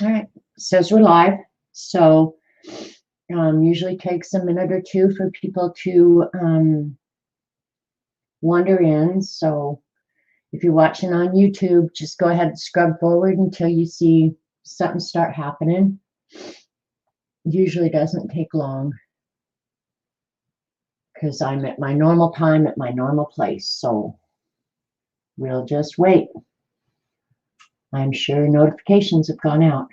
All right, says we're live. So usually takes a minute or two for people to wander in. So if you're watching on YouTube, just go ahead and scrub forward until you see something start happening. Usually doesn't take long because I'm at my normal time at my normal place. So we'll just wait. I'm sure notifications have gone out.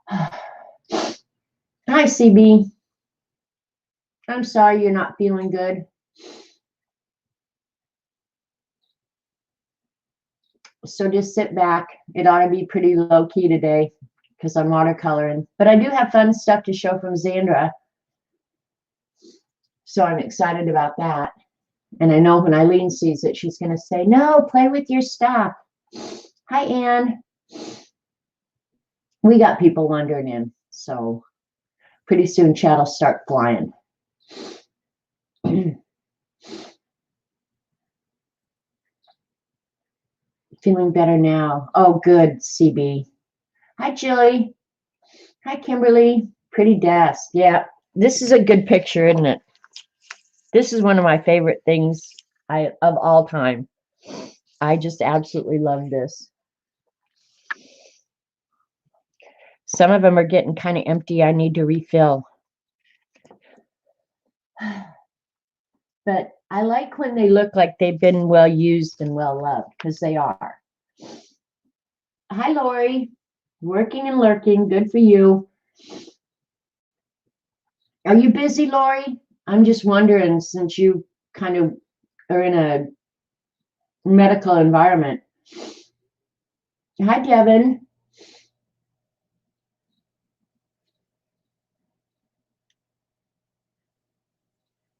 Hi, CB. I'm sorry you're not feeling good. So just sit back. It ought to be pretty low key today because I'm watercoloring. But I do have fun stuff to show from Zandra. So I'm excited about that. And I know when Eileen sees it, she's going to say, no, play with your stuff. Hi, Anne. We got people wandering in. So pretty soon chat will start flying. Feeling better now. Oh, good, CB. Hi, Jilly. Hi, Kimberly. Pretty desk. Yeah, this is a good picture, isn't it? This is one of my favorite things of all time. I just absolutely love this. Some of them are getting kind of empty. I need to refill. But I like when they look like they've been well used and well loved, because they are. Hi, Lori. Working and lurking. Good for you. Are you busy, Lori? I'm just wondering, since you kind of are in a medical environment. Hi, Devin.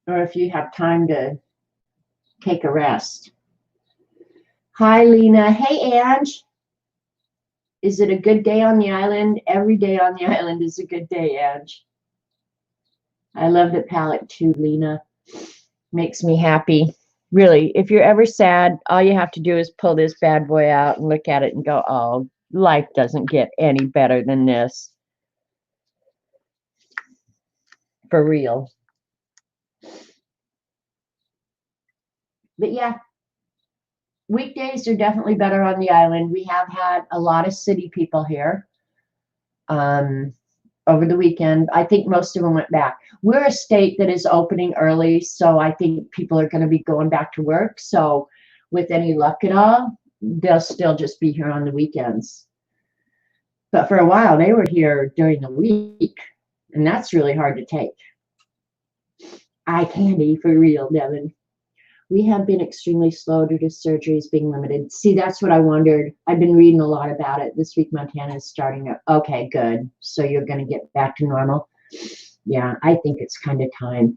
Or if you have time to take a rest. Hi, Lena. Hey, Ange. Is it a good day on the island? Every day on the island is a good day, Ange. I love the palette too, Lena. Makes me happy. Really, if you're ever sad, all you have to do is pull this bad boy out and look at it and go, oh, life doesn't get any better than this. For real. But yeah, weekdays are definitely better on the island. We have had a lot of city people here over the weekend. I think most of them went back. We're a state that is opening early, so I think people are going to be going back to work. So with any luck at all, they'll still just be here on the weekends. But for a while, they were here during the week, and that's really hard to take. Eye candy, for real, Devin. We have been extremely slow due to surgeries being limited. See, that's what I wondered. I've been reading a lot about it. This week, Montana is starting up. Okay, good. So you're going to get back to normal. Yeah, I think it's kind of time.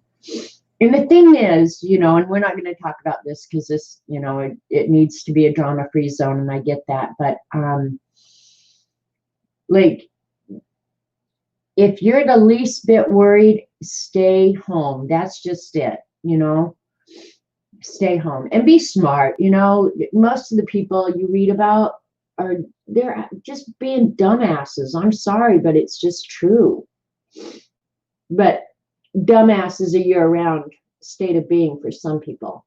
And the thing is, and we're not going to talk about this because this, it needs to be a drama-free zone, and I get that. But like, if you're the least bit worried, stay home. That's just it, Stay home and be smart. Most of the people you read about they're just being dumbasses. I'm sorry, but it's just true. But dumbass is a year-round state of being for some people.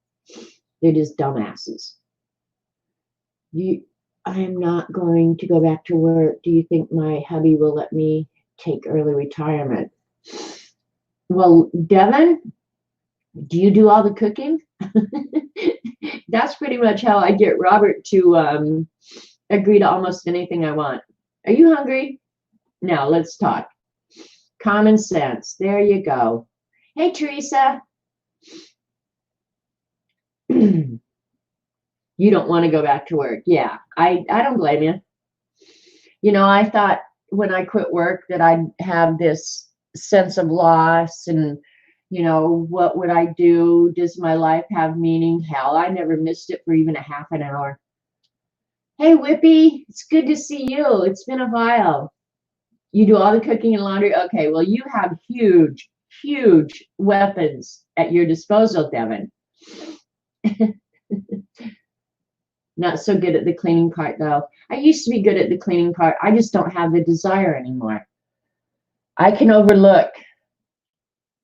They're just dumbasses. I am not going to go back to work. Do you think my hubby will let me take early retirement? Well, Devin, do you do all the cooking? That's pretty much how I get Robert to agree to almost anything I want. Are you hungry? Now let's talk. Common sense. There you go. Hey, Teresa. You don't want to go back to work. Yeah, I don't blame you. I thought when I quit work that I'd have this sense of loss and what would I do? Does my life have meaning? Hell, I never missed it for even a half an hour. Hey, Whippy, it's good to see you. It's been a while. You do all the cooking and laundry? Okay, well, you have huge, huge weapons at your disposal, Devin. Not so good at the cleaning part, though. I used to be good at the cleaning part. I just don't have the desire anymore. I can overlook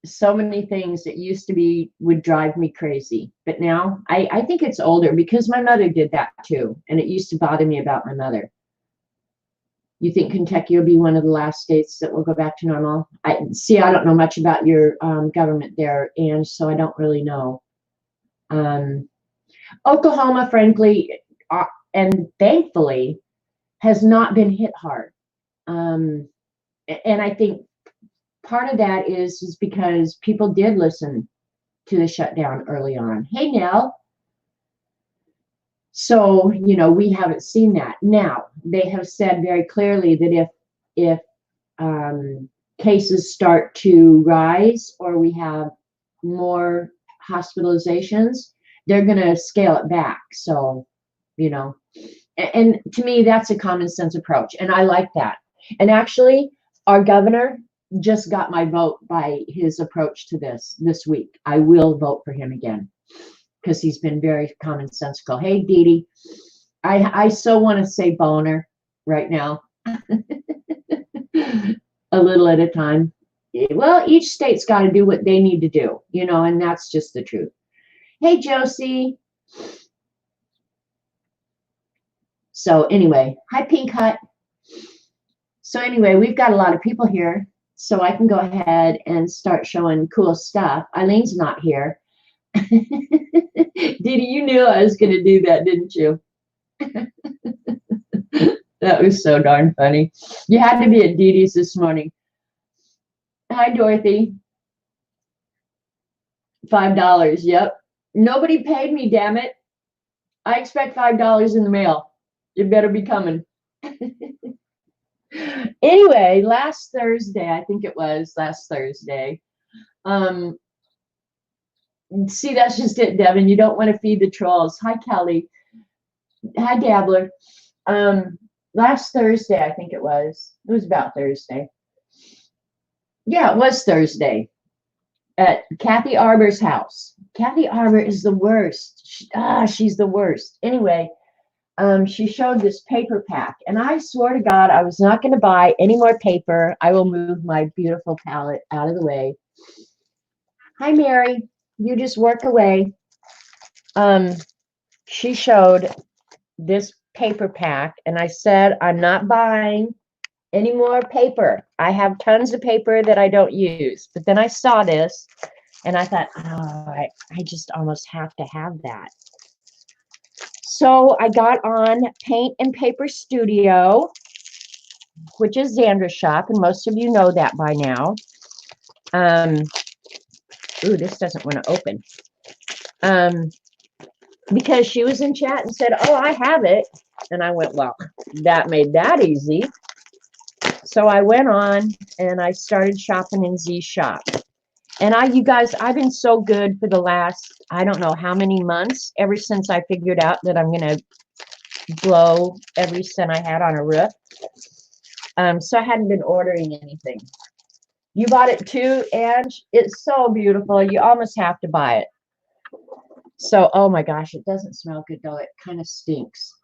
so many things that used to be would drive me crazy. But now I think it's older because my mother did that too. And it used to bother me about my mother. You think Kentucky will be one of the last states that will go back to normal? I don't know much about your government there, and so I don't really know. Oklahoma, frankly, and thankfully, has not been hit hard. And I think part of that is because people did listen to the shutdown early on. Hey, Nell. So, we haven't seen that. Now, they have said very clearly that if cases start to rise or we have more hospitalizations, they're going to scale it back. So, and to me, that's a common sense approach. And I like that. And actually, our governor just got my vote by his approach to this week. I will vote for him again because he's been very commonsensical. Hey, Dee Dee, I so want to say boner right now. A little at a time. Well, each state's got to do what they need to do, and that's just the truth. Hey, Josie. So anyway, hi, Pink Hut. So anyway, we've got a lot of people here, so I can go ahead and start showing cool stuff. Eileen's not here. Didi, you knew I was going to do that, didn't you? That was so darn funny. You had to be at Didi's this morning. Hi, Dorothy. $5. Yep. Nobody paid me, damn it. I expect $5 in the mail. It better be coming. Anyway, last Thursday, I think it was last Thursday. See, that's just it, Devin. You don't want to feed the trolls. Hi, Kelly. Hi, Dabbler. Last Thursday, I think it was. It was about Thursday. Yeah, it was Thursday at Kathy Arbor's house. Kathy Arbor is the worst. She's the worst. Anyway, she showed this paper pack, and I swore to God I was not going to buy any more paper. I will move my beautiful palette out of the way. Hi, Mary. You just work away. She showed this paper pack, and I said, I'm not buying any more paper. I have tons of paper that I don't use. But then I saw this, and I thought, I just almost have to have that. So I got on Paint and Paper Studio, which is Zandra's shop, and most of you know that by now. Ooh, this doesn't want to open. Because she was in chat and said, oh, I have it. And I went, well, that made that easy. So I went on and I started shopping in Z's shop. And you guys, I've been so good for the last, I don't know how many months, ever since I figured out that I'm going to blow every cent I had on a roof. So I hadn't been ordering anything. You bought it too, Ange? It's so beautiful. You almost have to buy it. So, oh my gosh, it doesn't smell good though. It kind of stinks.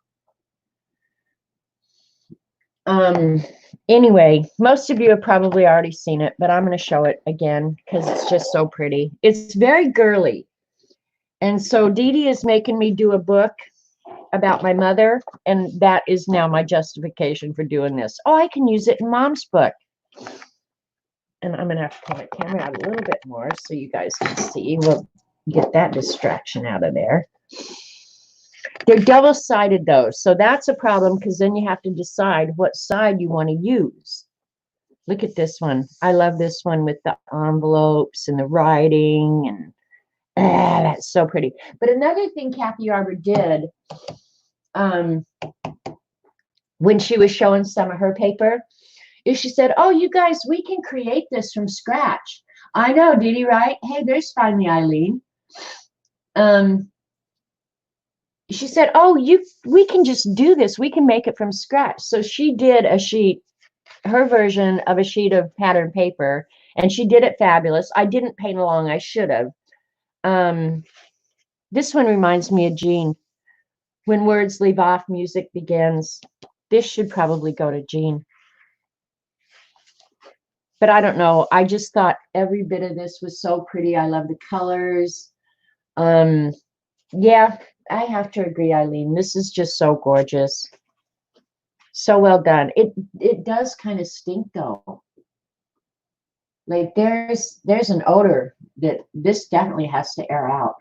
Anyway, most of you have probably already seen it, but I'm going to show it again because it's just so pretty. It's very girly. And so Dee Dee is making me do a book about my mother, and that is now my justification for doing this. Oh, I can use it in Mom's book. And I'm going to have to pull my camera out a little bit more so you guys can see. We'll get that distraction out of there. They're double-sided, though, so that's a problem because then you have to decide what side you want to use. Look at this one. I love this one with the envelopes and the writing, and that's so pretty. But another thing Kathy Arbor did when she was showing some of her paper is she said, oh, you guys, we can create this from scratch. I know, Dee Dee, right? Hey, there's finally Eileen. She said, oh, we can just do this. We can make it from scratch. So she did a sheet, her version of a sheet of pattern paper, and she did it fabulous. I didn't paint along. I should have. This one reminds me of Jean. When words leave off, music begins. This should probably go to Jean. But I don't know. I just thought every bit of this was so pretty. I love the colors. Yeah, I have to agree, Eileen. This is just so gorgeous. So well done. It does kind of stink though. Like there's an odor that this definitely has to air out.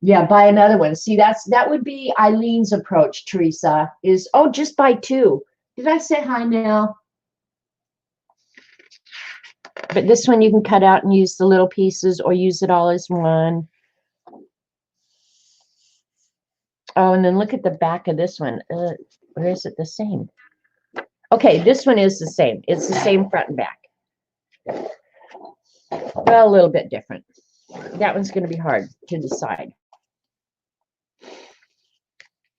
Yeah, buy another one. See, that would be Eileen's approach, Teresa, is, oh, just buy two. Did I say hi now? But this one you can cut out and use the little pieces or use it all as one. Oh, and then look at the back of this one. Or is it the same? Okay, this one is the same. It's the same front and back. Well, a little bit different. That one's going to be hard to decide.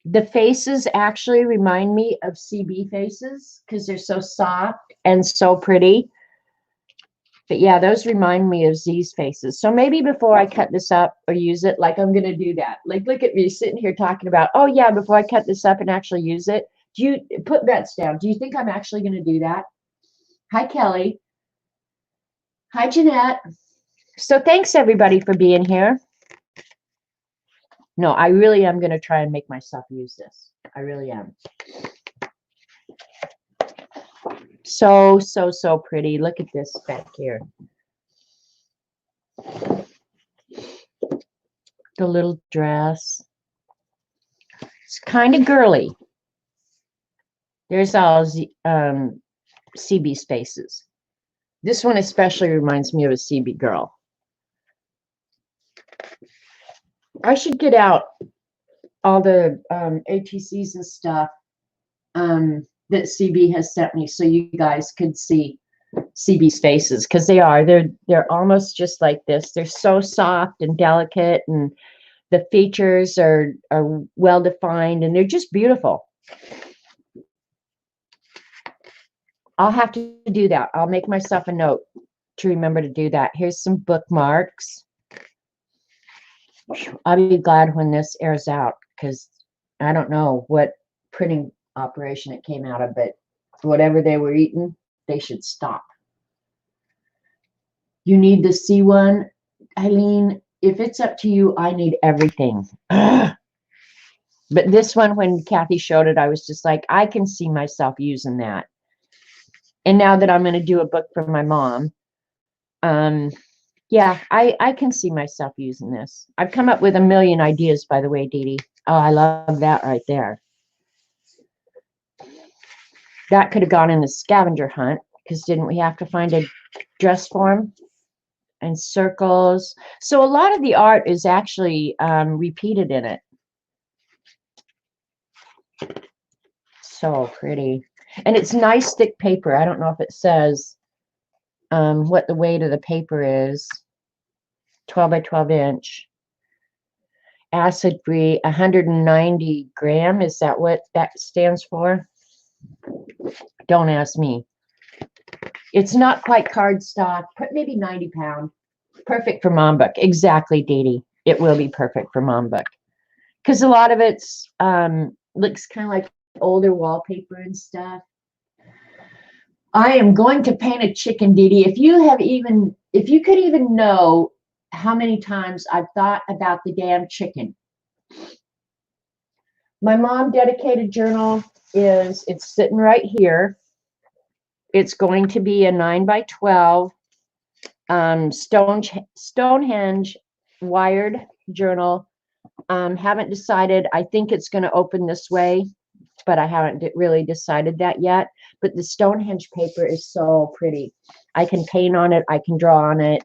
The faces actually remind me of CB faces because they're so soft and so pretty. But yeah, those remind me of Z's faces. So maybe before I cut this up or use it, like I'm going to do that. Like, look at me sitting here talking about, oh yeah, before I cut this up and actually use it. Do you put bets down? Do you think I'm actually going to do that? Hi, Kelly. Hi, Jeanette. So thanks everybody for being here. No, I really am going to try and make myself use this. I really am. So, so, so pretty. Look at this back here. The little dress. It's kind of girly. There's all CB spaces. This one especially reminds me of a CB girl. I should get out all the ATCs and stuff that CB has sent me so you guys could see CB spaces, because they're almost just like this. They're so soft and delicate, and the features are well defined, and they're just beautiful. I'll have to do that. I'll make myself a note to remember to do that. Here's some bookmarks. I'll be glad when this airs out, because I don't know what printing operation it came out of, but whatever they were eating, they should stop. You need the C1, Eileen. If it's up to you, I need everything. But this one, when Kathy showed it, I was just like, I can see myself using that. And now that I'm going to do a book for my mom, yeah, I can see myself using this. I've come up with a million ideas, by the way, Dee Dee. Oh, I love that right there. That could have gone in the scavenger hunt, because didn't we have to find a dress form? And circles. So a lot of the art is actually repeated in it. So pretty. And it's nice thick paper. I don't know if it says what the weight of the paper is. 12 by 12 inch. Acid free, 190 gram. Is that what that stands for? Don't ask me. It's not quite cardstock, but maybe 90 pound. Perfect for mom book. Exactly, Dee Dee. It will be perfect for mom book. Because a lot of it's looks kind of like older wallpaper and stuff. I am going to paint a chicken, Dee Dee. If you could even know how many times I've thought about the damn chicken. My mom dedicated journal it's sitting right here. It's going to be a 9 by 12 Stonehenge wired journal. Haven't decided. I think it's going to open this way, but I haven't really decided that yet. But the Stonehenge paper is so pretty. I can paint on it. I can draw on it.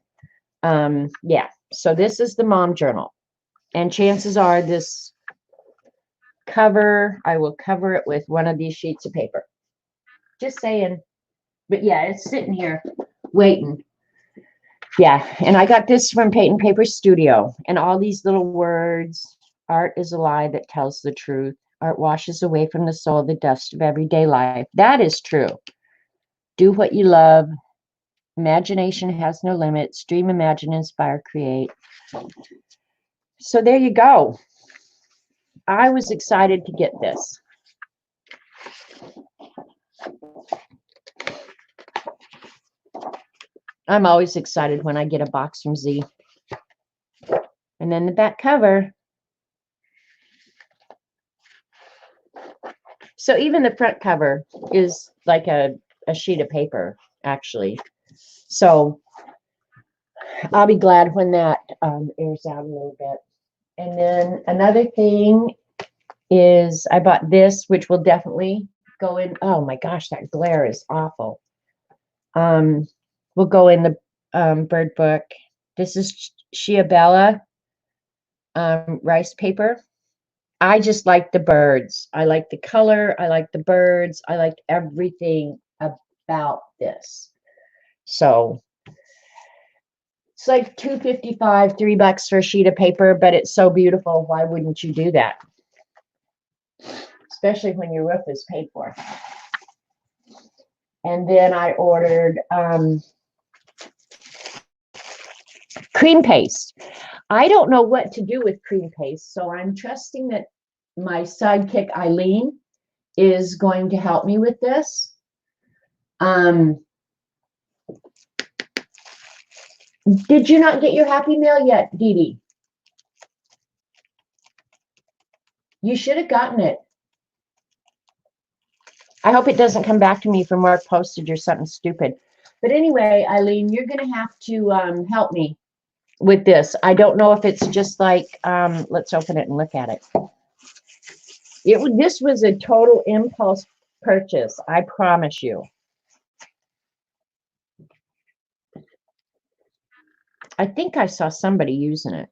Yeah. So this is the mom journal. And chances are this cover, I will cover it with one of these sheets of paper. Just saying. But yeah, it's sitting here waiting. Yeah, and I got this from Paint and Paper Studio. And all these little words. Art is a lie that tells the truth. Art washes away from the soul the dust of everyday life. That is true. Do what you love. Imagination has no limits. Dream, imagine, inspire, create. So there you go. I was excited to get this. I'm always excited when I get a box from Z. And then the back cover. So even the front cover is like a sheet of paper, actually. So I'll be glad when that airs out a little bit. And then another thing is I bought this, which will definitely go in. Oh my gosh, that glare is awful. Will go in the bird book. This is Shiabella rice paper. I just like the birds. I like the color. I like the birds. I like everything about this. So it's like $2.55, $3 for a sheet of paper, but it's so beautiful. Why wouldn't you do that? Especially when your roof is paid for. And then I ordered cream paste. I don't know what to do with cream paste, so I'm trusting that my sidekick Eileen is going to help me with this. Did you not get your Happy Mail yet, Dee Dee? You should have gotten it. I hope it doesn't come back to me for more postage or something stupid. But anyway, Eileen, you're going to have to help me with this. I don't know if it's just like, let's open it and look at it. This was a total impulse purchase, I promise you. I think I saw somebody using it.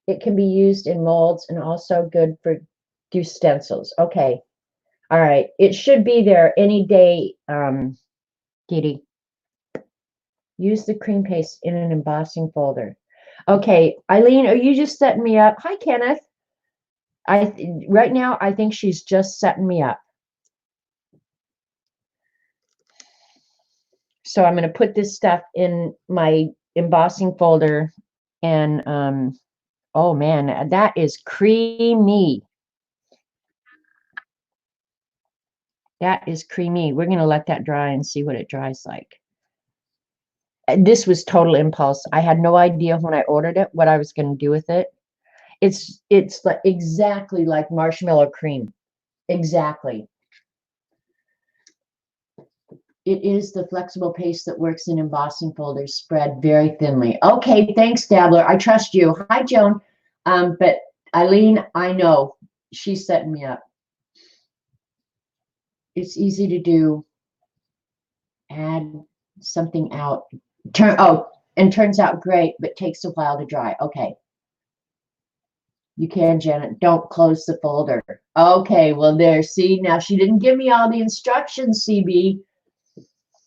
It can be used in molds and also good for do stencils. Okay. All right. It should be there any day, Dee Dee. Use the cream paste in an embossing folder. Okay, Eileen, are you just setting me up? Hi, Kenneth. Right now, I think she's just setting me up. So I'm going to put this stuff in my embossing folder. And, oh, man, that is creamy. That is creamy. We're going to let that dry and see what it dries like. This was total impulse. I had no idea when I ordered it what I was going to do with it. It's like exactly like marshmallow cream. Exactly. It is the flexible paste that works in embossing folders, spread very thinly. Okay, thanks, Dabbler. I trust you. Hi, Joan. But Eileen, I know she's setting me up. It's easy to do. Add something out. And turns out great, but takes a while to dry. Okay. You can, Janet. Don't close the folder. Okay, well, there. See, now she didn't give me all the instructions, CB.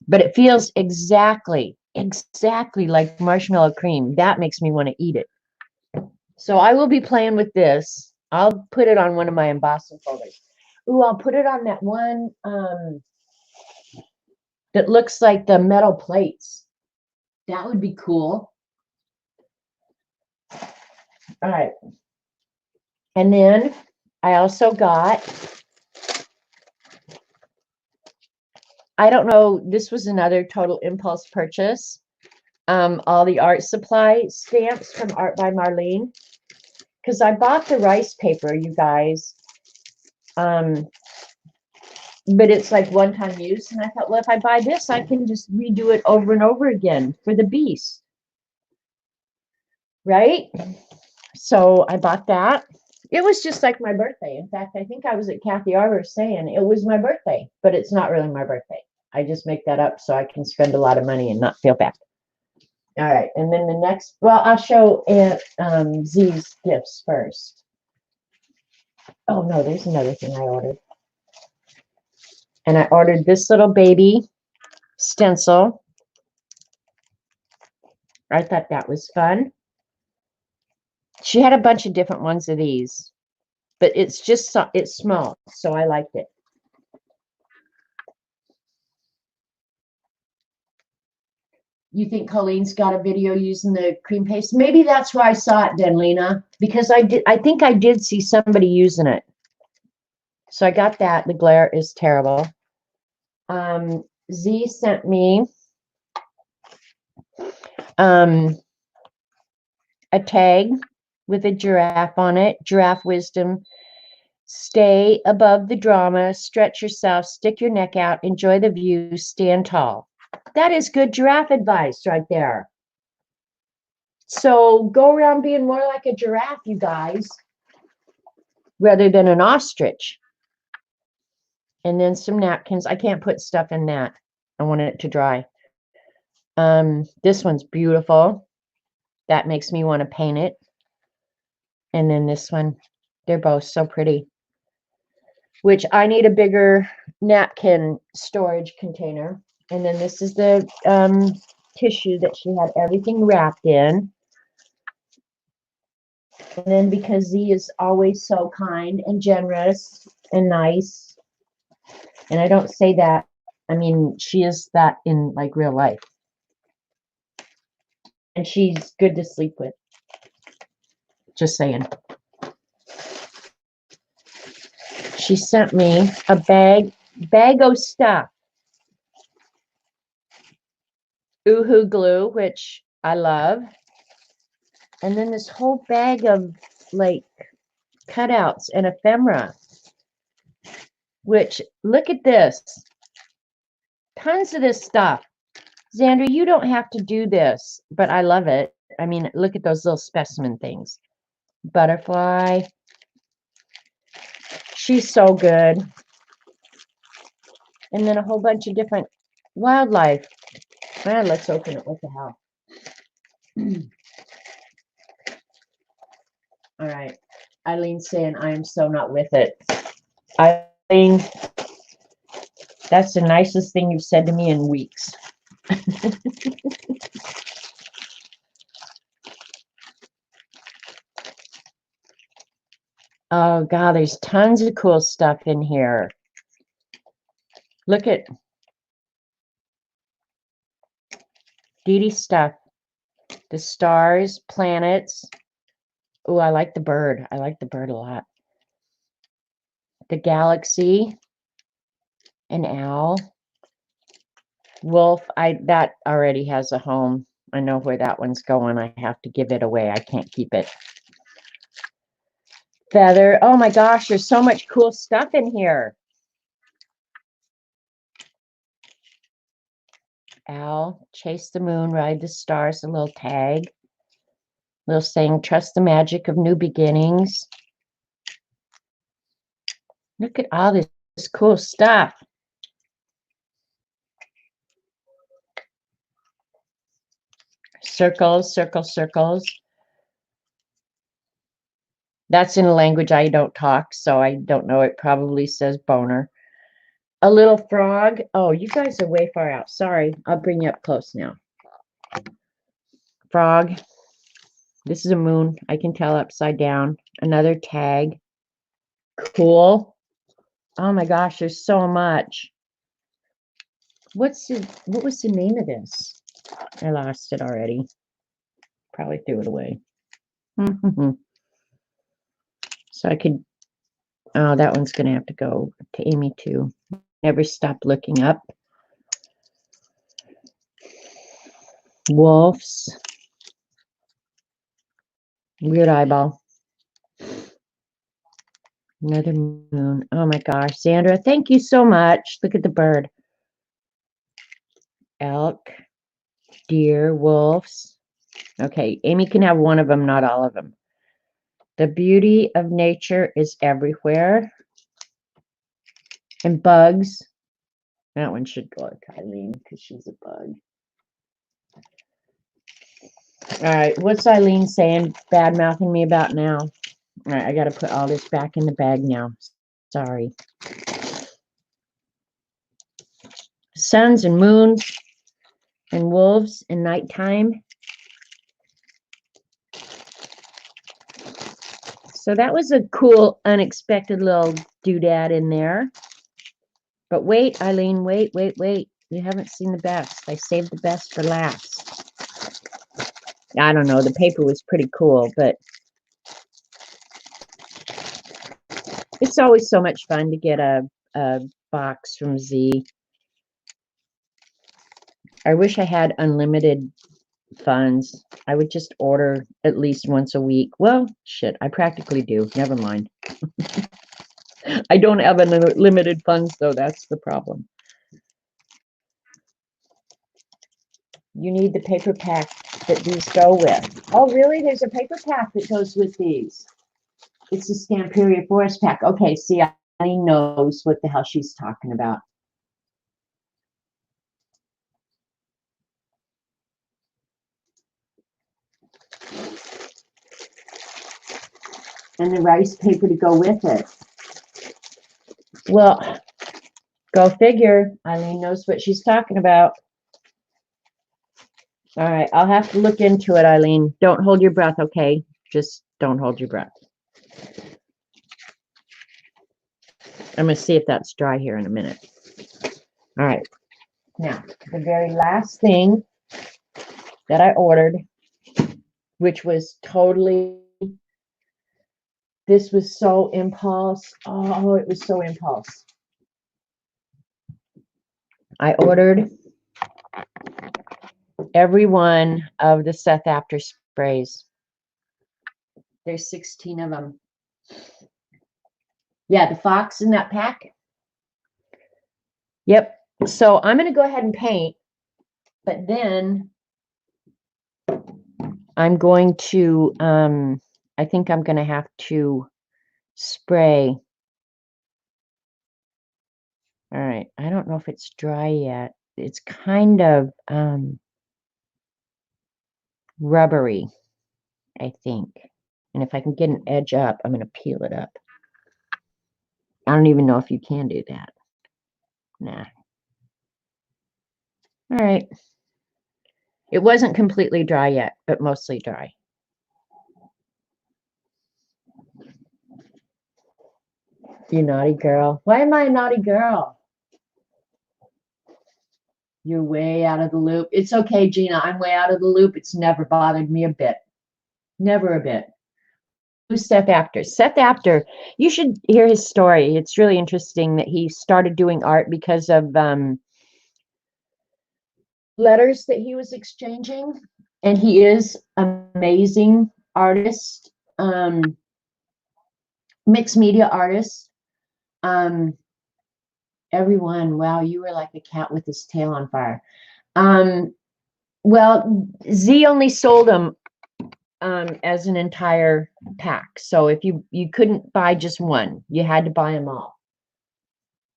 But it feels exactly like marshmallow cream. That makes me want to eat it. So I will be playing with this. I'll put it on one of my embossing folders. Ooh, I'll put it on that one that looks like the metal plates. That would be cool. All right. And then I also got, I don't know, this was another total impulse purchase. All the art supply stamps from Art by Marlene. Because I bought the rice paper, you guys. But it's like one-time use. And I thought, well, if I buy this, I can just redo it over and over again for the beast. Right? So I bought that. It was just like my birthday. In fact, I think I was at Kathy Arbor saying it was my birthday, but it's not really my birthday. I just make that up so I can spend a lot of money and not feel bad. All right, and then the next, well, I'll show Z's gifts first. Oh, no, there's another thing I ordered. And I ordered this little baby stencil. I thought that was fun. She had a bunch of different ones of these, but it's just, it's small, so I liked it. You think Colleen's got a video using the cream paste? Maybe that's where I saw it then, Lena, because I think I did see somebody using it. So I got that. The glare is terrible. Z sent me a tag with a giraffe on it. Giraffe wisdom. Stay above the drama, stretch yourself, stick your neck out, enjoy the view, stand tall. That is good giraffe advice right there. So go around being more like a giraffe, you guys, rather than an ostrich. And then some napkins. I can't put stuff in that. I want it to dry. This one's beautiful. That makes me want to paint it. And then this one, they're both so pretty. Which I need a bigger napkin storage container. And then this is the tissue that she had everything wrapped in. And then because Z is always so kind and generous and nice, and I don't say that, I mean, she is that in like real life. And she's good to sleep with. Just saying. She sent me a bag of stuff. Oohoo glue, which I love. And then this whole bag of like cutouts and ephemera, which look at this. Tons of this stuff. Zandra, you don't have to do this, but I love it. I mean, look at those little specimen things. Butterfly. She's so good. And then a whole bunch of different wildlife. Well, let's open it. What the hell? All right. Eileen's saying I am so not with it. Eileen, that's the nicest thing you've said to me in weeks. Oh, God, there's tons of cool stuff in here. Look at Dee Dee stuff. The stars, planets. Oh, I like the bird. I like the bird a lot. The galaxy. An owl. Wolf. That already has a home. I know where that one's going. I have to give it away. I can't keep it. Feather. Oh my gosh, there's so much cool stuff in here. Owl. Chase the moon, ride the stars. A little tag. Little saying, trust the magic of new beginnings. Look at all this cool stuff. Circles, circles, circles. That's in a language I don't talk, so I don't know. It probably says boner. A little frog. Oh, you guys are way far out. Sorry. I'll bring you up close now. Frog. This is a moon. I can tell upside down. Another tag. Cool. Oh my gosh, there's so much. What was the name of this? I lost it already. Probably threw it away. So I could, oh, that one's going to have to go to Amy too. Never stop looking up. Wolves. Weird eyeball. Another moon. Oh my gosh, Zandra, thank you so much. Look at the bird. Elk, deer, wolves. Okay, Amy can have one of them, not all of them. The beauty of nature is everywhere. And bugs. That one should go to Eileen because she's a bug. All right, what's Eileen saying, bad mouthing me about now? All right, I got to put all this back in the bag now. Sorry. Suns and moons and wolves and nighttime. So that was a cool, unexpected little doodad in there. But wait, Eileen, wait. You haven't seen the best. I saved the best for last. I don't know, the paper was pretty cool, but it's always so much fun to get a box from Z. I wish I had unlimited funds. I would just order at least once a week. Well, shit, I practically do. Never mind. I don't have unlimited funds, though. That's the problem. You need the paper pack that these go with. Oh, really? There's a paper pack that goes with these. It's the Stamperia Forest pack. Okay, see, Eileen knows what the hell she's talking about. And the rice paper to go with it. Well, go figure. Eileen knows what she's talking about. All right, I'll have to look into it, Eileen. Don't hold your breath, okay? Just don't hold your breath. I'm going to see if that's dry here in a minute. All right. Now, the very last thing that I ordered, which was totally, this was so impulse. Oh, it was so impulse. I ordered every one of the Seth After sprays. There's 16 of them. Yeah, the fox in that pack. Yep. So I'm going to go ahead and paint, but then I'm going to, I think I'm going to have to spray. All right. I don't know if it's dry yet. It's kind of rubbery, I think. And if I can get an edge up, I'm going to peel it up. I don't even know if you can do that. Nah. All right. It wasn't completely dry yet, but mostly dry. You naughty girl. Why am I a naughty girl? You're way out of the loop. It's okay, Gina. I'm way out of the loop. It's never bothered me a bit. Never a bit. Who's Seth After? Seth After, you should hear his story. It's really interesting that he started doing art because of letters that he was exchanging. And he is an amazing artist, mixed media artist. Everyone, wow, you were like a cat with his tail on fire. Well, Z only sold them as an entire pack. So if you couldn't buy just one, you had to buy them all.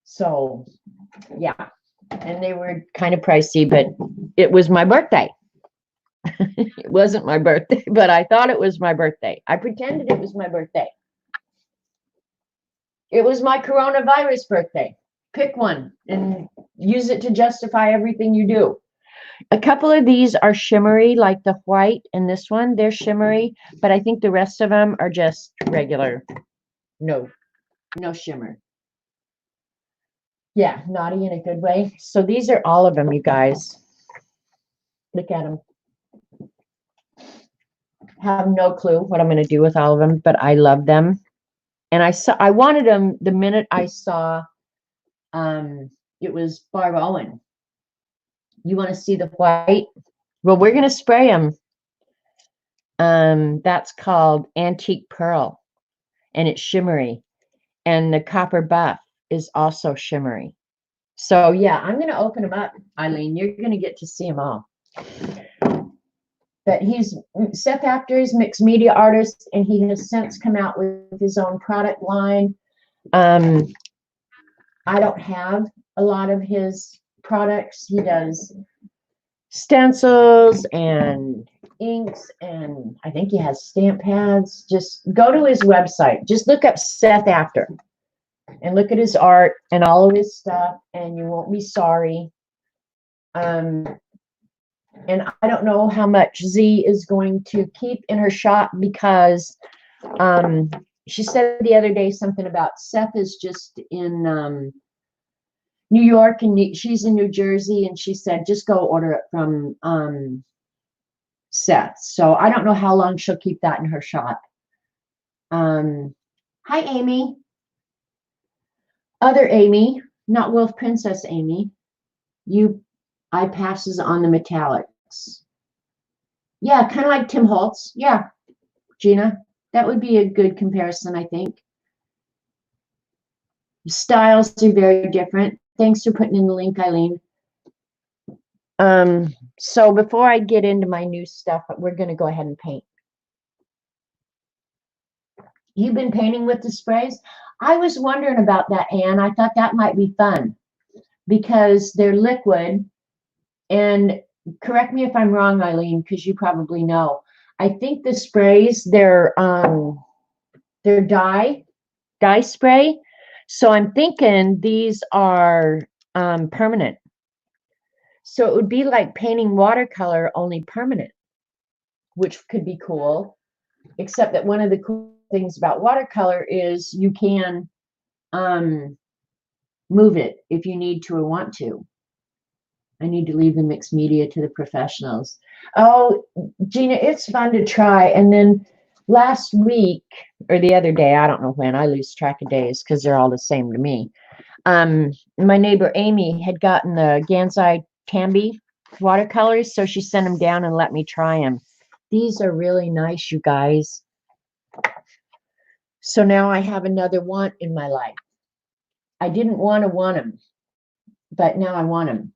So yeah, and they were kind of pricey, but it was my birthday. It wasn't my birthday, but I thought it was my birthday. I pretended it was my birthday. It was my coronavirus birthday. Pick one and use it to justify everything you do. A couple of these are shimmery, like the white and this one. They're shimmery, but I think the rest of them are just regular. No shimmer. Yeah, naughty in a good way. So these are all of them, you guys. Look at them. Have no clue what I'm going to do with all of them, but I love them. And I wanted them the minute I saw it was Barb Owen. You want to see the white? Well, we're going to spray them. That's called Antique Pearl, and it's shimmery. And the Copper Buff is also shimmery. So yeah, I'm going to open them up, Eileen. You're going to get to see them all. But he's Seth After is mixed media artist, and he has since come out with his own product line. I don't have a lot of his products. He does stencils and inks, and I think he has stamp pads. Just go to his website. Just look up Seth After and look at his art and all of his stuff, and you won't be sorry. And I don't know how much Z is going to keep in her shop because she said the other day something about Seth is just in New York, and she's in New Jersey, and she said just go order it from sets. So I don't know how long she'll keep that in her shop. Hi, Amy. Other Amy, not Wolf Princess Amy. I passes on the metallics. Yeah, kind of like Tim Holtz. Yeah, Gina, that would be a good comparison, I think. Styles are very different. Thanks for putting in the link, Eileen. So before I get into my new stuff, we're going to go ahead and paint. You've been painting with the sprays? I was wondering about that, Anne. I thought that might be fun because they're liquid. And correct me if I'm wrong, Eileen, because you probably know. I think the sprays, they're dye spray. So I'm thinking these are permanent. So it would be like painting watercolor, only permanent, which could be cool. Except that one of the cool things about watercolor is you can move it if you need to or want to. I need to leave the mixed media to the professionals. Oh, Gina, it's fun to try. And then last week or the other day, I don't know when, I lose track of days because they're all the same to me. My neighbor Amy had gotten the Gansai Tambi watercolors, so she sent them down and let me try them. These are really nice, you guys. So now I have another want in my life. I didn't want them, but now I want them.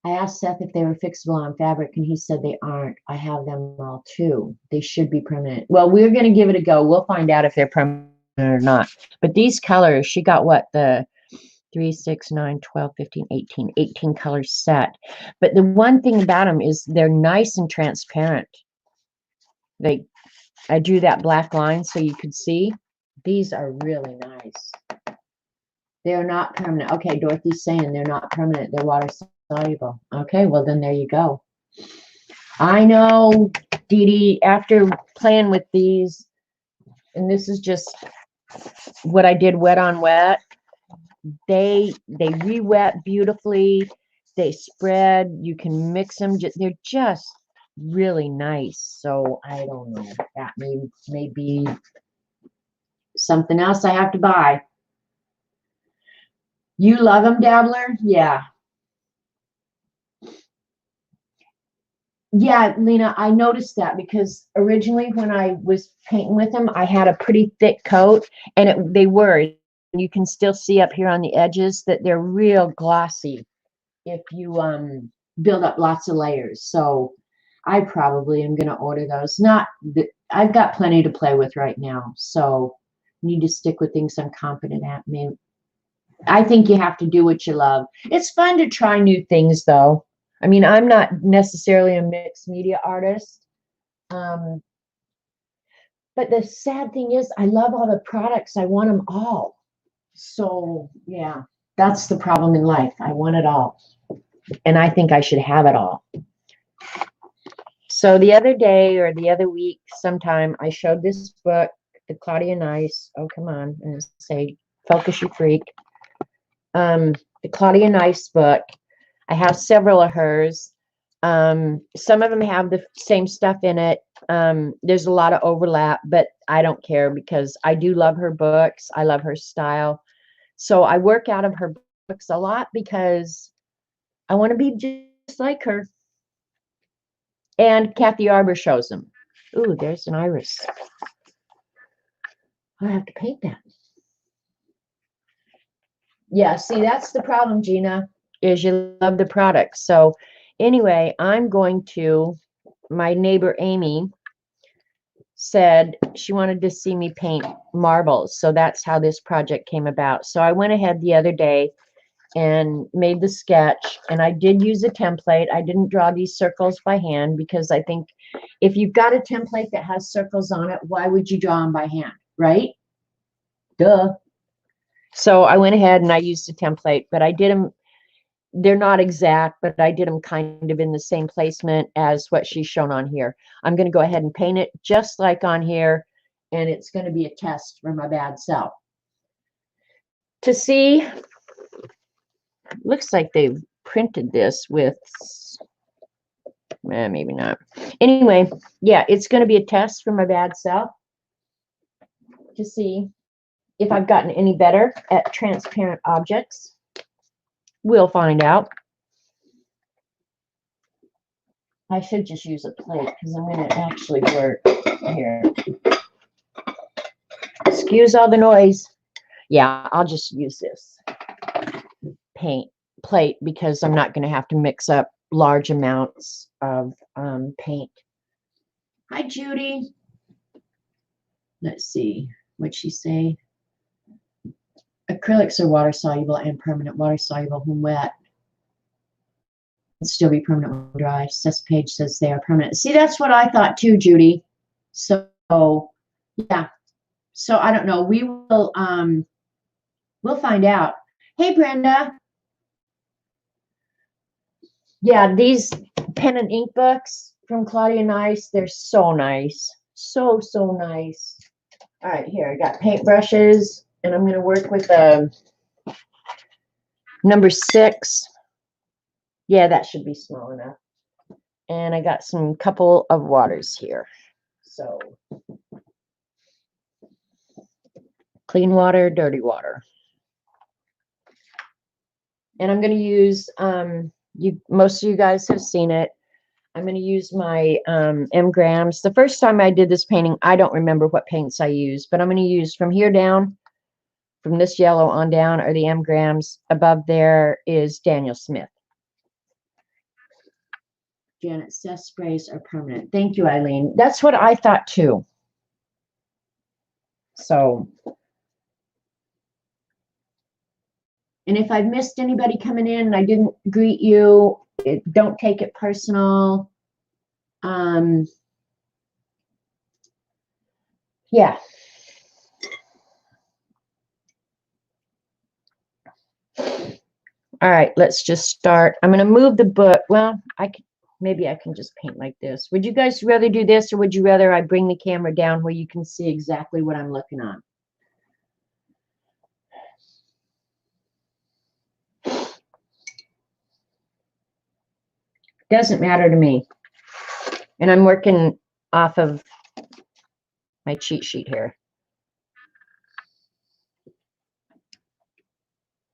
I asked Seth if they were fixable on fabric, and he said they aren't. I have them all too. They should be permanent. Well, we're going to give it a go. We'll find out if they're permanent or not. But these colors, she got what? The 3, 6, 9, 12, 15, 18 color set. But the one thing about them is they're nice and transparent. I drew that black line so you could see. These are really nice. They're not permanent. Okay, Dorothy's saying they're not permanent. They're water soluble. Okay, well then there you go. I know, Dee Dee, after playing with these, and this is just what I did wet on wet, they re-wet beautifully. They spread. You can mix them. They're just really nice. So I don't know. That may be something else I have to buy. You love them, Dabbler? Yeah. Yeah, Lena, I noticed that because originally when I was painting with them, I had a pretty thick coat, and they were. You can still see up here on the edges that they're real glossy if you build up lots of layers. So I probably am going to order those. I've got plenty to play with right now, so need to stick with things I'm confident at. I think you have to do what you love. It's fun to try new things, though. I mean, I'm not necessarily a mixed media artist. But the sad thing is, I love all the products. I want them all. So, yeah, that's the problem in life. I want it all. And I think I should have it all. So the other day or the other week, sometime, I showed this book, the Claudia Nice. Oh, come on. And say, focus, you freak. The Claudia Nice book. I have several of hers. Some of them have the same stuff in it. There's a lot of overlap, but I don't care because I do love her books. I love her style. So I work out of her books a lot because I want to be just like her. And Kathy Arbor shows them. Ooh, there's an iris. I have to paint that. Yeah, see, that's the problem, Gina, is you love the product. So anyway, my neighbor Amy said she wanted to see me paint marbles. So that's how this project came about. So I went ahead the other day and made the sketch, and I did use a template. I didn't draw these circles by hand because I think if you've got a template that has circles on it, why would you draw them by hand, right? Duh. So I went ahead and I used a template, but I did them, they're not exact, but I did them kind of in the same placement as what she's shown on here. I'm going to go ahead and paint it just like on here, and it's going to be a test for my bad self. To see, looks like they've printed this with Maybe not. Anyway, yeah, it's going to be a test for my bad self to see if I've gotten any better at transparent objects. We'll find out. I should just use a plate because I'm going to actually work here. Excuse all the noise. Yeah, I'll just use this paint plate because I'm not going to have to mix up large amounts of paint. Hi, Judy. Let's see. What'd she say? Acrylics are water soluble and permanent. Water soluble when wet. Still be permanent when dry. This page says they are permanent. See, that's what I thought too, Judy. So yeah. So I don't know. We'll find out. Hey, Brenda. Yeah, these pen and ink books from Claudia Nice, they're so nice. So nice. All right, here I got paintbrushes, and I'm going to work with number 6. Yeah, that should be small enough. And I got some couple of waters here. So clean water, dirty water. And I'm going to use, most of you guys have seen it. I'm going to use my M-grams. The first time I did this painting, I don't remember what paints I used, but I'm going to use from here down, from this yellow on down, are the M-grams. Above there is Daniel Smith. Janet says sprays are permanent. Thank you, Eileen. That's what I thought too. So, and if I've missed anybody coming in and I didn't greet you, don't take it personal. Yeah. All right, let's just start. I'm going to move the book. Well, maybe I can just paint like this. Would you guys rather do this, or would you rather I bring the camera down where you can see exactly what I'm looking on? Doesn't matter to me. And I'm working off of my cheat sheet here.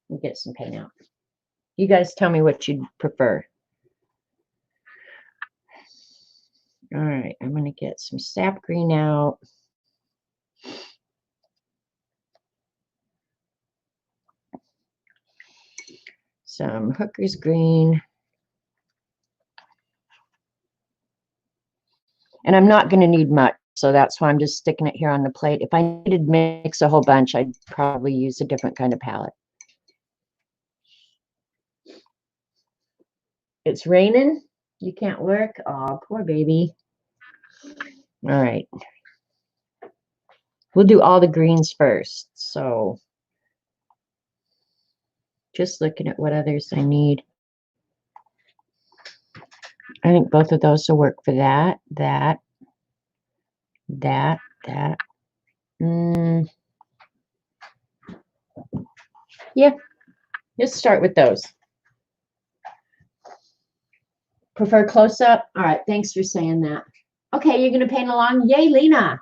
Let me get some paint out. You guys tell me what you'd prefer. All right, I'm going to get some sap green out. Some Hooker's green. And I'm not going to need much, so that's why I'm just sticking it here on the plate. If I needed to mix a whole bunch, I'd probably use a different kind of palette. It's raining. You can't work. Oh, poor baby. All right. We'll do all the greens first. So just looking at what others I need. I think both of those will work for that. Yeah, let's start with those. Prefer close-up? All right, thanks for saying that. Okay, you're going to paint along? Yay, Lena.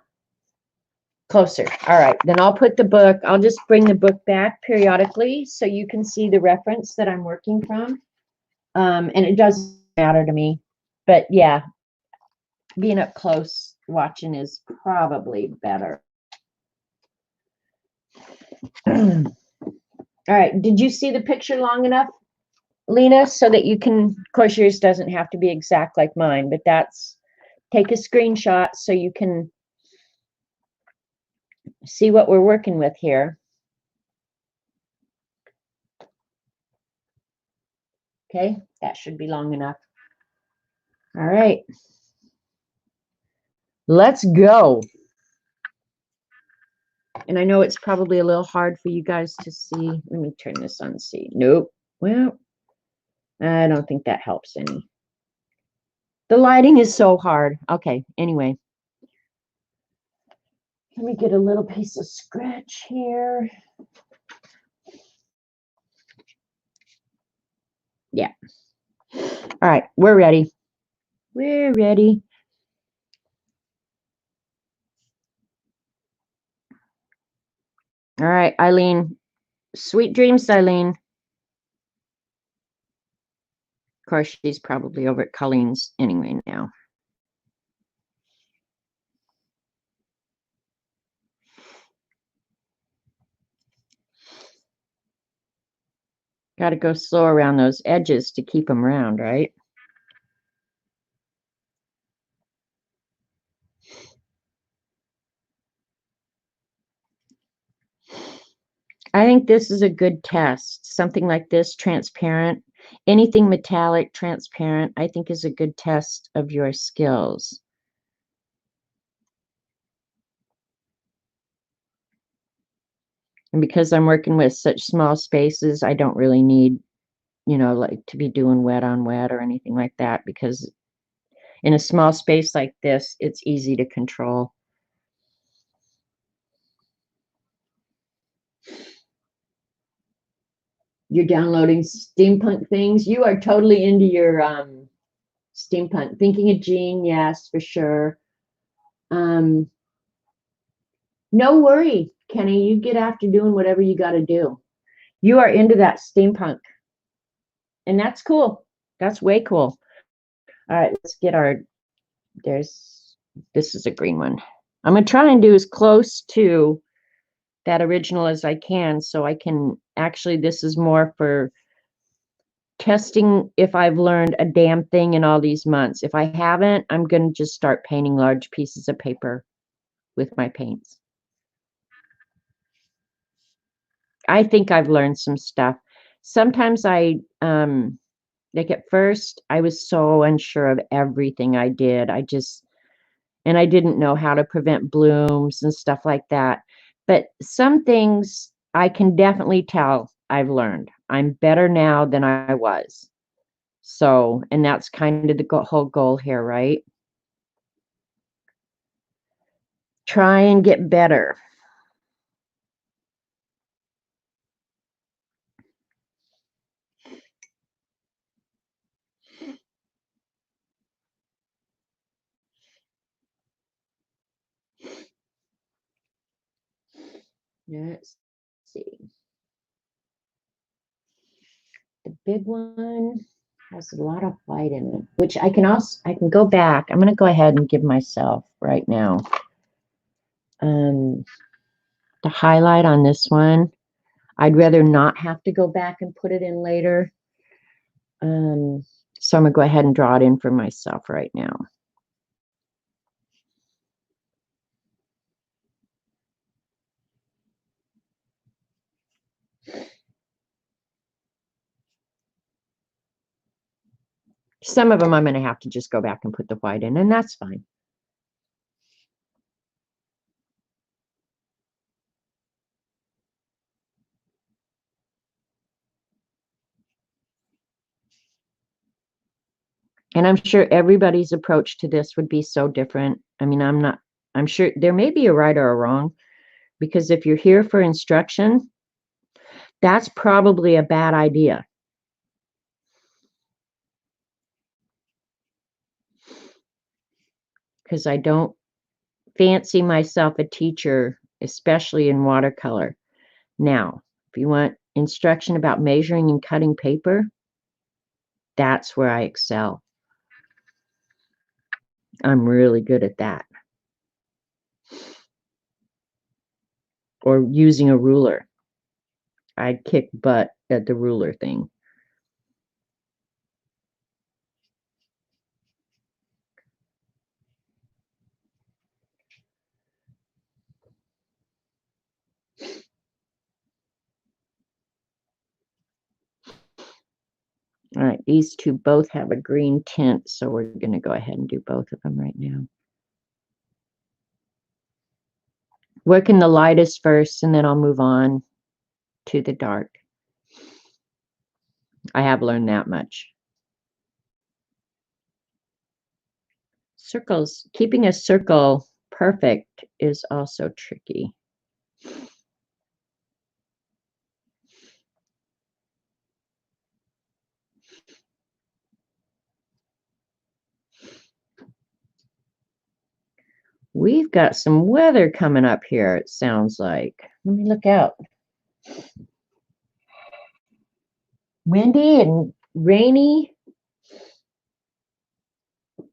Closer. All right, then I'll put the book, I'll just bring the book back periodically so you can see the reference that I'm working from. And it doesn't matter to me. But yeah, being up close watching is probably better. All right, did you see the picture long enough, Lena, so that you can, of course yours doesn't have to be exact like mine, but take a screenshot so you can see what we're working with here. Okay, that should be long enough. All right, let's go. And I know it's probably a little hard for you guys to see. Let me turn this on, see. Nope. Well, I don't think that helps any. The lighting is so hard. Okay, anyway. Let me get a little piece of scratch here. Yeah. All right, we're ready. We're ready. All right, Eileen. Sweet dreams, Eileen. Of course, she's probably over at Colleen's anyway now. Got to go slow around those edges to keep them round, right? I think this is a good test. Something like this, transparent, anything metallic, transparent, I think is a good test of your skills. And because I'm working with such small spaces, I don't really need, like to be doing wet on wet or anything like that, because in a small space like this, it's easy to control. You're downloading steampunk things. You are totally into your steampunk. Thinking of Jean, yes, for sure. No worry, Kenny. You get after doing whatever you got to do. You are into that steampunk, and that's cool. That's way cool. All right, let's get our. This is a green one. I'm gonna try and do as close to that original as I can, so I can actually. This is more for testing if I've learned a damn thing in all these months. If I haven't, I'm gonna just start painting large pieces of paper with my paints. I think I've learned some stuff. Sometimes like at first I was so unsure of everything I did. And I didn't know how to prevent blooms and stuff like that. But some things I can definitely tell I've learned. I'm better now than I was. So, and that's kind of the whole goal here, right? Try and get better. Let's see. The big one has a lot of white in it, which I can go back. I'm going to go ahead and give myself right now the highlight on this one. I'd rather not have to go back and put it in later. So I'm going to go ahead and draw it in for myself right now. Some of them I'm going to have to just go back and put the white in, and that's fine. And I'm sure everybody's approach to this would be so different. I mean, I'm sure there may be a right or a wrong, because if you're here for instruction, that's probably a bad idea. Because I don't fancy myself a teacher, especially in watercolor. Now, if you want instruction about measuring and cutting paper, that's where I excel. I'm really good at that. Or using a ruler. I'd kick butt at the ruler thing. All right, these two both have a green tint, so we're going to go ahead and do both of them right now. Working the lightest first, and then I'll move on to the dark. I have learned that much. Circles, keeping a circle perfect is also tricky. We've got some weather coming up here, it sounds like. Let me look out. Windy and rainy.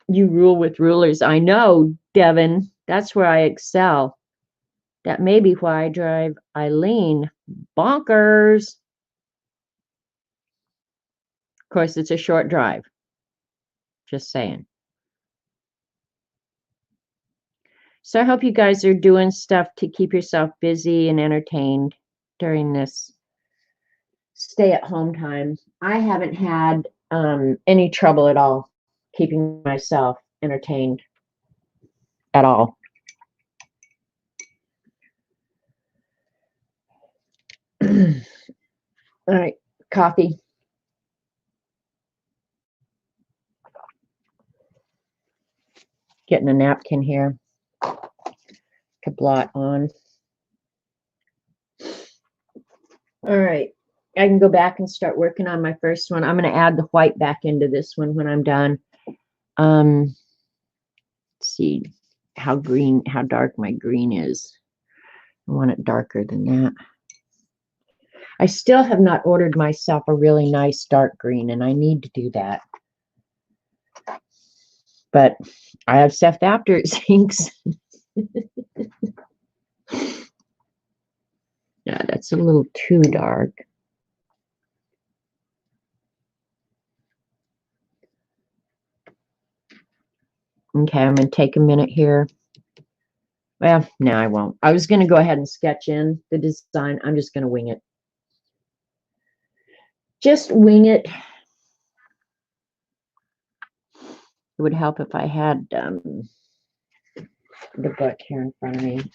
You rule with rulers. I know, Devin. That's where I excel. That may be why I drive Eileen bonkers. Of course, it's a short drive. Just saying. So I hope you guys are doing stuff to keep yourself busy and entertained during this stay-at-home time. I haven't had any trouble at all keeping myself entertained at all. All right, coffee. Getting a napkin here to blot on. All right, I can go back and start working on my first one. I'm going to add the white back into this one when I'm done. Let's see how dark my green is. I want it darker than that. I still have not ordered myself a really nice dark green, and I need to do that. But I have stuff after it sinks. Yeah, that's a little too dark. Okay, I'm going to take a minute here. Well, no, I won't. I was going to go ahead and sketch in the design. I'm just going to wing it. Just wing it. It would help if I had the book here in front of me.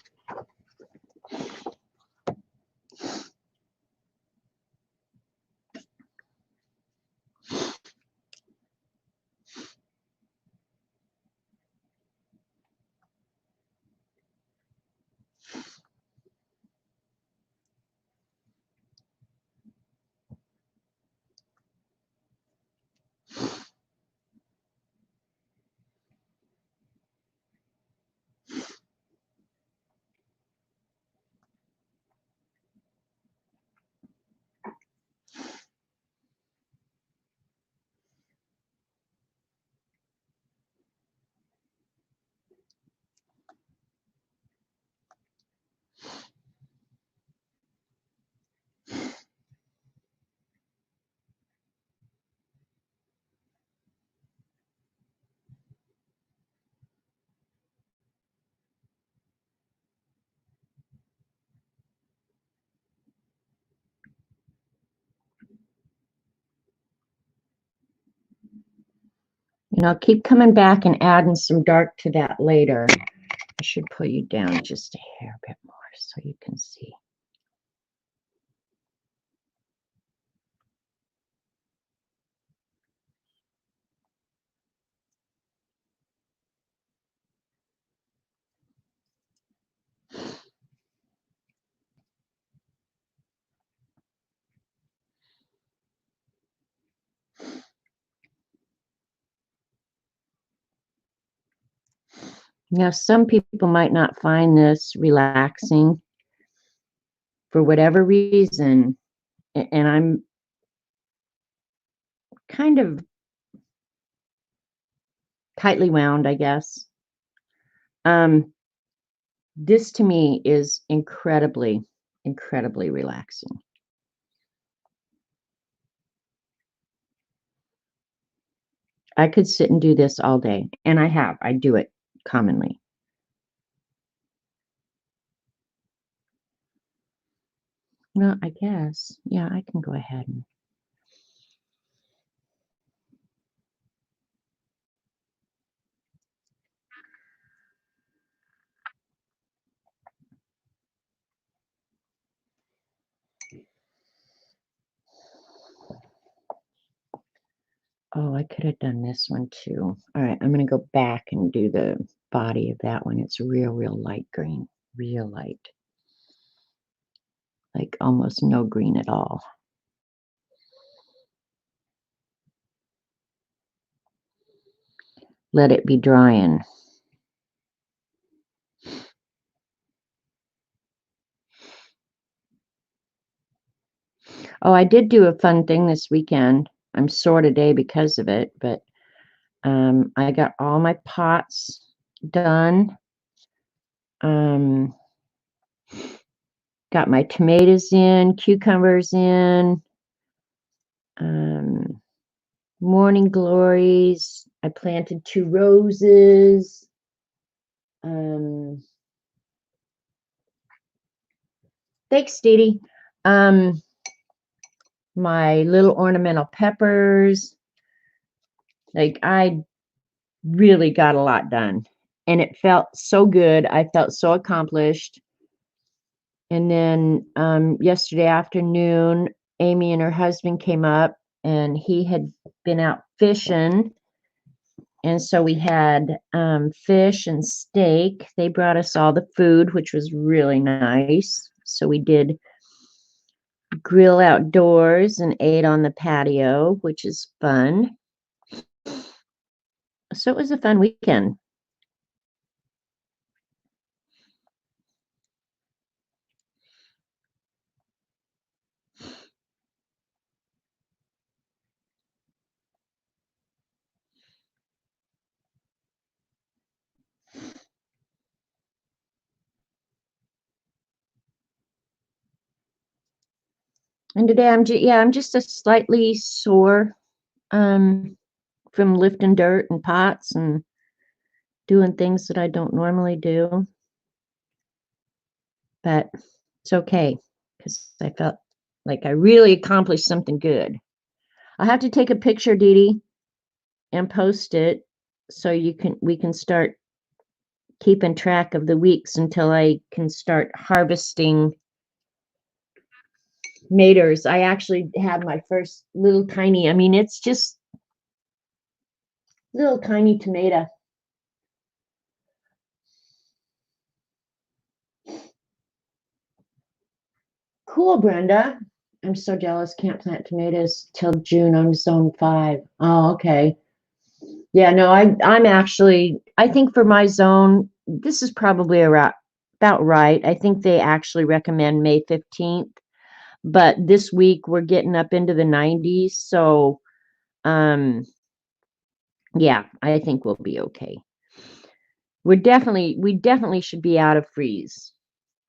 And I'll keep coming back and adding some dark to that later. I should pull you down just a hair bit more so you can see. Now, some people might not find this relaxing for whatever reason, and I'm kind of tightly wound, I guess. This to me is incredibly, incredibly relaxing. I could sit and do this all day, and I have. I do it commonly. Well, I guess, yeah, I can go ahead and oh, I could have done this one too. All right, I'm going to go back and do the body of that one. It's real, real light green, real light. Like almost no green at all. Let it be drying. Oh, I did do a fun thing this weekend. I'm sore today because of it, but I got all my pots done. Got my tomatoes in, cucumbers in, morning glories. I planted 2 roses. Thanks, Dee Dee. My little ornamental peppers. Like, I really got a lot done, and it felt so good. I felt so accomplished. And then yesterday afternoon, Amy and her husband came up, and he had been out fishing. And so we had fish and steak. They brought us all the food, which was really nice. So we did grill outdoors and ate on the patio, which is fun. So it was a fun weekend. And today I'm just a slightly sore from lifting dirt and pots and doing things that I don't normally do. But it's okay because I felt like I really accomplished something good. I'll have to take a picture, Dee Dee, and post it so we can start keeping track of the weeks until I can start harvesting tomatoes. I actually have my first little tiny, I mean, it's just little tiny tomato. Cool, Brenda. I'm so jealous. Can't plant tomatoes till June on zone 5. Oh, okay. Yeah, no, I'm actually, I think for my zone, this is probably about right. I think they actually recommend May 15th, but this week we're getting up into the 90s. So, yeah, I think we'll be okay. We definitely should be out of freeze.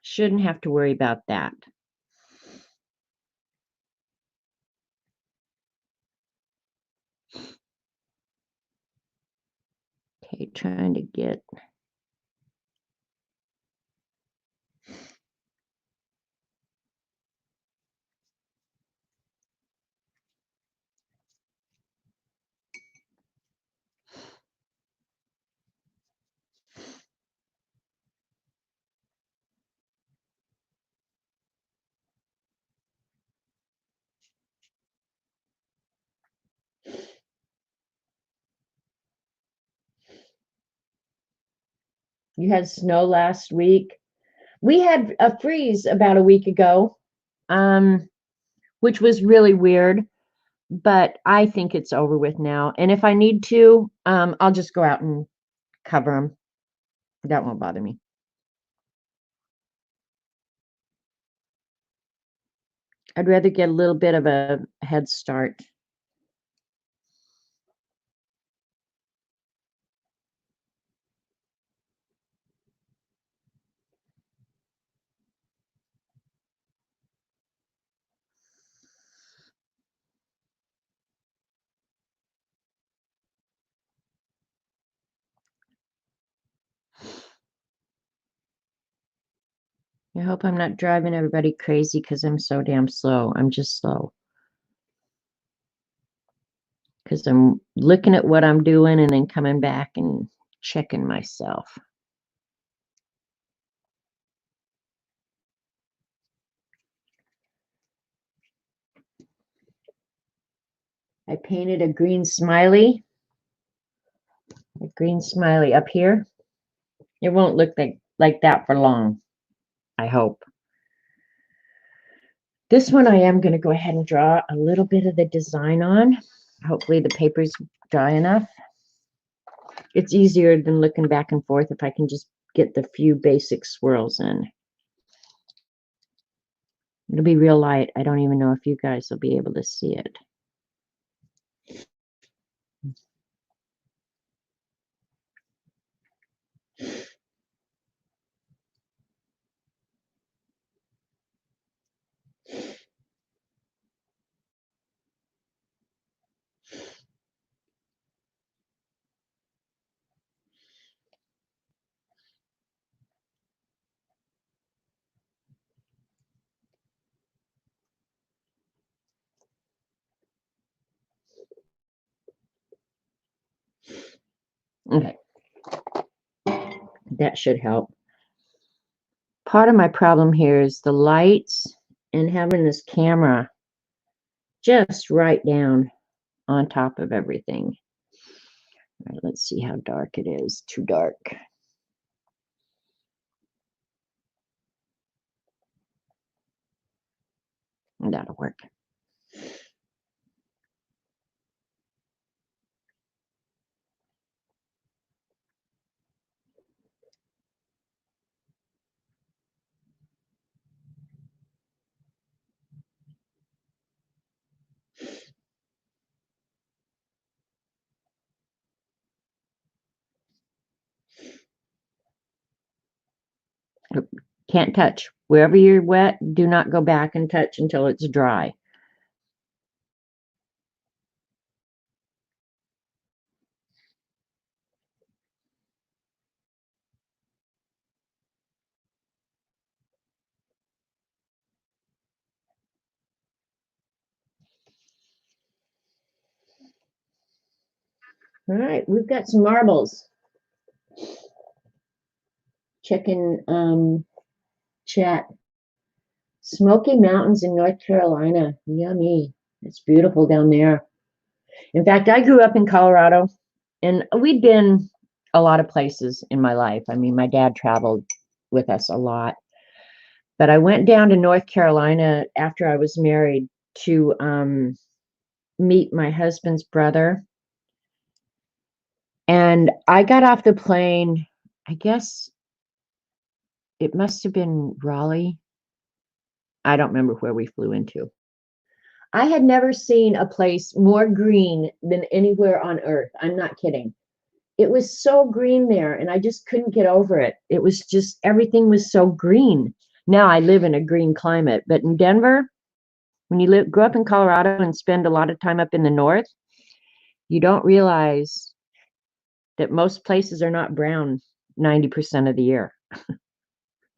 Shouldn't have to worry about that. Okay, trying to get. You had snow last week. We had a freeze about a week ago, which was really weird, but I think it's over with now. And if I need to, I'll just go out and cover them. That won't bother me. I'd rather get a little bit of a head start. I hope I'm not driving everybody crazy because I'm so damn slow. I'm just slow. Because I'm looking at what I'm doing and then coming back and checking myself. I painted a green smiley up here. It won't look like that for long, I hope. This one I am going to go ahead and draw a little bit of the design on. Hopefully the paper's dry enough. It's easier than looking back and forth if I can just get the few basic swirls in. It'll be real light. I don't even know if you guys will be able to see it. Okay. That should help. Part of my problem here is the lights and having this camera just right down on top of everything. All right, let's see how dark it is. Too dark. That'll work. Can't touch. Wherever you're wet, do not go back and touch until it's dry. All right, we've got some marbles. Checking chat. Smoky Mountains in North Carolina. Yummy. It's beautiful down there. In fact, I grew up in Colorado, and we'd been a lot of places in my life. I mean, my dad traveled with us a lot. But I went down to North Carolina after I was married to meet my husband's brother. And I got off the plane, I guess it must have been Raleigh. I don't remember where we flew into. I had never seen a place more green than anywhere on earth. I'm not kidding. It was so green there, and I just couldn't get over it. It was just, everything was so green. Now I live in a green climate, but in Denver, when you grow up in Colorado and spend a lot of time up in the north, you don't realize that most places are not brown 90% of the year.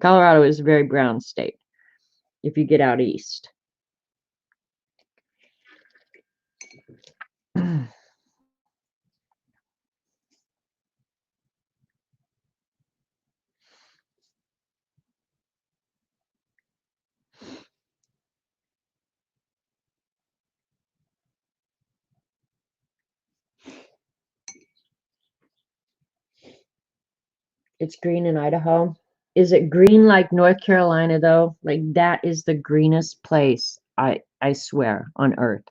Colorado is a very brown state if you get out east. It's green in Idaho. Is it green like North Carolina though? Like that is the greenest place I swear on earth.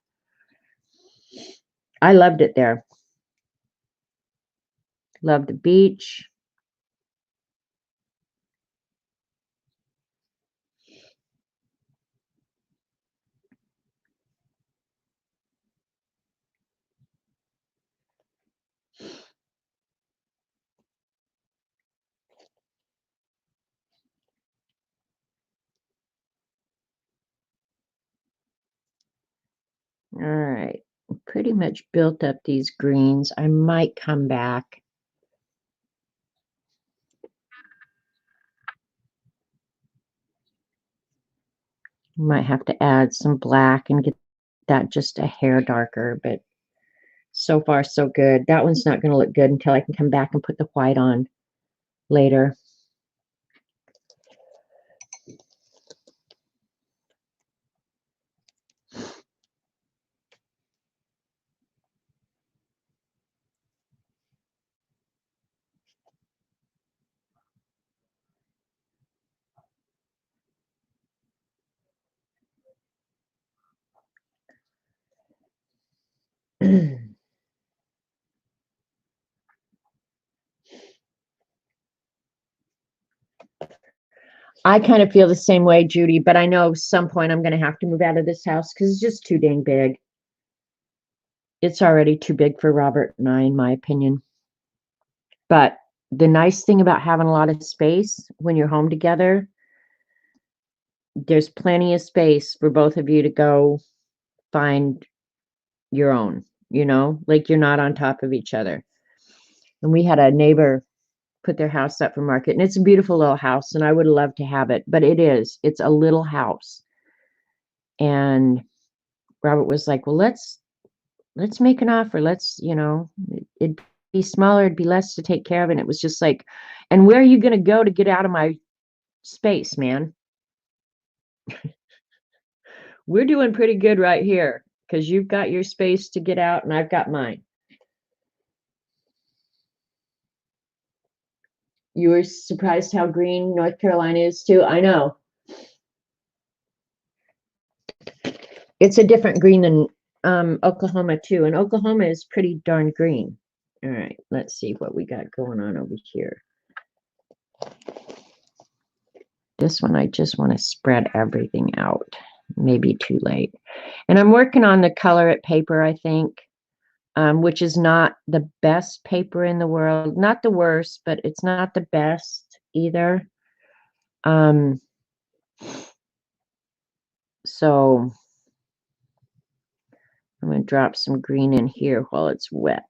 I loved it there. Loved the beach. All right. Pretty much built up these greens. I might come back. Might have to add some black and get that just a hair darker, but so far so good. That one's not going to look good until I can come back and put the white on later. I kind of feel the same way, Judy, but I know some point I'm going to have to move out of this house because it's just too dang big. It's already too big for Robert and I, in my opinion. But the nice thing about having a lot of space when you're home together, there's plenty of space for both of you to go find your own, like you're not on top of each other. And we had a neighbor put their house up for market, and it's a beautiful little house, and I would love to have it, but it's a little house. And Robert was like, well, let's make an offer. It'd be smaller, it'd be less to take care of. And it was just like, and where are you going to go to get out of my space, man? We're doing pretty good right here because you've got your space to get out and I've got mine. You were surprised how green North Carolina is too? I know. It's a different green than Oklahoma too. And Oklahoma is pretty darn green. All right, let's see what we got going on over here. This one, I just want to spread everything out. Maybe too late. And I'm working on the Color It paper, I think, which is not the best paper in the world. Not the worst, but it's not the best either. So I'm going to drop some green in here while it's wet.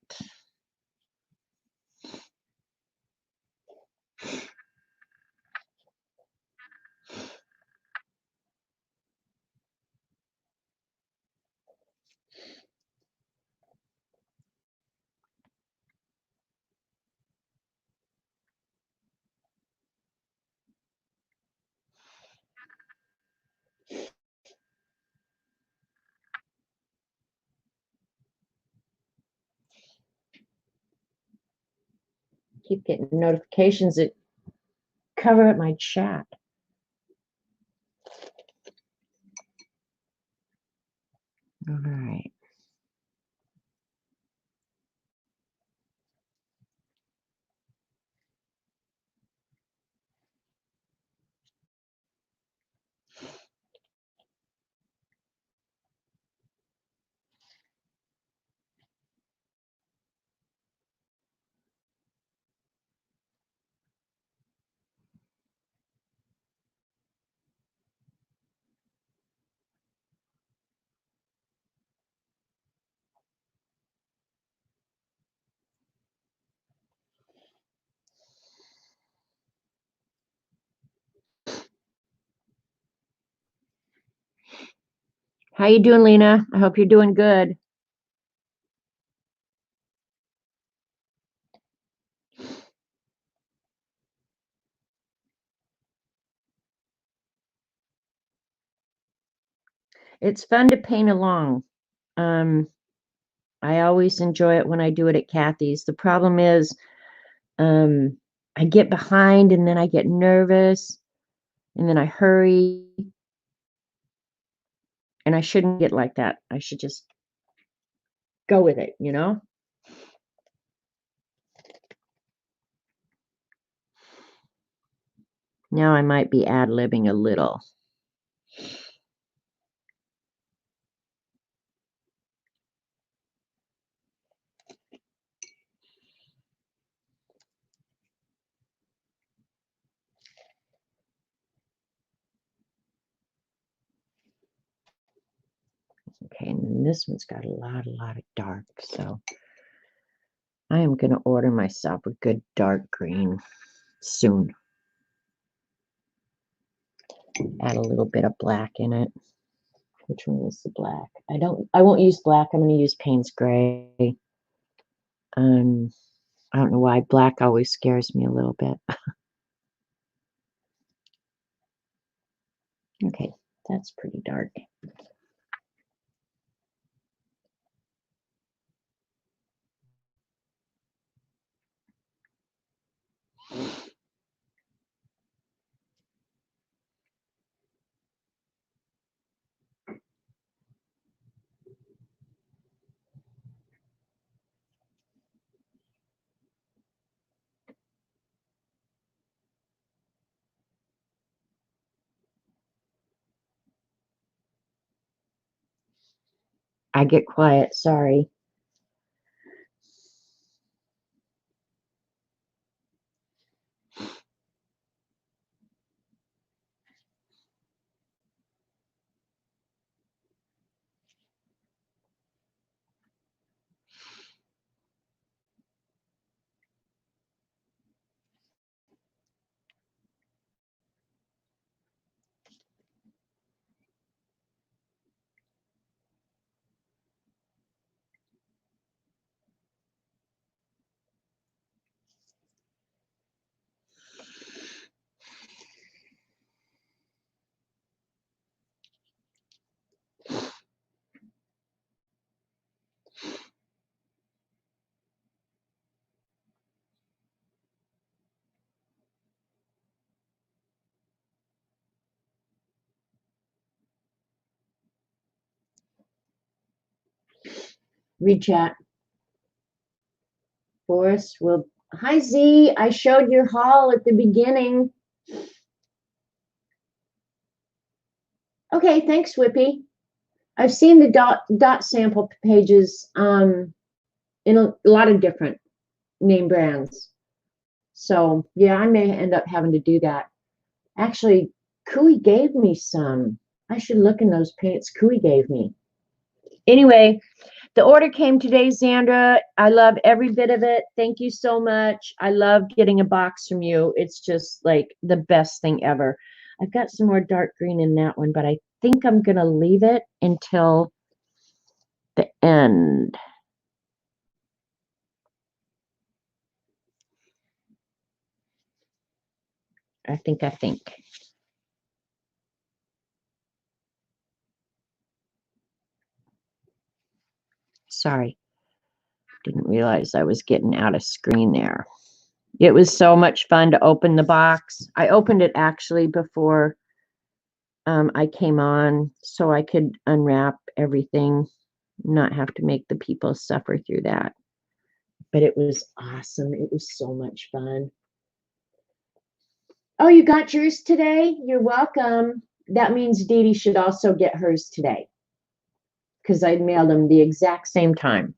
Keep getting notifications that cover up my chat. All right. How you doing, Lena? I hope you're doing good. It's fun to paint along. I always enjoy it when I do it at Kathy's. The problem is, I get behind and then I get nervous and then I hurry. And I shouldn't get like that. I should just go with it, Now I might be ad-libbing a little. Okay, and then this one's got a lot of dark, so I am going to order myself a good dark green soon. Add a little bit of black in it. Which one is the black? I won't use black. I'm going to use Payne's Gray. I don't know why black always scares me a little bit. Okay, that's pretty dark. I get quiet, sorry. Read chat. Forrest will. Hi Z, I showed your haul at the beginning. Okay, thanks, Whippy. I've seen the dot sample pages in a lot of different name brands. So yeah, I may end up having to do that. Actually, Cooey gave me some. I should look in those paints Cooey gave me. Anyway, the order came today, Zandra. I love every bit of it. Thank you so much. I love getting a box from you. It's just like the best thing ever. I've got some more dark green in that one, but I think I'm going to leave it until the end. I think. Sorry. Didn't realize I was getting out of screen there. It was so much fun to open the box. I opened it actually before I came on so I could unwrap everything, not have to make the people suffer through that. But it was awesome. It was so much fun. Oh, you got yours today? You're welcome. That means Dee Dee should also get hers today because I mailed them the exact same time.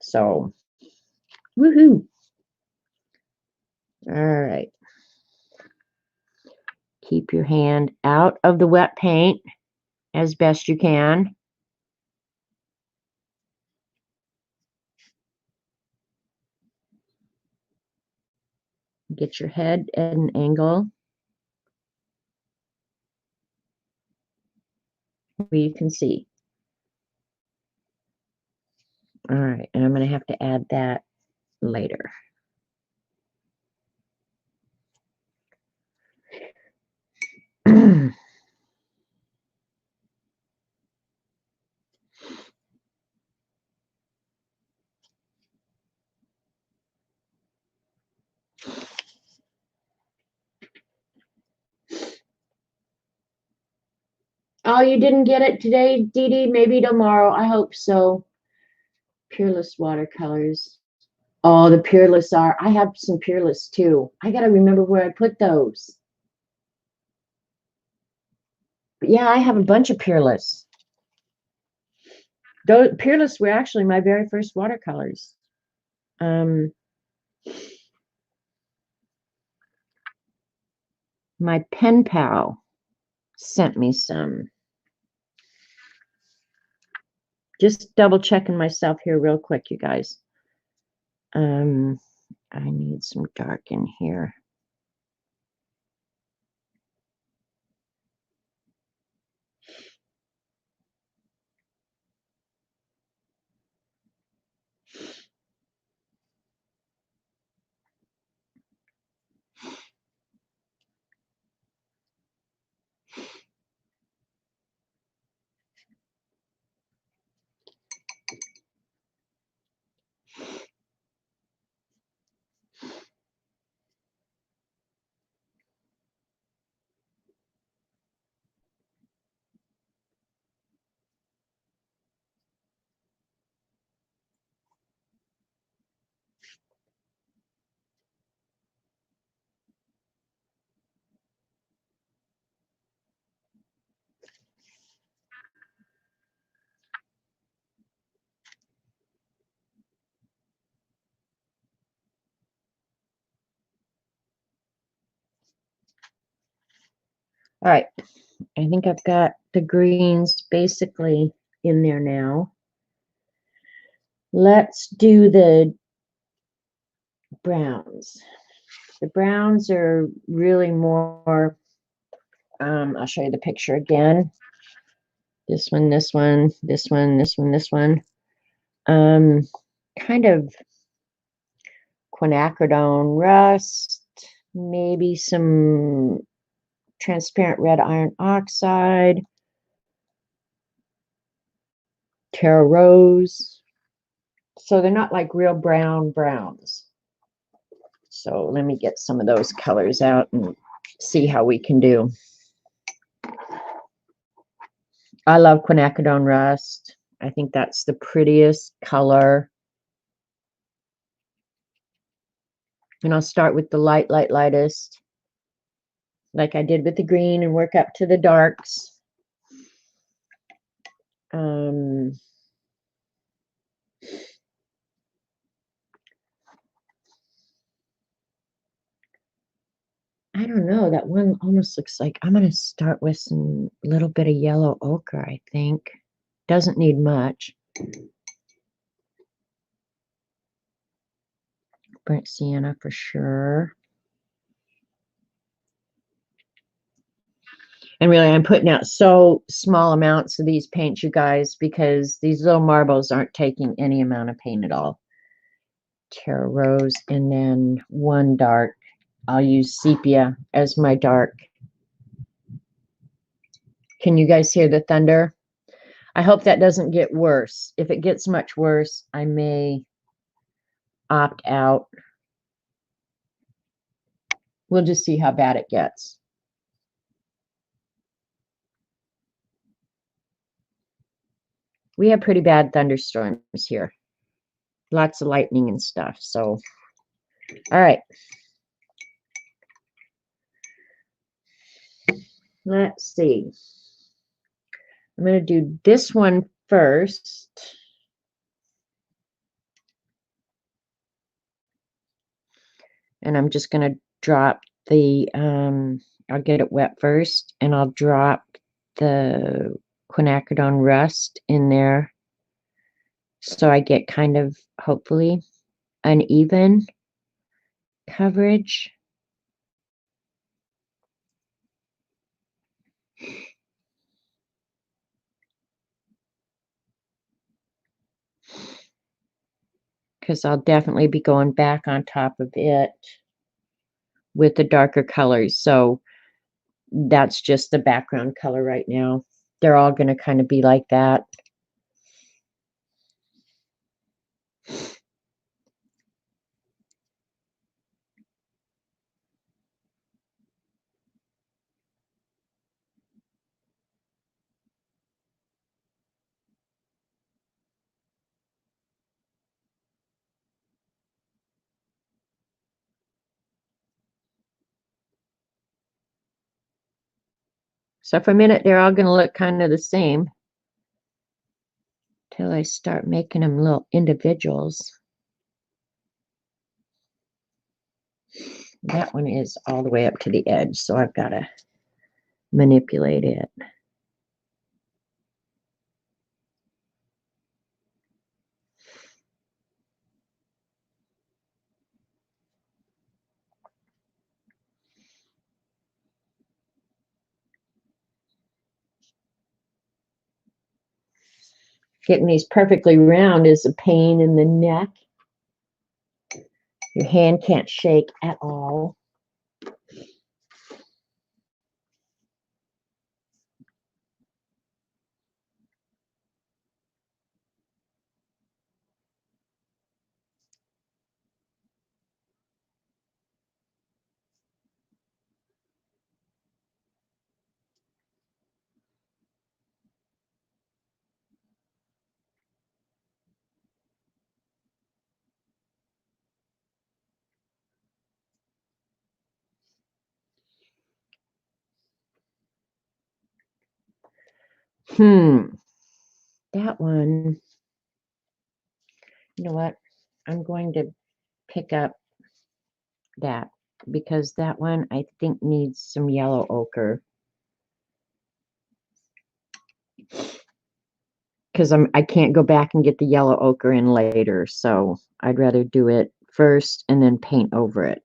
So, woohoo. All right. Keep your hand out of the wet paint as best you can. Get your head at an angle where you can see. All right, and I'm going to have to add that later. Oh, you didn't get it today, Dee Dee? Maybe tomorrow. I hope so. Peerless watercolors. Oh, the Peerless are. I have some Peerless too. I got to remember where I put those. But yeah, I have a bunch of Peerless. Those Peerless were actually my very first watercolors. My pen pal sent me some. Just double checking myself here real quick, you guys. I need some dark in here. All right, I think I've got the greens basically in there now. Let's do the browns. The browns are really more, I'll show you the picture again. This one, this one, this one, this one, this one. Kind of quinacridone rust, maybe some transparent red iron oxide, Terra Rose. So they're not like real brown browns. So let me get some of those colors out and see how we can do. I love quinacridone rust. I think that's the prettiest color. And I'll start with the lightest, like I did with the green, and work up to the darks. I don't know, that one almost looks like, I'm going to start with some little bit of yellow ochre, I think. Doesn't need much. Burnt sienna for sure. And really, I'm putting out so small amounts of these paints, you guys, because these little marbles aren't taking any amount of paint at all. Terra Rose, and then one dark. I'll use sepia as my dark. Can you guys hear the thunder? I hope that doesn't get worse. If it gets much worse, I may opt out. We'll just see how bad it gets. We have pretty bad thunderstorms here. Lots of lightning and stuff. So, all right. Let's see. I'm going to do this one first. And I'm just going to drop the, I'll get it wet first, and I'll drop the quinacridone rust in there. So I get kind of, hopefully, an even coverage. Because I'll definitely be going back on top of it with the darker colors. So that's just the background color right now. They're all going to kind of be like that. So for a minute, they're all going to look kind of the same till I start making them little individuals. That one is all the way up to the edge, so I've got to manipulate it. Getting these perfectly round is a pain in the neck. Your hand can't shake at all. That one, you know what? I'm going to pick up that because that one I think needs some yellow ochre. because I can't go back and get the yellow ochre in later, so I'd rather do it first and then paint over it.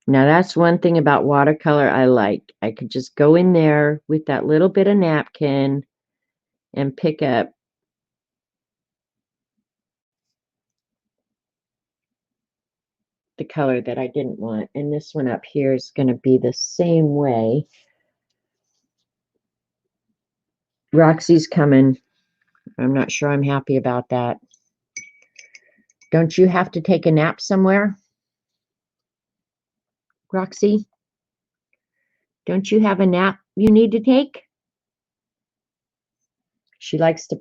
Now that's one thing about watercolor I like. I could just go in there with that little bit of napkin and pick up the color that I didn't want. And this one up here is going to be the same way. Roxy's coming. I'm not sure I'm happy about that. Don't you have to take a nap somewhere, Roxy? Don't you have a nap you need to take? She likes to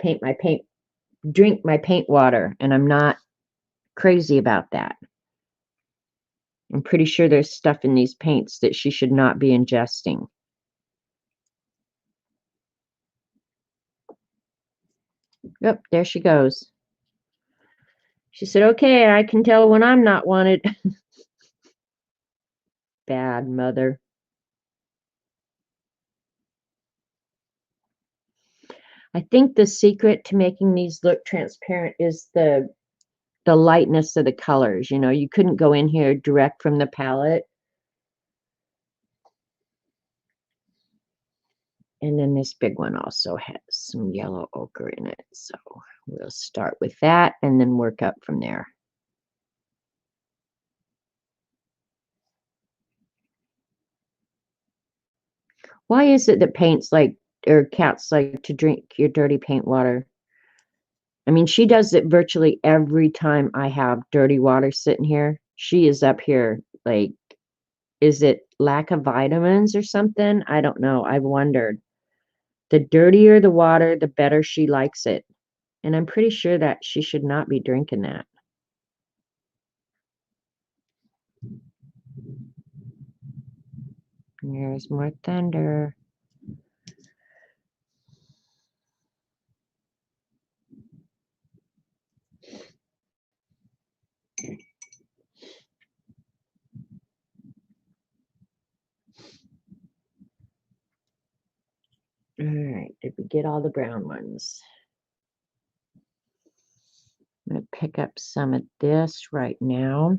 drink my paint water, and I'm not crazy about that. I'm pretty sure there's stuff in these paints that she should not be ingesting. Yep, there she goes. She said, okay, I can tell when I'm not wanted. Bad mother. I think the secret to making these look transparent is the lightness of the colors. You know, you couldn't go in here direct from the palette. And then this big one also has some yellow ochre in it. So we'll start with that and then work up from there. Why is it that cats like to drink your dirty paint water? I mean, she does it virtually every time I have dirty water sitting here. She is up here like, is it lack of vitamins or something? I don't know. I've wondered. The dirtier the water, the better she likes it. And I'm pretty sure that she should not be drinking that. There's more thunder. All right, did we get all the brown ones? I'm going to pick up some of this right now.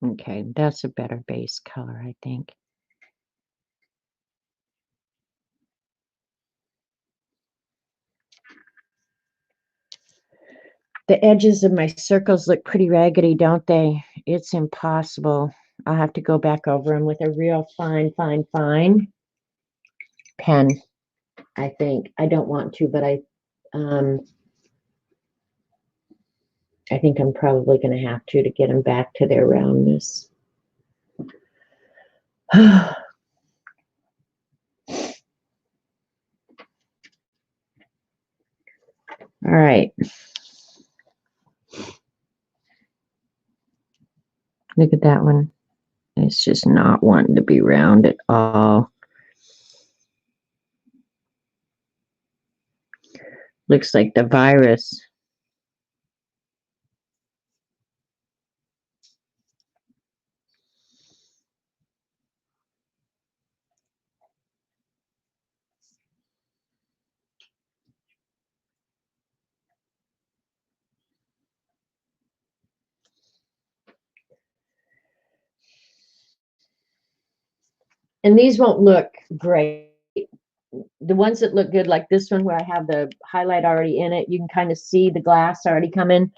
Okay, that's a better base color, I think. The edges of my circles look pretty raggedy, don't they? It's impossible. I'll have to go back over them with a real fine pen, I think. I don't want to, but I think I'm probably going to have to get them back to their roundness. All right. Look at that one. It's just not wanting to be round at all. Looks like the virus. And these won't look great. The ones that look good, like this one where I have the highlight already in it, you can kind of see the glass already coming.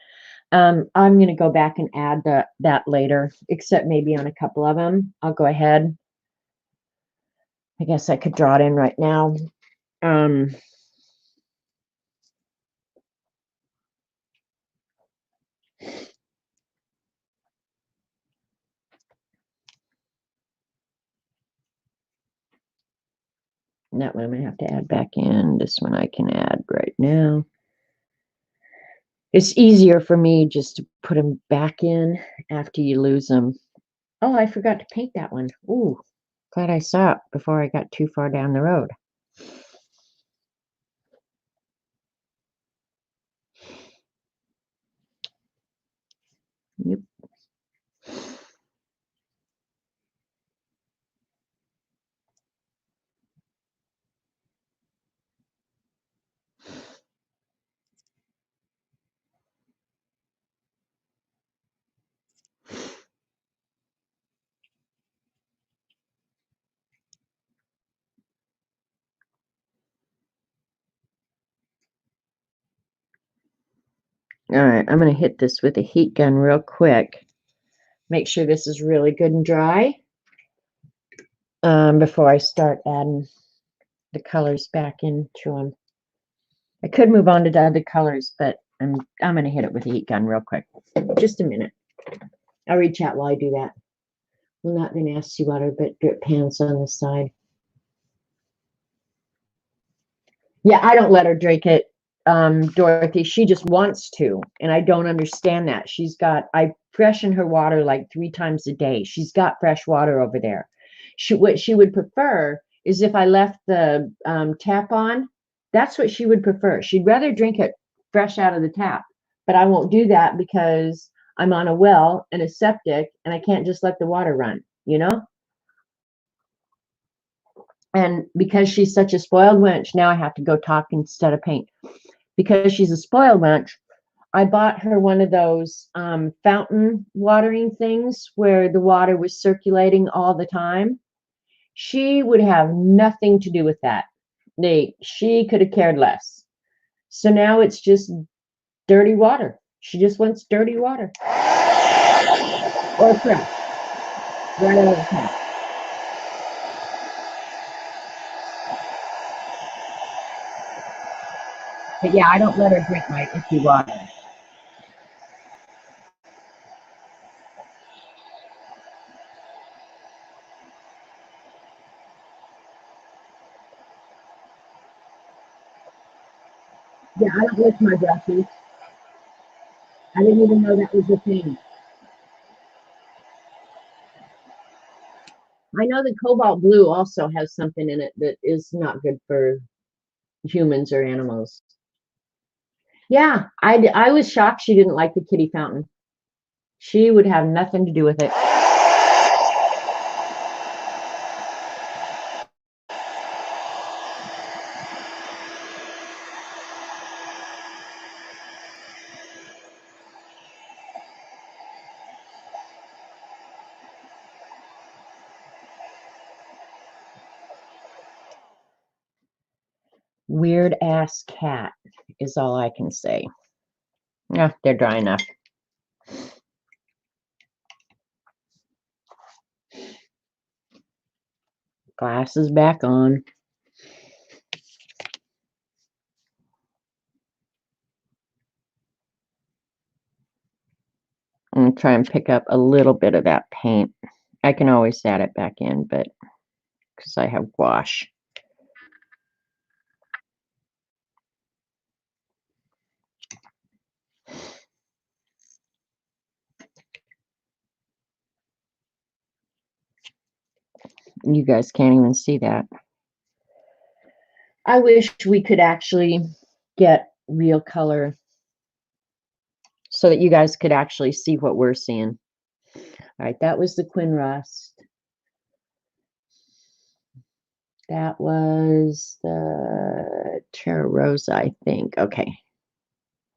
I'm going to go back and add that later, except maybe on a couple of them. I'll go ahead. I guess I could draw it in right now. That one I'm gonna have to add back in. This one I can add right now. It's easier for me just to put them back in after you lose them. Oh, I forgot to paint that one. Ooh, glad I saw it before I got too far down the road. Yep. All right, I'm going to hit this with a heat gun real quick. Make sure this is really good and dry before I start adding the colors back into them. I could move on to the other colors, but I'm going to hit it with a heat gun real quick. Just a minute. I'll reach out while I do that. Well, not the nasty water, but drip pans on the side. Yeah, I don't let her drink it, Dorothy. She just wants to, and I don't understand that. I freshen her water like 3 times a day. She's got fresh water over there. What she would prefer is if I left the tap on. That's what she would prefer. She'd rather drink it fresh out of the tap, but I won't do that because I'm on a well and a septic, and I can't just let the water run, you know? And because she's such a spoiled wench, now I have to go talk instead of paint. Because she's a spoiled wench, I bought her one of those fountain watering things where the water was circulating all the time. She would have nothing to do with that. She could have cared less. So now it's just dirty water. She just wants dirty water. Or fresh. Right out of the tap. But yeah, I don't let her drink my icky water. Yeah, I don't lick my brushes. I didn't even know that was a thing. I know the cobalt blue also has something in it that is not good for humans or animals. Yeah, I was shocked she didn't like the kitty fountain. She would have nothing to do with it. Weird ass cat is all I can say. Yeah, they're dry enough. Glasses back on. I'm going to try and pick up a little bit of that paint. I can always add it back in, but because I have gouache. You guys can't even see that. I wish we could actually get real color so that you guys could actually see what we're seeing. All right, that was the Quin Rust. That was the Terra Rosa, I think. Okay.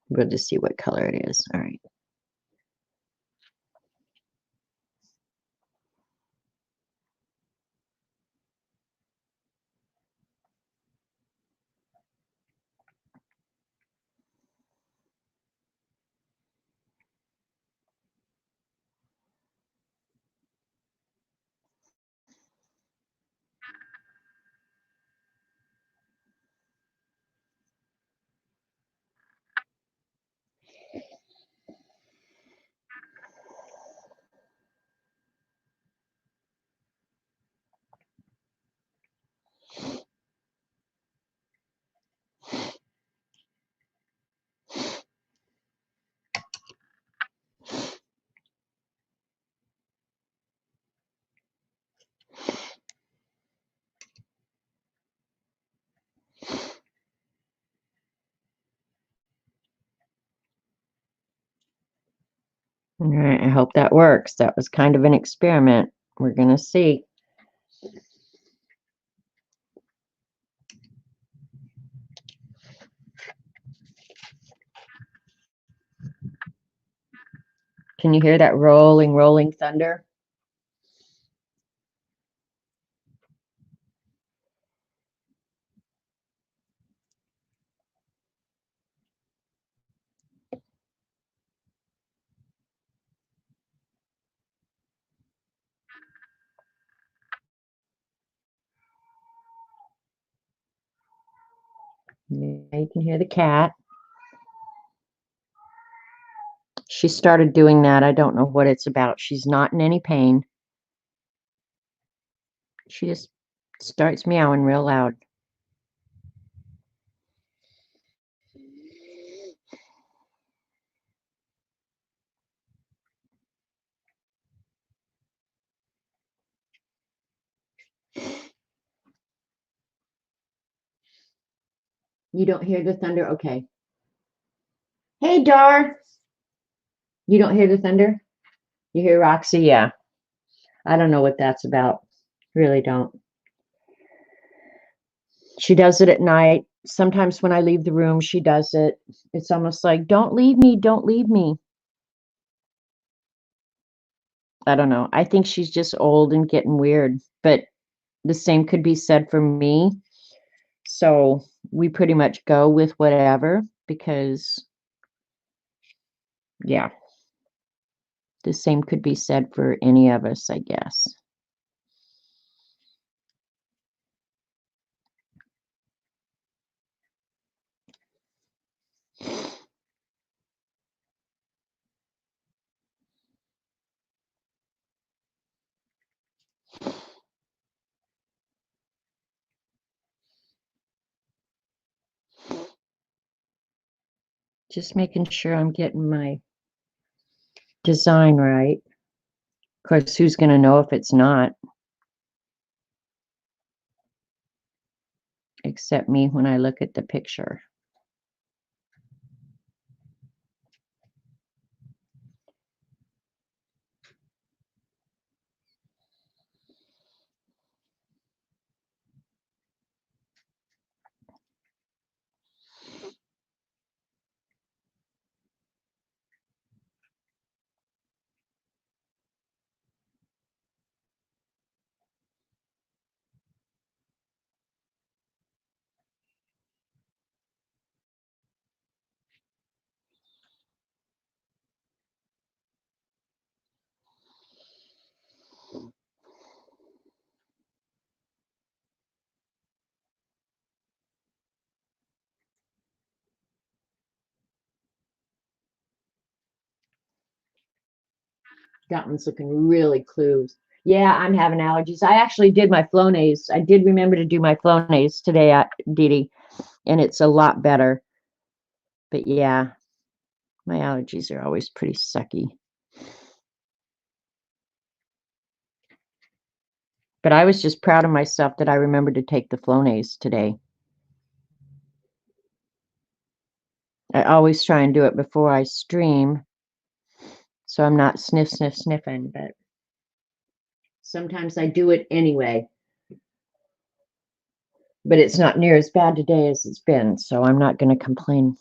We'll just see what color it is. All right. All right, I hope that works. That was kind of an experiment. We're going to see. Can you hear that rolling, rolling thunder? Yeah, you can hear the cat. She started doing that. I don't know what it's about. She's not in any pain. She just starts meowing real loud. You don't hear the thunder? Okay. Hey, Dar. You don't hear the thunder? You hear Roxy? Yeah. I don't know what that's about. Really don't. She does it at night. Sometimes when I leave the room, she does it. It's almost like, don't leave me, don't leave me. I don't know. I think she's just old and getting weird, but the same could be said for me. So we pretty much go with whatever because, yeah, the same could be said for any of us, I guess. Just making sure I'm getting my design right. Of course, who's going to know if it's not? Except me when I look at the picture. That one's looking really clues. Yeah, I'm having allergies. I actually did my Flonase. I did remember to do my Flonase today, Dee Dee, and it's a lot better. But yeah, my allergies are always pretty sucky. But I was just proud of myself that I remembered to take the Flonase today. I always try and do it before I stream, so I'm not sniffing, but sometimes I do it anyway. But it's not near as bad today as it's been, so I'm not going to complain.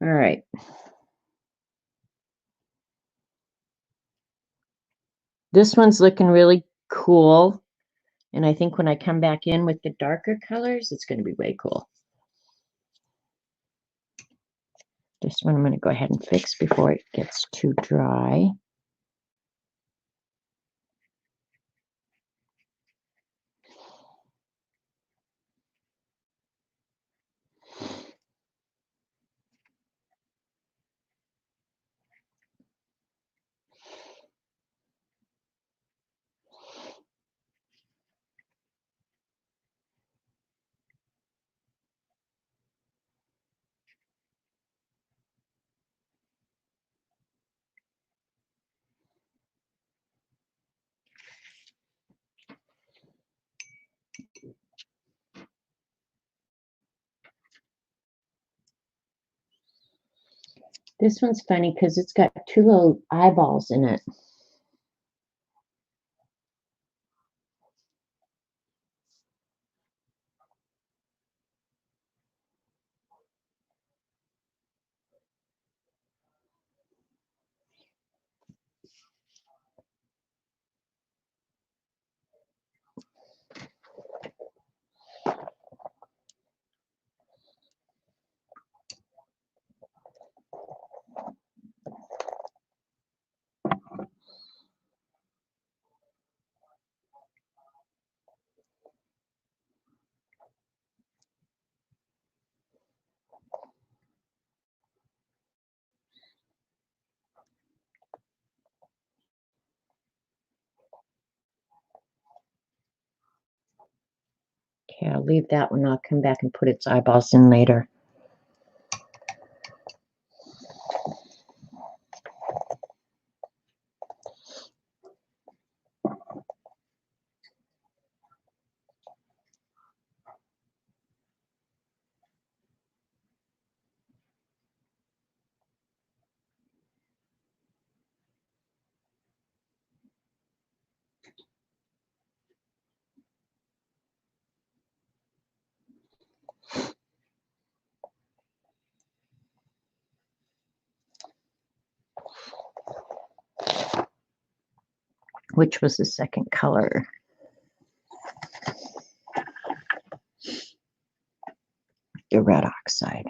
All right. This one's looking really cool. And I think when I come back in with the darker colors, it's going to be way cool. This one I'm going to go ahead and fix before it gets too dry. This one's funny because it's got two little eyeballs in it. Okay, I'll leave that one. I'll come back and put its eyeballs in later. Which was the second color? The red oxide.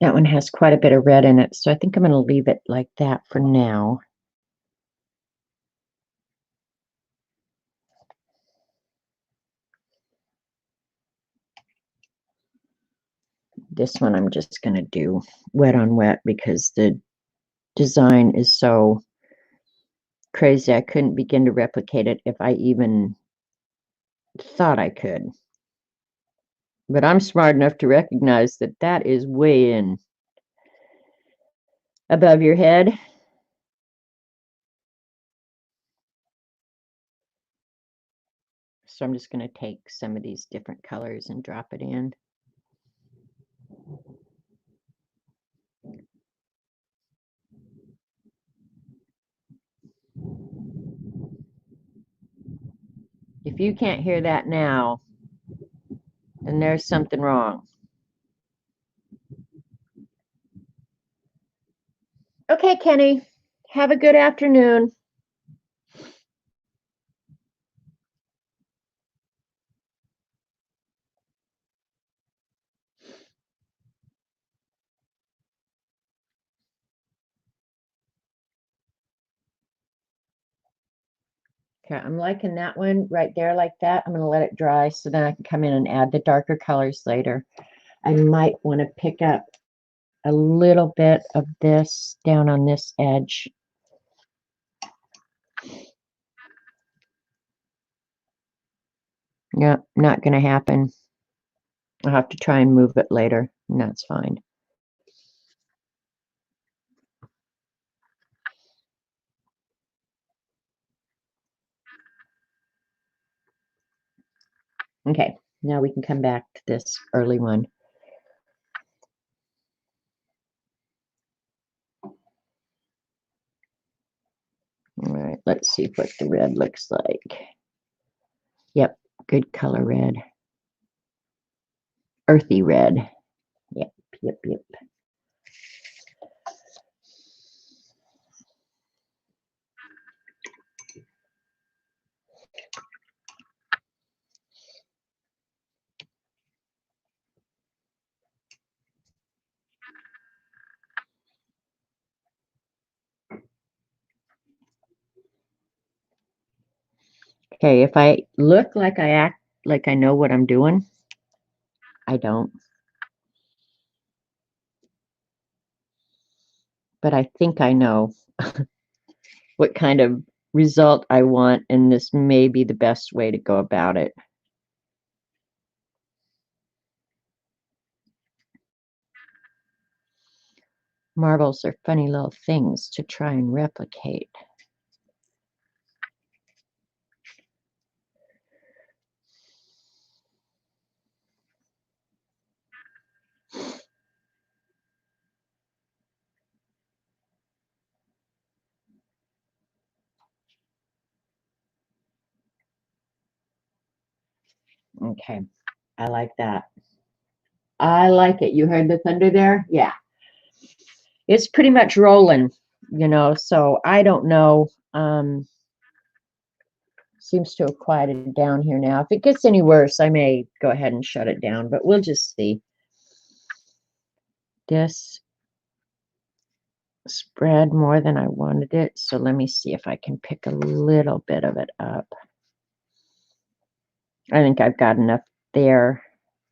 That one has quite a bit of red in it, so I think I'm going to leave it like that for now. This one I'm just going to do wet on wet because the design is so crazy. I couldn't begin to replicate it if I even thought I could. But I'm smart enough to recognize that that is way in above your head. So I'm just going to take some of these different colors and drop it in. If you can't hear that now, then there's something wrong. Okay, Kenny, have a good afternoon. Okay, I'm liking that one right there like that. I'm going to let it dry so then I can come in and add the darker colors later. I might want to pick up a little bit of this down on this edge. Yeah, not going to happen. I'll have to try and move it later, and that's fine. Okay, now we can come back to this early one. All right, let's see what the red looks like. Yep, good color red. Earthy red. Yep, yep, yep. Okay, if I look like I act like I know what I'm doing, I don't. but I think I know what kind of result I want, and this may be the best way to go about it. Marbles are funny little things to try and replicate. Okay, I like that. I like it. You heard the thunder there? Yeah. It's pretty much rolling, you know, so I don't know. Seems to have quieted down here now. If it gets any worse, I may go ahead and shut it down, but we'll just see. This spread more than I wanted it, so let me see if I can pick a little bit of it up. I think I've got enough there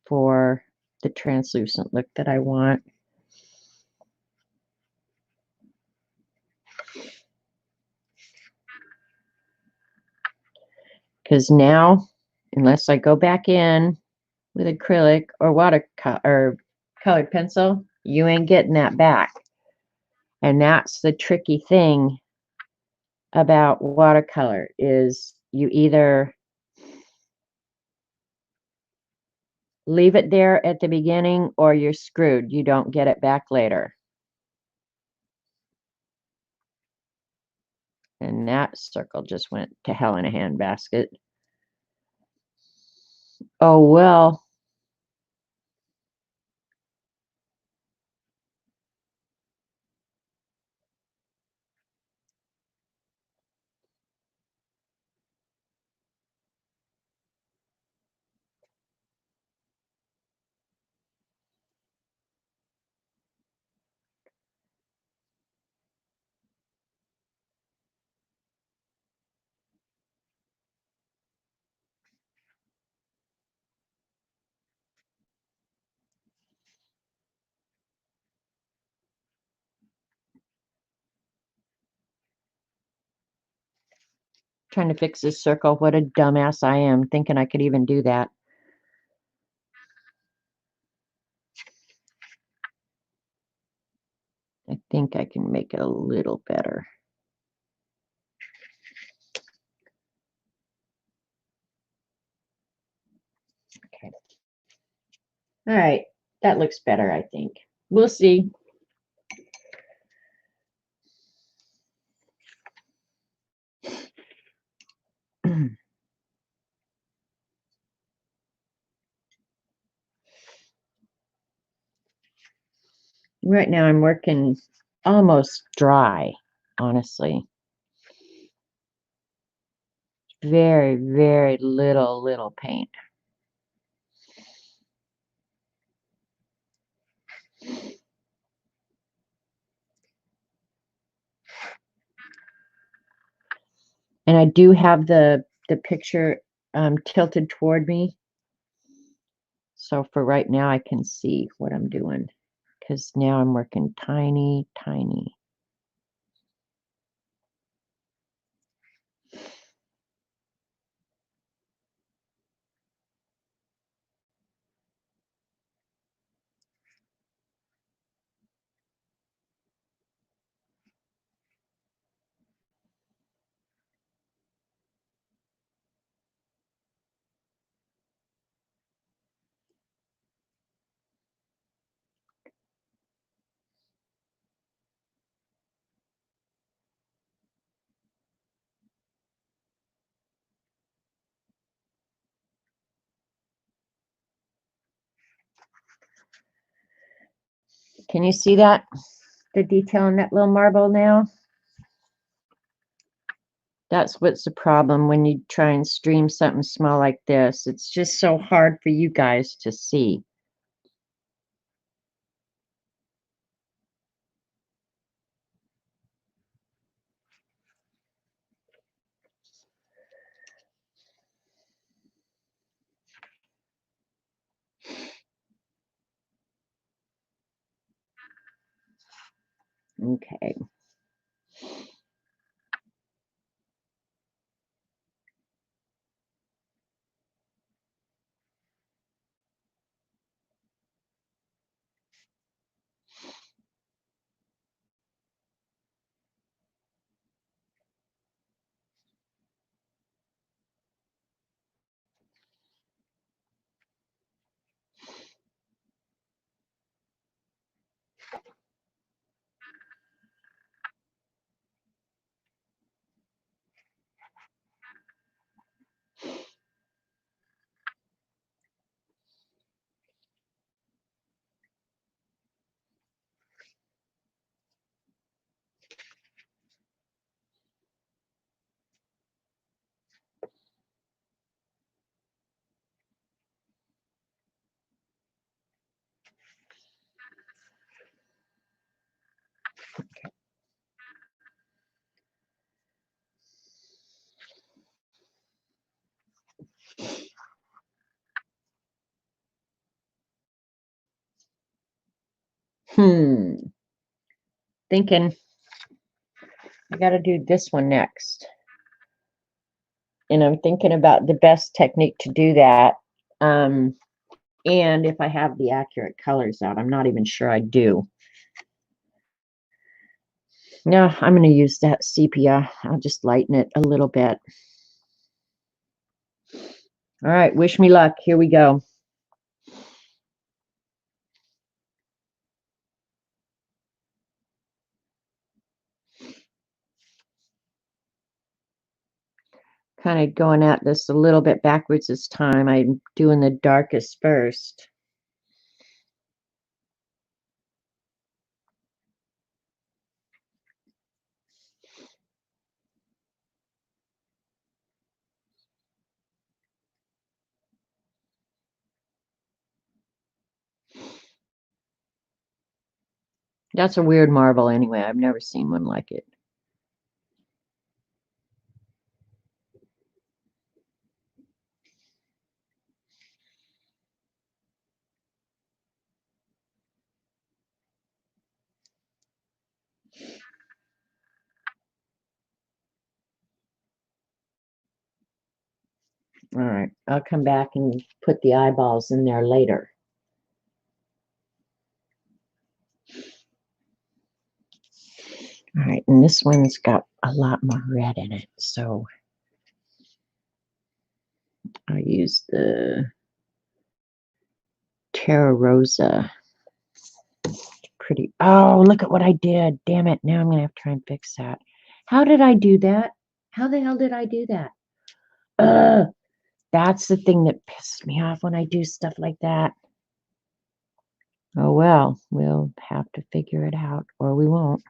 for the translucent look that I want. Because now, unless I go back in with acrylic or watercolor or colored pencil, you ain't getting that back. And that's the tricky thing about watercolor, is you either leave it there at the beginning or you're screwed. You don't get it back later. And that circle just went to hell in a handbasket. Oh, well. Trying to fix this circle. What a dumbass I am, thinking I could even do that. I think I can make it a little better. Okay. All right. That looks better, I think. We'll see. Right now I'm working almost dry, honestly. Very, very little paint. And I do have the picture tilted toward me. So for right now, I can see what I'm doing, because now I'm working tiny. Can you see that? The detail in that little marble now? That's what's the problem when you try and stream something small like this. It's just so hard for you guys to see. Okay. Thinking I got to do this one next. And I'm thinking about the best technique to do that. And if I have the accurate colors out, I'm not even sure I do. No, I'm going to use that sepia. I'll just lighten it a little bit. All right, wish me luck. Here we go. Kind of going at this a little bit backwards this time. I'm doing the darkest first. That's a weird marble anyway. I've never seen one like it. All right, I'll come back and put the eyeballs in there later. All right, and this one's got a lot more red in it, so I'll use the Terra Rosa. Pretty. Oh, look at what I did. Damn it. Now I'm going to have to try and fix that. How did I do that? How the hell did I do that? That's the thing that pisses me off when I do stuff like that. Oh, well, we'll have to figure it out, or we won't.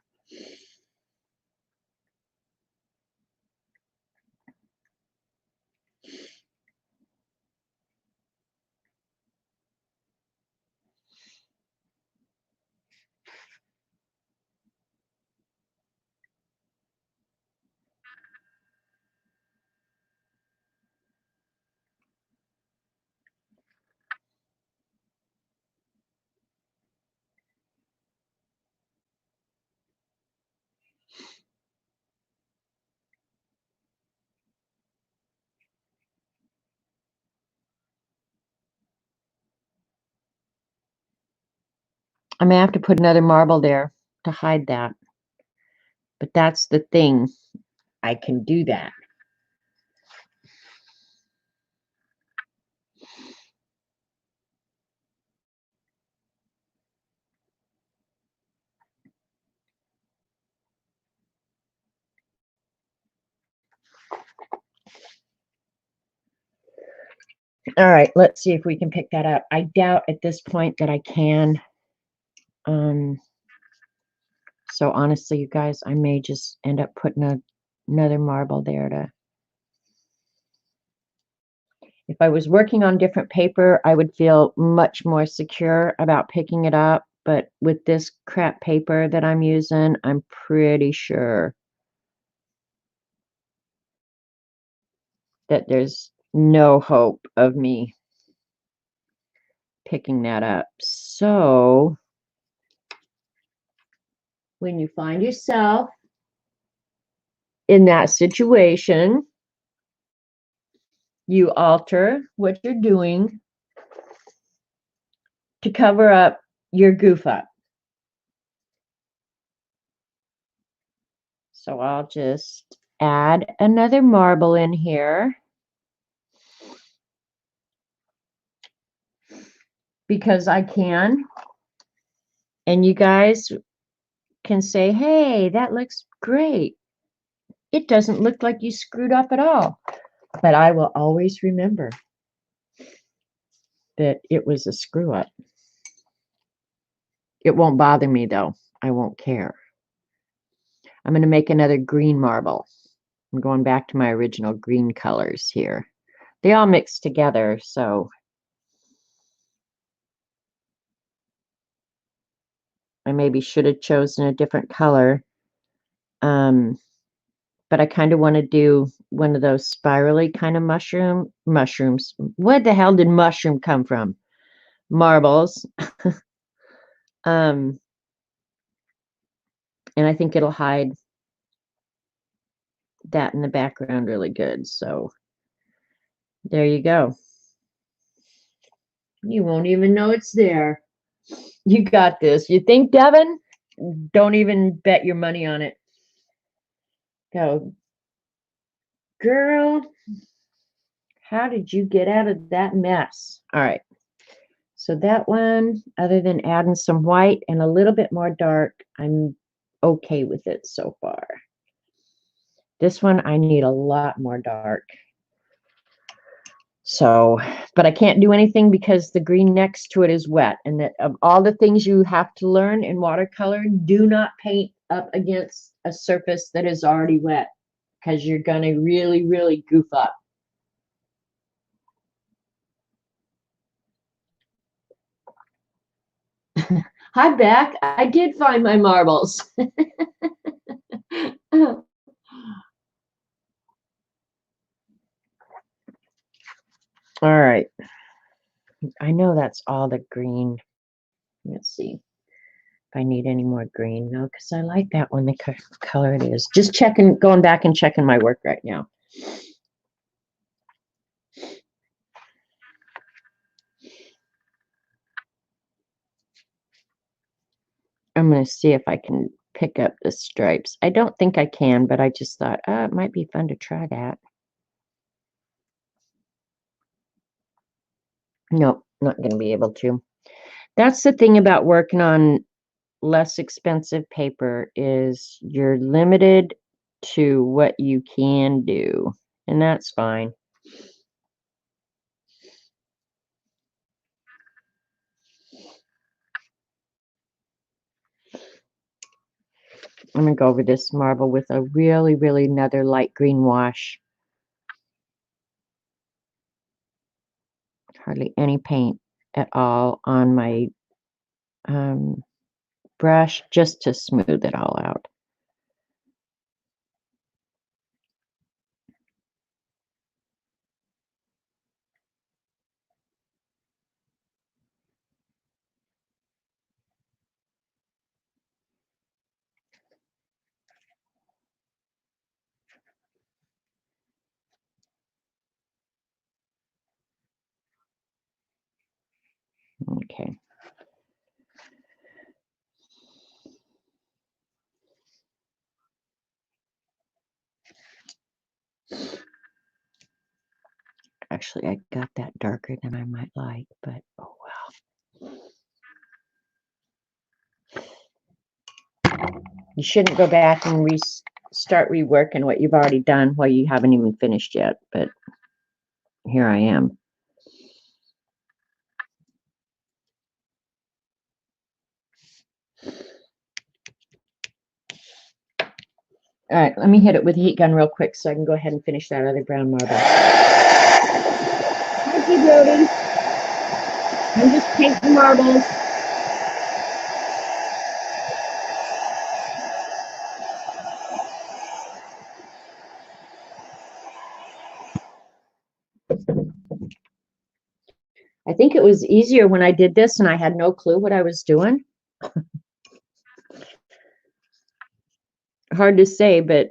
I may have to put another marble there to hide that. But that's the thing. I can do that. All right, let's see if we can pick that up. I doubt at this point that I can. So honestly, you guys, I may just end up putting another marble there to. If I was working on different paper, I would feel much more secure about picking it up. But with this crap paper that I'm using, I'm pretty sure that there's no hope of me picking that up. So when you find yourself in that situation, you alter what you're doing to cover up your goof up. So I'll just add another marble in here because I can. And you guys can say, hey, that looks great. It doesn't look like you screwed up at all. But I will always remember that it was a screw up. It won't bother me though. I won't care. I'm going to make another green marble. I'm going back to my original green colors here. They all mix together, so I maybe should have chosen a different color. But I kind of want to do one of those spirally kind of mushrooms. Where the hell did mushroom come from? Marbles. And I think it'll hide that in the background really good. So there you go. You won't even know it's there. You got this. You think, Devin? Don't even bet your money on it. Go, girl. How did you get out of that mess? All right. So that one, other than adding some white and a little bit more dark, I'm okay with it so far. This one, I need a lot more dark. So, but I can't do anything because the green next to it is wet. And that of all the things you have to learn in watercolor, do not paint up against a surface that is already wet because you're going to really, really goof up. Hi, Beck. I did find my marbles. All right. I know that's all the green. Let's see if I need any more green. No, because I like that one, the color it is. Just checking, going back and checking my work right now. I'm going to see if I can pick up the stripes. I don't think I can, but I just thought, it might be fun to try that. Nope, not going to be able to. That's the thing about working on less expensive paper is you're limited to what you can do, and that's fine. I'm going to go over this marble with a really, really another light green wash. Hardly any paint at all on my brush, just to smooth it all out. Okay. Actually, I got that darker than I might like, but oh well. You shouldn't go back and start reworking what you've already done while you haven't even finished yet, but here I am. All right, let me hit it with a heat gun real quick so I can go ahead and finish that other brown marble. Thank you, Brody. I'm just painting marbles. I think it was easier when I did this and I had no clue what I was doing. hard to say, but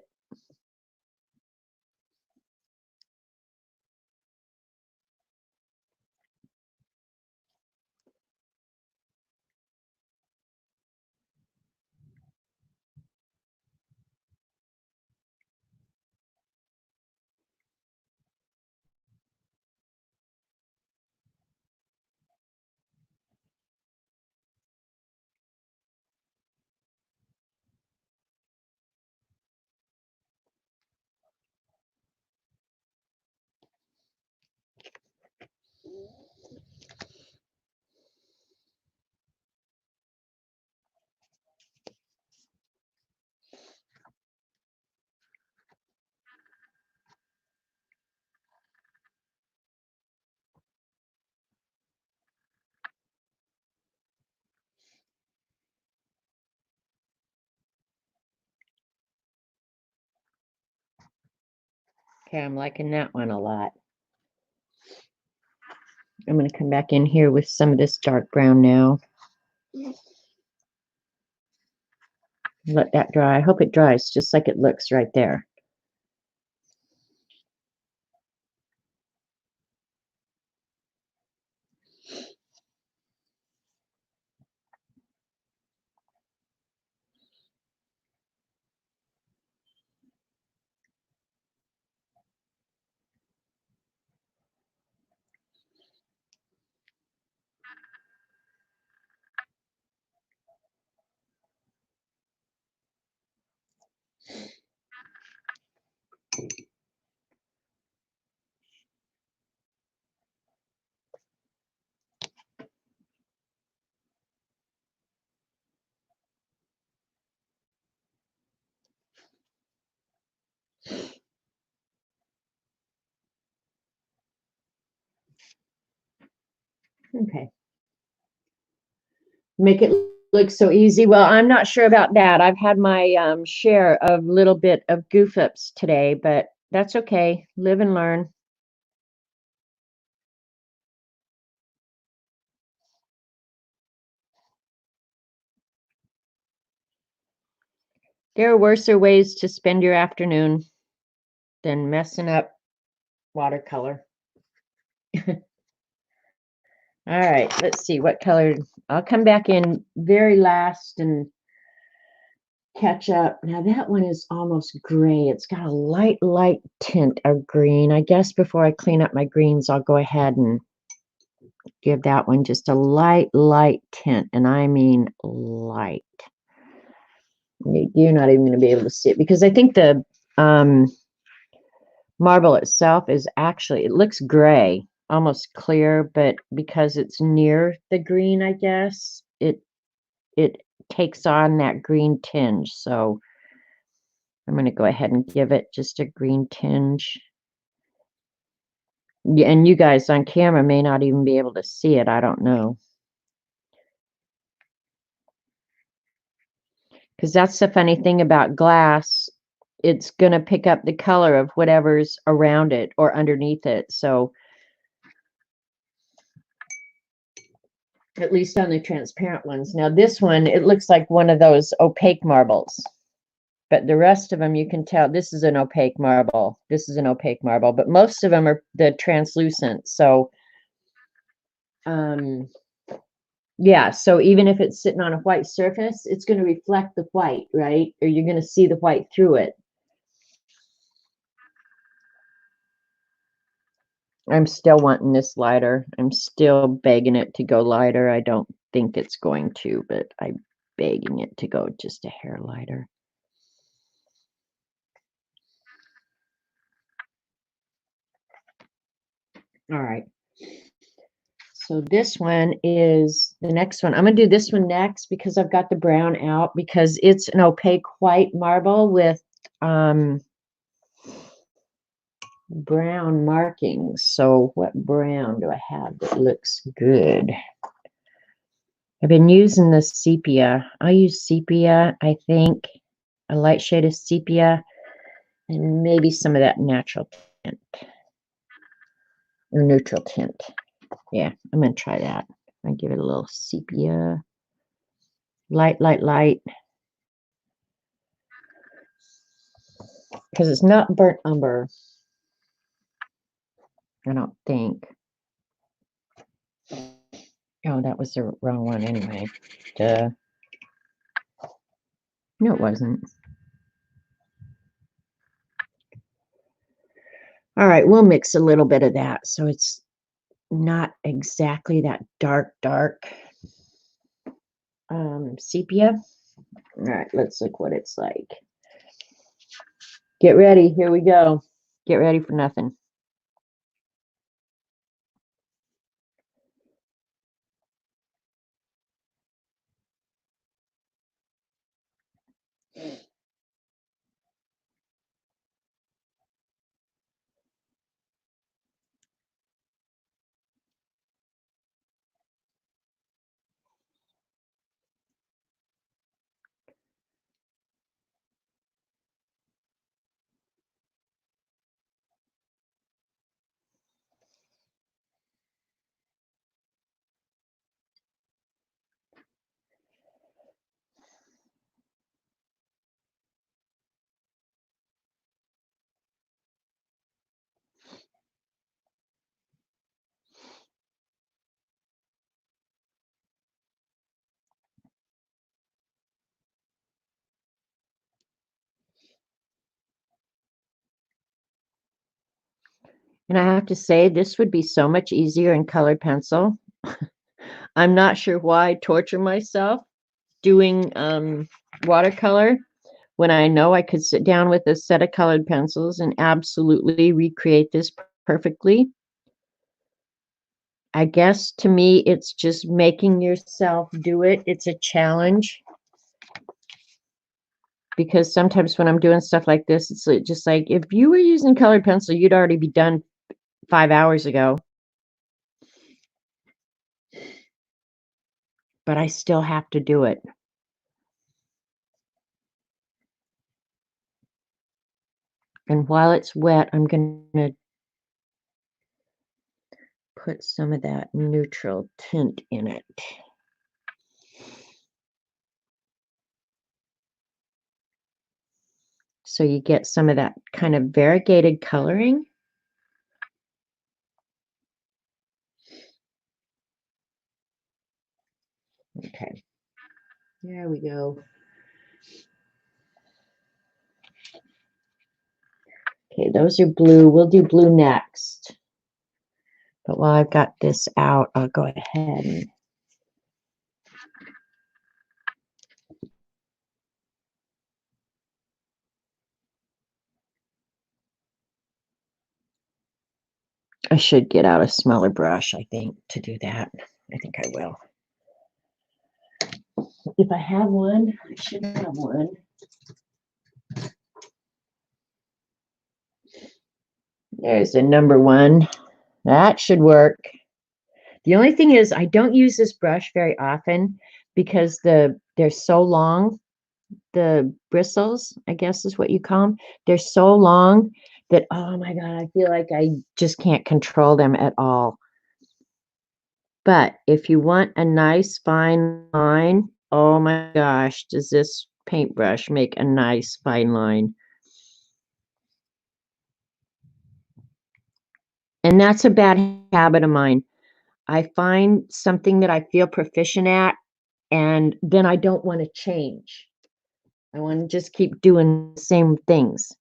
okay, I'm liking that one a lot. I'm going to come back in here with some of this dark brown now. Let that dry. I hope it dries just like it looks right there. Okay. Make it look so easy. Well, I'm not sure about that. I've had my share of little bit of goof ups today, but that's okay. Live and learn. There are worser ways to spend your afternoon than messing up watercolor. All right, let's see what color. I'll come back in very last and catch up. Now that one is almost gray. It's got a light tint of green. I guess before I clean up my greens, I'll go ahead and give that one just a light tint. And I mean light. You're not even going to be able to see it because I think the marble itself is actually, it looks gray, almost clear, but because it's near the green, I guess, it takes on that green tinge. So I'm going to go ahead and give it just a green tinge. Yeah, and you guys on camera may not even be able to see it. I don't know. Because that's the funny thing about glass. It's going to pick up the color of whatever's around it or underneath it. So at least on the transparent ones. Now this one, it looks like one of those opaque marbles. But the rest of them, you can tell this is an opaque marble. This is an opaque marble. But most of them are the translucent. So yeah, so even if it's sitting on a white surface, it's going to reflect the white, right? Or you're going to see the white through it. I'm still wanting this lighter. I'm still begging it to go lighter. I don't think it's going to, but I'm begging it to go just a hair lighter. All right. So this one is the next one. I'm going to do this one next because I've got the brown out because it's an opaque white marble with brown markings. So what brown do I have that looks good? I've been using the sepia. I use sepia, I think, a light shade of sepia, and maybe some of that natural tint or neutral tint. Yeah, I'm going to try that. I give it a little sepia. Light. because it's not burnt umber. I don't think. Oh, that was the wrong one anyway. Duh. No, it wasn't. All right, we'll mix a little bit of that so it's not exactly that dark sepia. All right, let's look what it's like. Get ready. Here we go. Get ready for nothing. And I have to say, this would be so much easier in colored pencil. I'm not sure why I torture myself doing watercolor when I know I could sit down with a set of colored pencils and absolutely recreate this perfectly. I guess to me, it's just making yourself do it. It's a challenge. Because sometimes when I'm doing stuff like this, it's just like, if you were using colored pencil, you'd already be done 5 hours ago. But I still have to do it. And while it's wet, I'm going to put some of that neutral tint in it. So you get some of that kind of variegated coloring. Okay, there we go. Okay, those are blue. We'll do blue next. But while I've got this out, I'll go ahead and I should get out a smaller brush, I think, to do that. I think I will. If I have one, I should have one. There's a number one. That should work. The only thing is I don't use this brush very often because they're so long. The bristles, I guess is what you call them. They're so long that, oh my God, I feel like I just can't control them at all. But if you want a nice fine line, oh my gosh, does this paintbrush make a nice fine line. And that's a bad habit of mine. I find something that I feel proficient at, and then I don't want to change. I want to just keep doing the same things.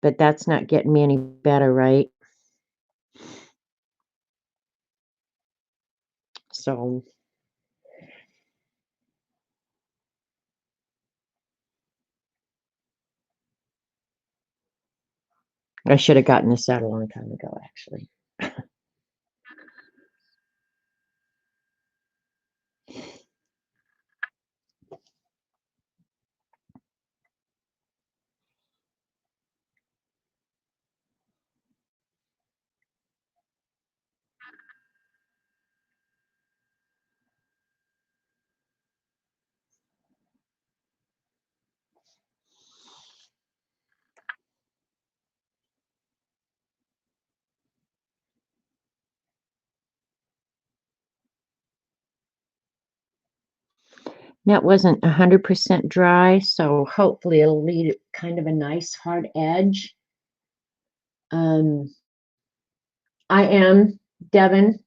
But that's not getting me any better, right? So I should have gotten this out a long time ago, actually. That wasn't 100% dry, so hopefully it'll leave kind of a nice hard edge. I am Devin.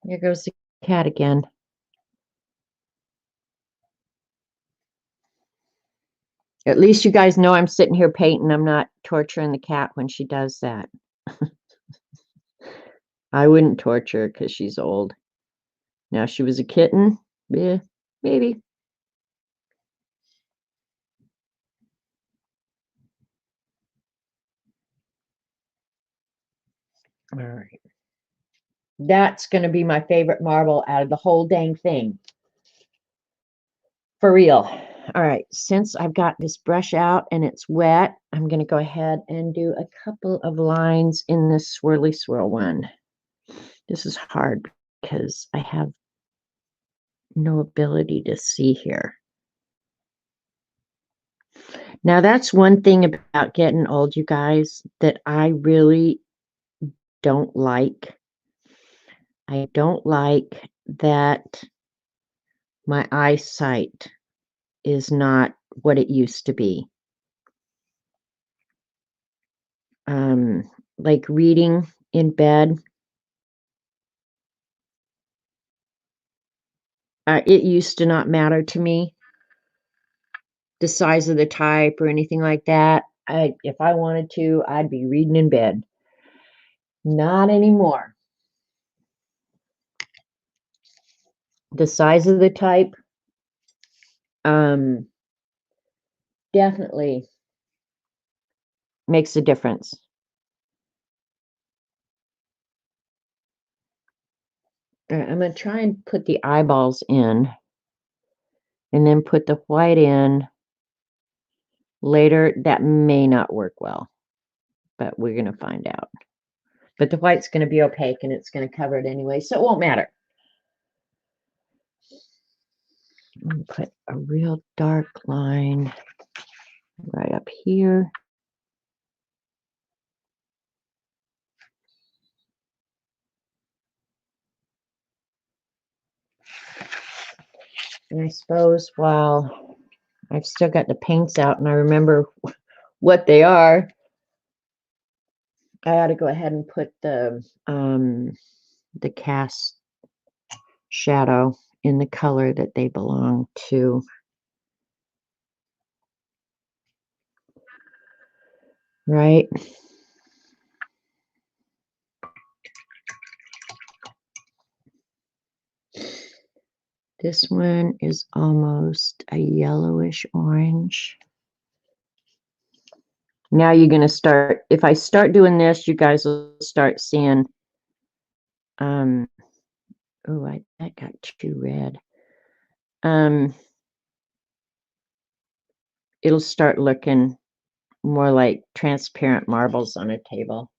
There goes the cat again. At least you guys know I'm sitting here painting. I'm not torturing the cat when she does that. I wouldn't torture her because she's old. Now, if she was a kitten, yeah, maybe. All right. That's going to be my favorite marble out of the whole dang thing. For real. All right. Since I've got this brush out and it's wet, I'm going to go ahead and do a couple of lines in this swirly swirl one. This is hard because I have no ability to see here. Now, that's one thing about getting old, you guys, that I really don't like. I don't like that my eyesight is not what it used to be. Like reading in bed. It used to not matter to me, the size of the type or anything like that. If I wanted to, I'd be reading in bed. Not anymore. The size of the type, definitely makes a difference. I'm going to try and put the eyeballs in and then put the white in later. That may not work well, but we're going to find out. But the white's going to be opaque and it's going to cover it anyway, so it won't matter. I'm going to put a real dark line right up here. And I suppose while I've still got the paints out and I remember what they are, I ought to go ahead and put the cast shadow in the color that they belong to. Right? This one is almost a yellowish orange. Now you're going to start, if I start doing this, you guys will start seeing, oh, that got too red. It'll start looking more like transparent marbles on a table.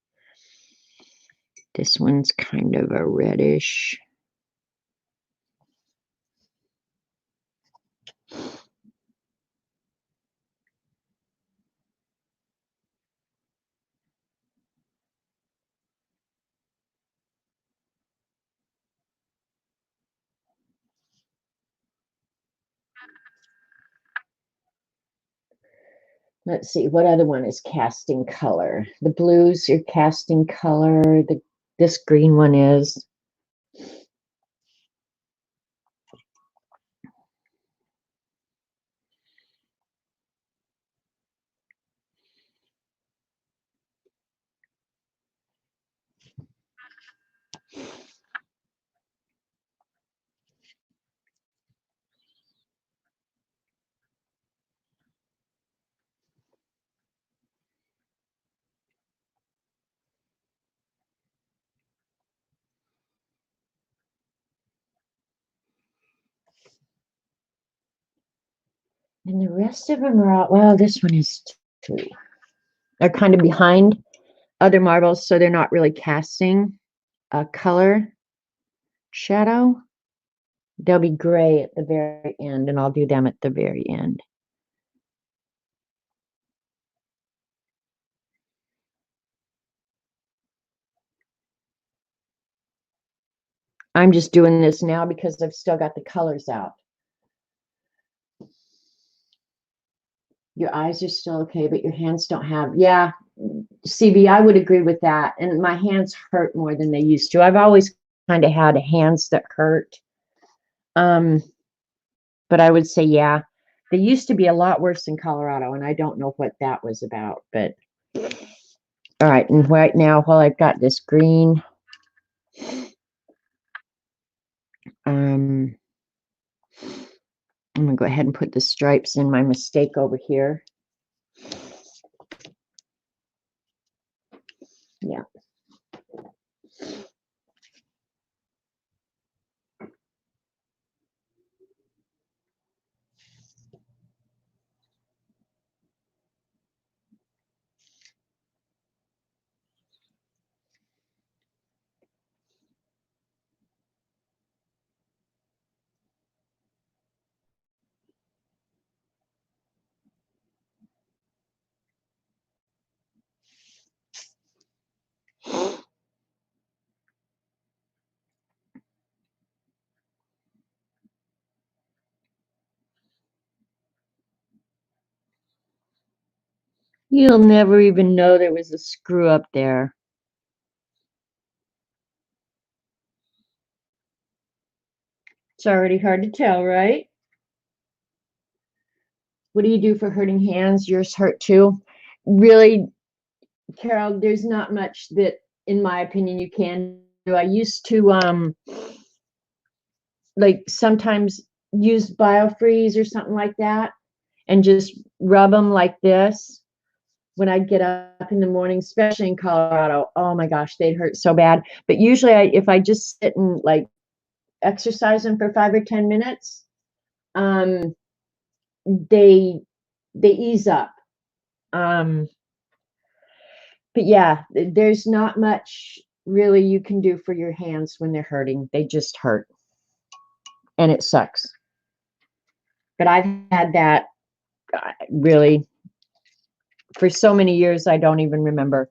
This one's kind of a reddish. Let's see, what other one is casting color? The blues are casting color. This green one is. And the rest of them are all, well, this one is too. They're kind of behind other marbles, so they're not really casting a color shadow. They'll be gray at the very end, and I'll do them at the very end. I'm just doing this now because I've still got the colors out. Your eyes are still okay, but your hands don't have. Yeah, CB, I would agree with that. And my hands hurt more than they used to. I've always kind of had hands that hurt. But I would say, yeah, they used to be a lot worse in Colorado, and I don't know what that was about. But all right, and right now, while I've got this green, I'm gonna go ahead and put the stripes in my mistake over here. Yeah. You'll never even know there was a screw up there. It's already hard to tell, right? What do you do for hurting hands? Yours hurt too? Really, Carol, there's not much that, in my opinion, you can do. I used to like sometimes use biofreeze or something like that and just rub them like this when I get up in the morning, especially in Colorado. Oh my gosh, they'd hurt so bad. But usually if I just sit and like exercise them for 5 or 10 minutes, they ease up. But yeah, there's not much really you can do for your hands when they're hurting. They just hurt. And it sucks. But I've had that really for so many years, I don't even remember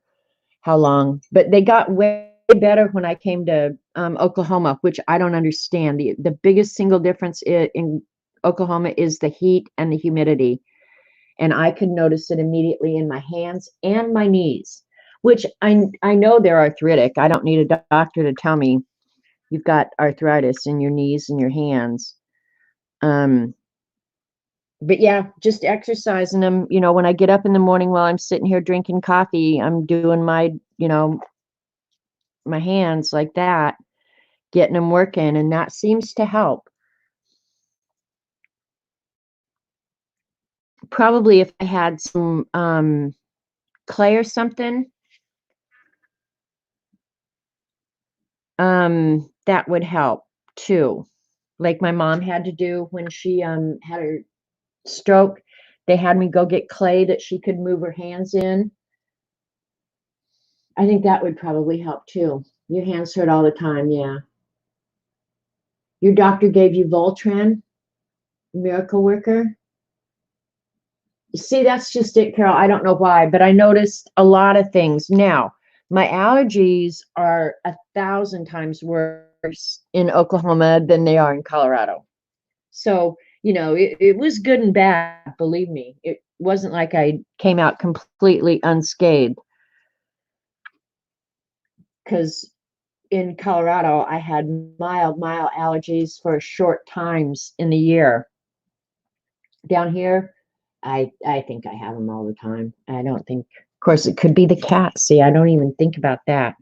how long. But they got way better when I came to Oklahoma, which I don't understand. The biggest single difference in Oklahoma is the heat and the humidity. And I could notice it immediately in my hands and my knees, which I know they're arthritic. I don't need a doctor to tell me you've got arthritis in your knees and your hands. But yeah, just exercising them. You know, when I get up in the morning while I'm sitting here drinking coffee, I'm doing my, my hands like that, getting them working, and that seems to help. Probably if I had some clay or something, that would help too. Like my mom had to do when she had her stroke. They had me go get clay that she could move her hands in. I think that would probably help too. Your hands hurt all the time, yeah. Your doctor gave you Voltaren, miracle worker. See, that's just it, Carol. I don't know why, but I noticed a lot of things. Now, my allergies are 1,000 times worse in Oklahoma than they are in Colorado. So, it was good and bad, believe me. It wasn't like I came out completely unscathed. Because in Colorado, I had mild allergies for short times in the year. Down here, I think I have them all the time. I don't think, of course, it could be the cat. See, I don't even think about that.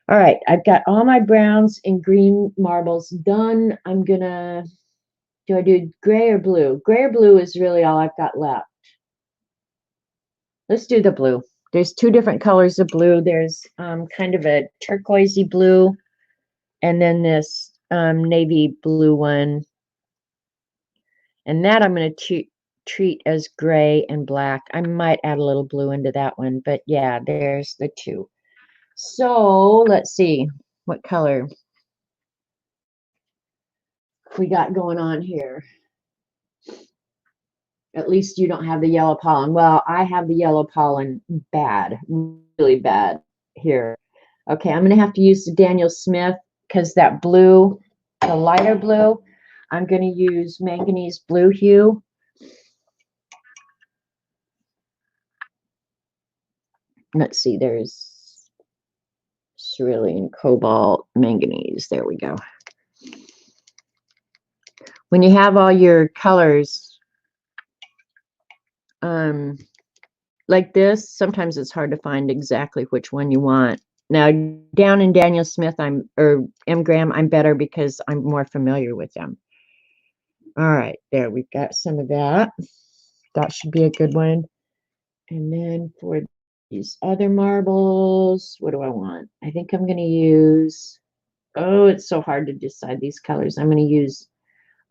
All right, I've got all my browns and green marbles done. Do I do gray or blue? Gray or blue is really all I've got left. Let's do the blue. There's 2 different colors of blue. There's kind of a turquoisey blue, and then this navy blue one. And that I'm going to treat as gray and black. I might add a little blue into that one, but yeah, there's the 2. So let's see what color we got going on here. At least you don't have the yellow pollen. Well, I have the yellow pollen bad, really bad here. Okay, I'm going to have to use the Daniel Smith because that blue, the lighter blue, I'm going to use manganese blue hue. Let's see, there's cerulean, cobalt, manganese. There we go. When you have all your colors like this, sometimes it's hard to find exactly which one you want. Now, down in Daniel Smith, or M. Graham, I'm better because I'm more familiar with them. All right, there, we've got some of that. That should be a good one. And then for these other marbles, what do I want? I think I'm going to use, oh, it's so hard to decide these colors. I'm going to use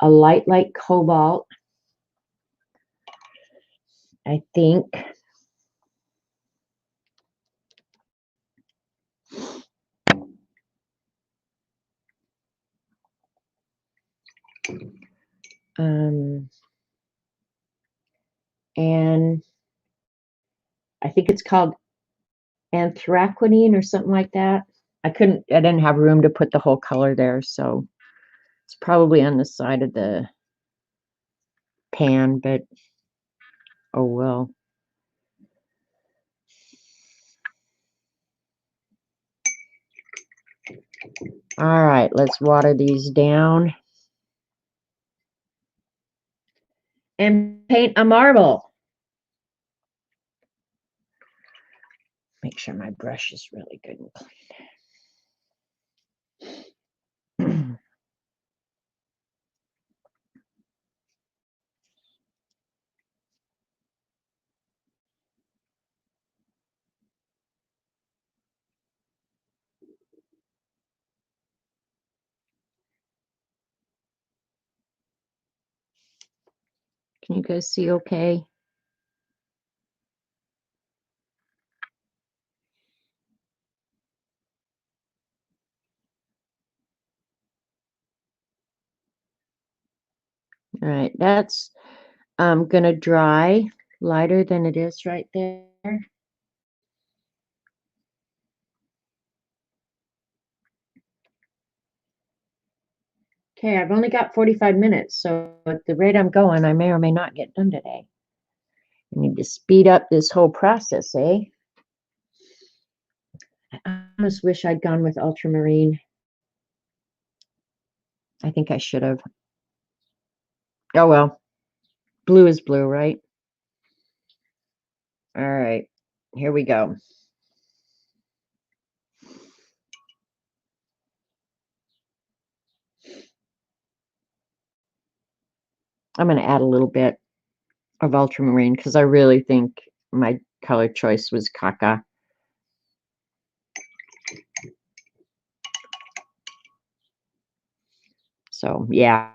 a light cobalt, I think. And I think it's called anthraquinine or something like that. I didn't have room to put the whole color there, so it's probably on the side of the pan, but oh well. All right, let's water these down and paint a marble. Make sure my brush is really good and clean. Can you guys see okay? All right, that's gonna dry lighter than it is right there. Okay, I've only got 45 minutes, so at the rate I'm going, I may or may not get done today. I need to speed up this whole process, eh? I almost wish I'd gone with ultramarine. I think I should have. Oh well, blue is blue, right? All right, here we go. I'm going to add a little bit of ultramarine because I really think my color choice was caca. So yeah,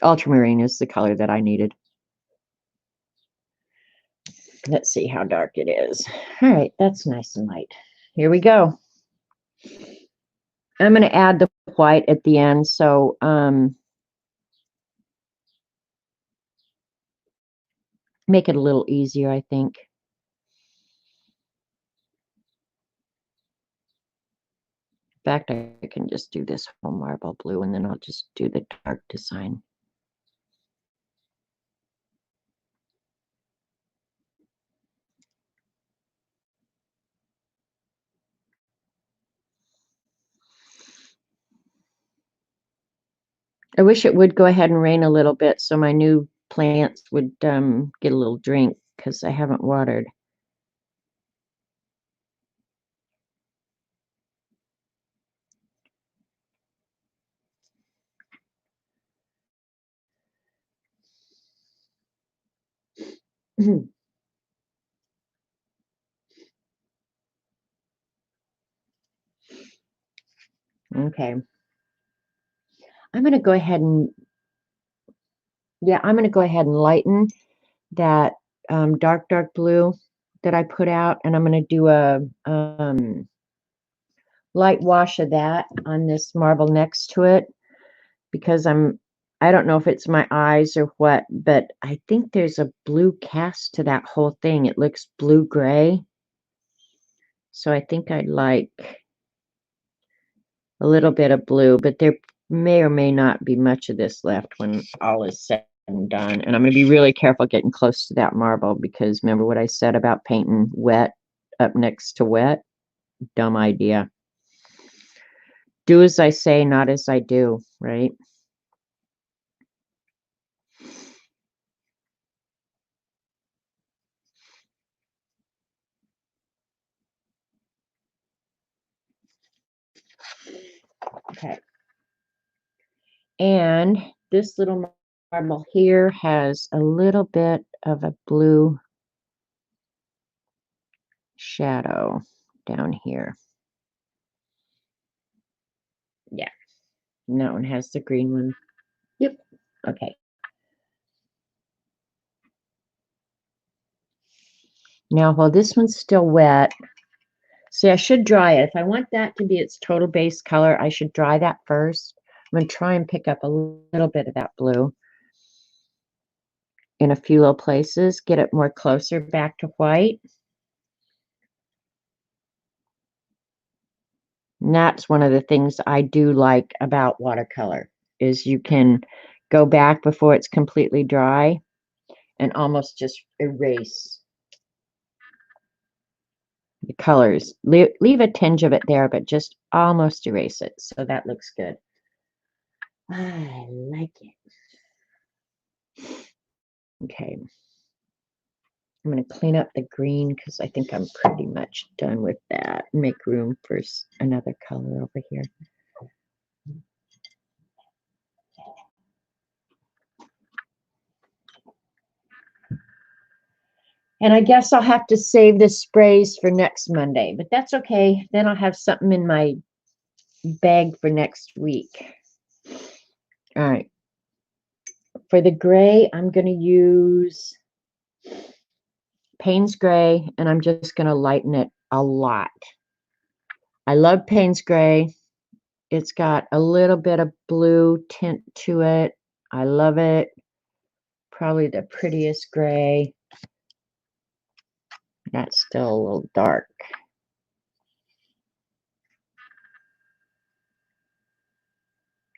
ultramarine is the color that I needed. Let's see how dark it is. All right, that's nice and light. Here we go. I'm going to add the white at the end, so make it a little easier, I think. In fact, I can just do this whole marble blue, and then I'll just do the dark design. I wish it would go ahead and rain a little bit so my new plants would get a little drink because I haven't watered. Okay. I'm going to go ahead and, yeah, I'm going to go ahead and lighten that dark blue that I put out, and I'm going to do a light wash of that on this marble next to it because I don't know if it's my eyes or what, but I think there's a blue cast to that whole thing. It looks blue-gray. So I think I'd like a little bit of blue, but there may or may not be much of this left when all is said and done. And I'm going to be really careful getting close to that marble because remember what I said about painting wet up next to wet? Dumb idea. Do as I say, not as I do, right? Okay. And this little marble here has a little bit of a blue shadow down here. Yeah. And that one has the green one. Yep. Okay. Now, while this one's still wet, see, I should dry it. If I want that to be its total base color, I should dry that first. I'm going to try and pick up a little bit of that blue in a few little places, get it more closer back to white. And that's one of the things I do like about watercolor is you can go back before it's completely dry and almost just erase the colors. Leave a tinge of it there, but just almost erase it. So that looks good. I like it. Okay. I'm going to clean up the green because I think I'm pretty much done with that. Make room for another color over here. And I guess I'll have to save the sprays for next Monday, but that's okay. Then I'll have something in my bag for next week. All right. For the gray, I'm going to use Payne's Gray, and I'm just going to lighten it a lot. I love Payne's Gray. It's got a little bit of blue tint to it. I love it. Probably the prettiest gray. That's still a little dark.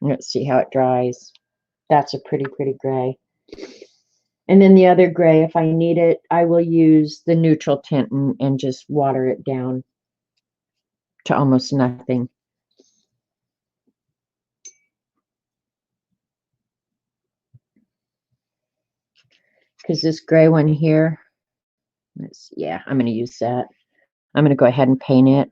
Let's see how it dries. That's a pretty gray. And then the other gray, if I need it, I will use the neutral tint and just water it down to almost nothing. Because this gray one here, yeah, I'm going to use that. I'm going to go ahead and paint it.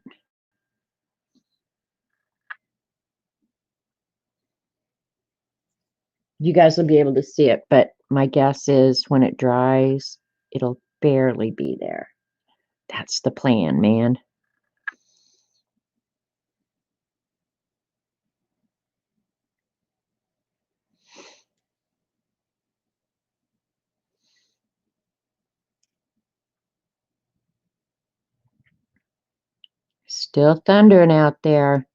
You guys will be able to see it, but my guess is when it dries, it'll barely be there. That's the plan, man. Still thundering out there.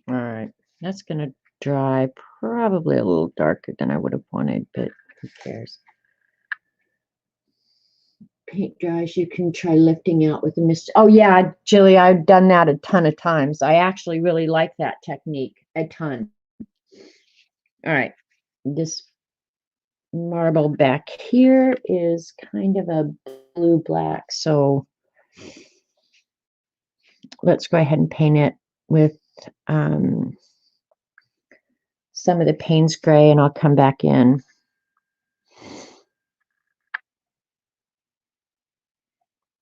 All right, that's going to dry probably a little darker than I would have wanted, but who cares? Paint dries, you can try lifting out with a mist. Oh yeah, Jilly, I've done that a ton of times. I actually really like that technique a ton. All right, this marble back here is kind of a blue black, so let's go ahead and paint it with some of the Payne's Gray, and I'll come back in.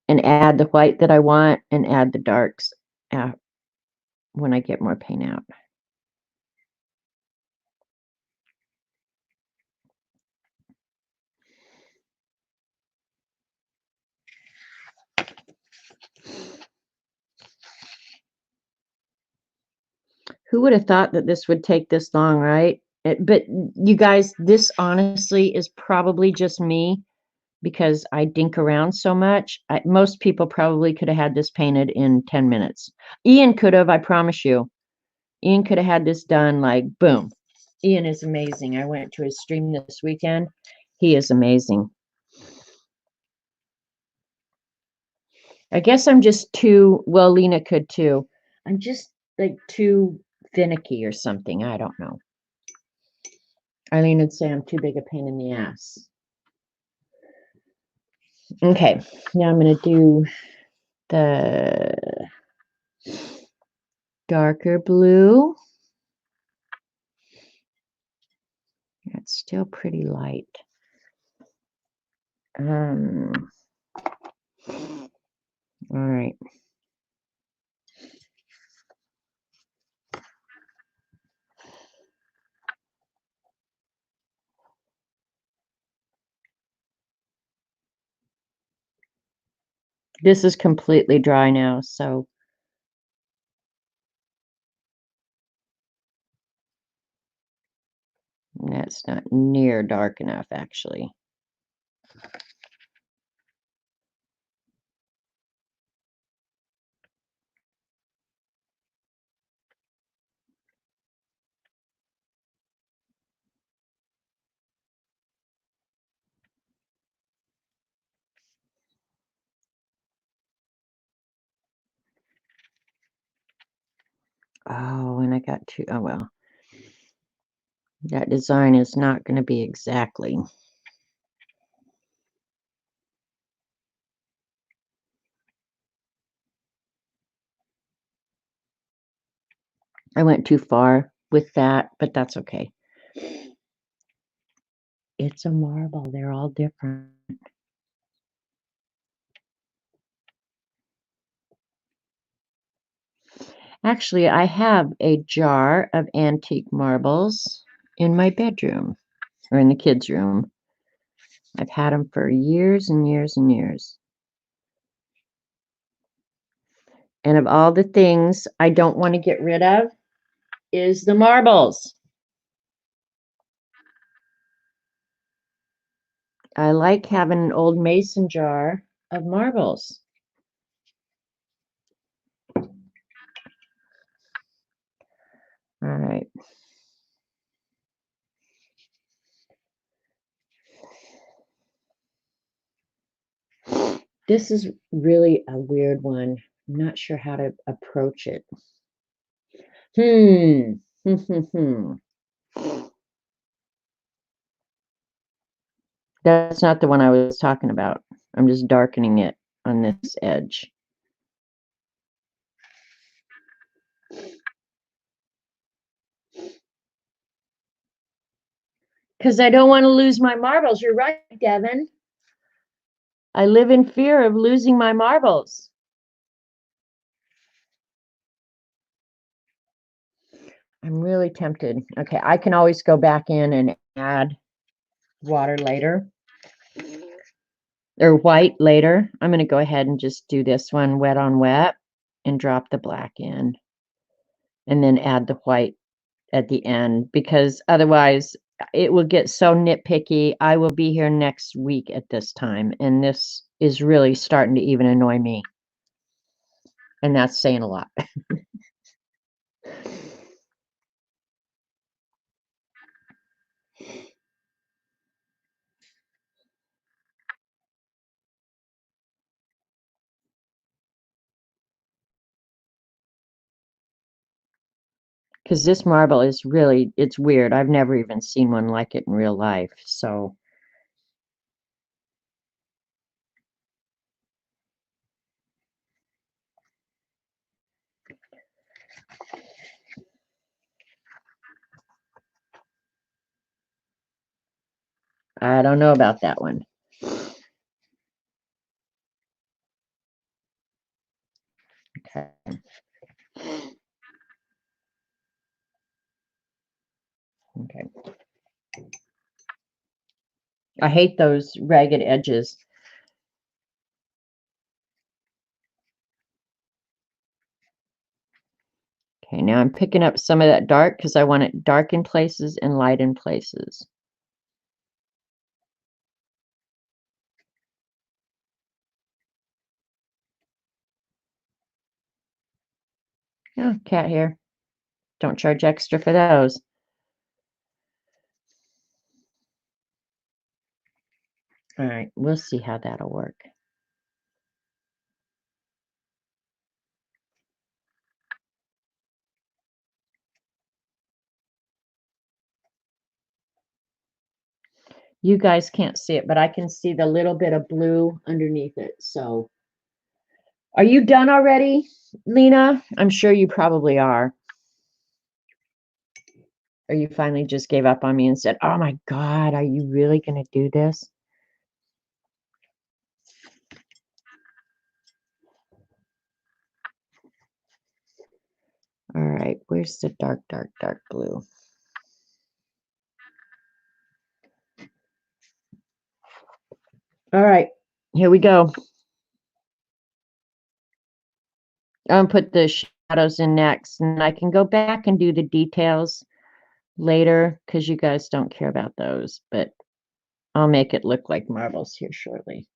And add the white that I want and add the darks when I get more paint out. Who would have thought that this would take this long, right? But you guys, this honestly is probably just me because I dink around so much. Most people probably could have had this painted in 10 minutes. Ian could have, I promise you. Ian could have had this done like boom. Ian is amazing. I went to his stream this weekend. He is amazing. I guess I'm just too, well, Lena could too. I'm just like too finicky or something. I don't know. Eileen would say I'm too big a pain in the ass. Okay, now I'm going to do the darker blue. It's still pretty light. All right. This is completely dry now, so that's not near dark enough, actually. Oh, and I got two. Oh, well. That design is not going to be exactly. I went too far with that, but that's okay. It's a marble. They're all different. Actually, I have a jar of antique marbles in my bedroom or in the kids' room. I've had them for years and years and years. And of all the things I don't want to get rid of is the marbles. I like having an old mason jar of marbles. All right. This is really a weird one. I'm not sure how to approach it. That's not the one I was talking about. I'm just darkening it on this edge. Because I don't want to lose my marbles. You're right, Devin. I live in fear of losing my marbles. I'm really tempted. Okay, I can always go back in and add water later. Or white later. I'm going to go ahead and just do this one wet on wet and drop the black in. And then add the white at the end, because otherwise it will get so nitpicky. I will be here next week at this time, and this is really starting to even annoy me. And that's saying a lot. Because this marble is really, it's weird. I've never even seen one like it in real life. So I don't know about that one. Okay. Okay. I hate those ragged edges. Okay, now I'm picking up some of that dark because I want it dark in places and light in places. Oh, cat hair. Don't charge extra for those. All right, we'll see how that'll work. You guys can't see it, but I can see the little bit of blue underneath it. So, are you done already, Lena? I'm sure you probably are. Or you finally just gave up on me and said, oh my God, are you really going to do this? All right, where's the dark, dark, dark blue? All right, here we go. I'm gonna put the shadows in next, and I can go back and do the details later because you guys don't care about those, but I'll make it look like marbles here shortly.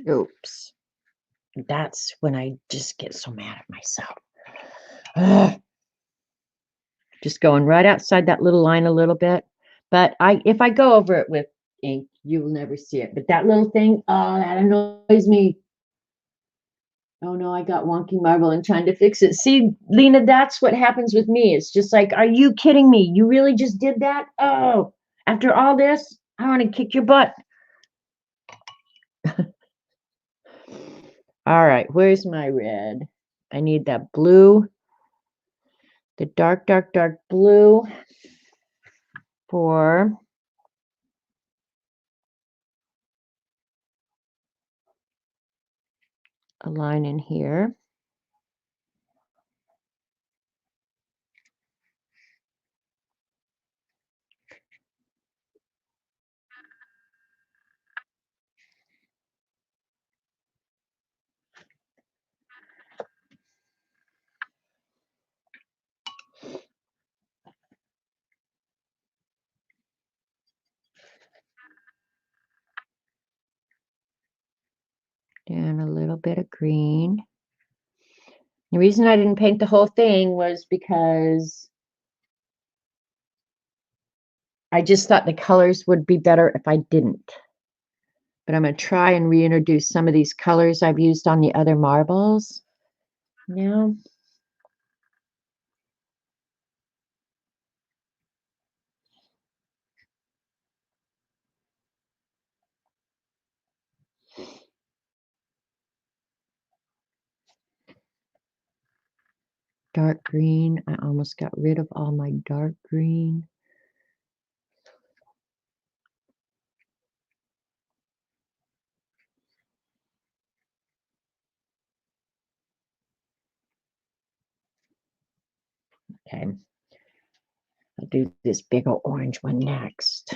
Oops. That's when I just get so mad at myself. Ugh. Just going right outside that little line a little bit. But if I go over it with ink, you will never see it. But that little thing, oh, that annoys me. Oh no, I got wonky marble and trying to fix it. See, Lena, that's what happens with me. It's just like, are you kidding me? You really just did that? Oh, after all this, I want to kick your butt. All right, where's my red? I need that blue, the dark, dark, dark blue for a line in here. And a little bit of green. The reason I didn't paint the whole thing was because I just thought the colors would be better if I didn't. But I'm going to try and reintroduce some of these colors I've used on the other marbles now. Dark green. I almost got rid of all my dark green. Okay. I'll do this big old orange one next.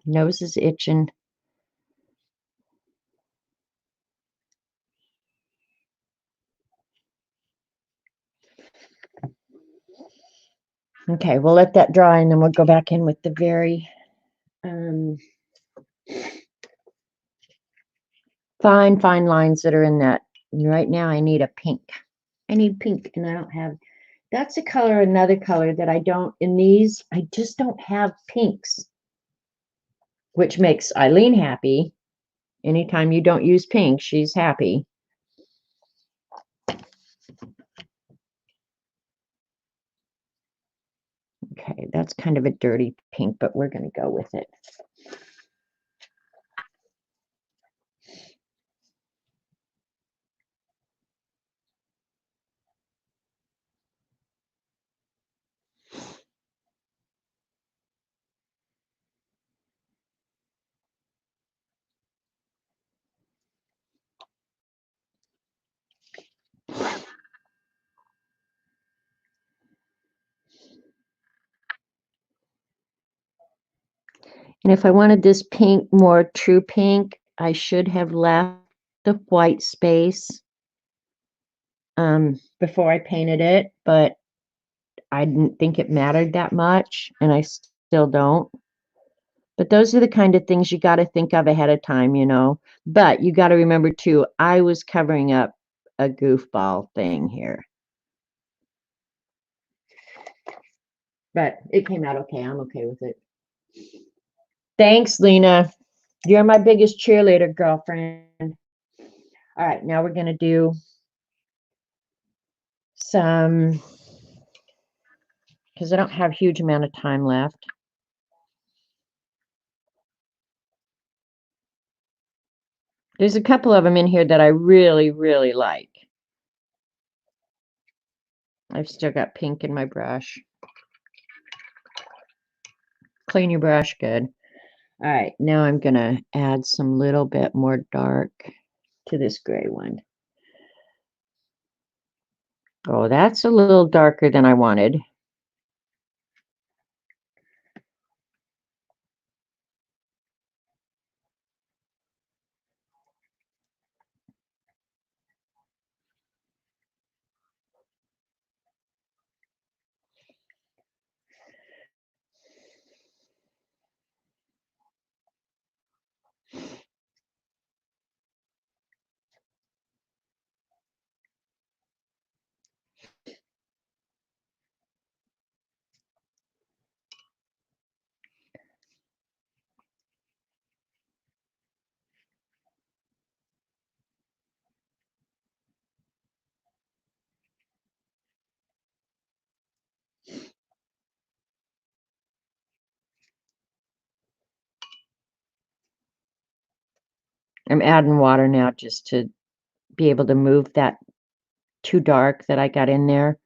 Nose is itching. Okay, we'll let that dry and then we'll go back in with the very fine lines that are in that. And right now I need a pink. I need pink and I don't have, that's a color, another color that I don't, in these, I just don't have pinks, which makes Eileen happy. Anytime you don't use pink, she's happy. Okay, that's kind of a dirty pink, but we're going to go with it. And if I wanted this pink, more true pink, I should have left the white space before I painted it, but I didn't think it mattered that much, and I still don't. But those are the kind of things you got to think of ahead of time, you know. But you got to remember, too, I was covering up a goofball thing here. But it came out okay. I'm okay with it. Thanks, Lena. You're my biggest cheerleader, girlfriend. All right, now we're going to do some, because I don't have a huge amount of time left. There's a couple of them in here that I really, really like. I've still got pink in my brush. Clean your brush good. All right, now I'm going to add some little bit more dark to this gray one. Oh, that's a little darker than I wanted. I'm adding water now just to be able to move that too dark that I got in there.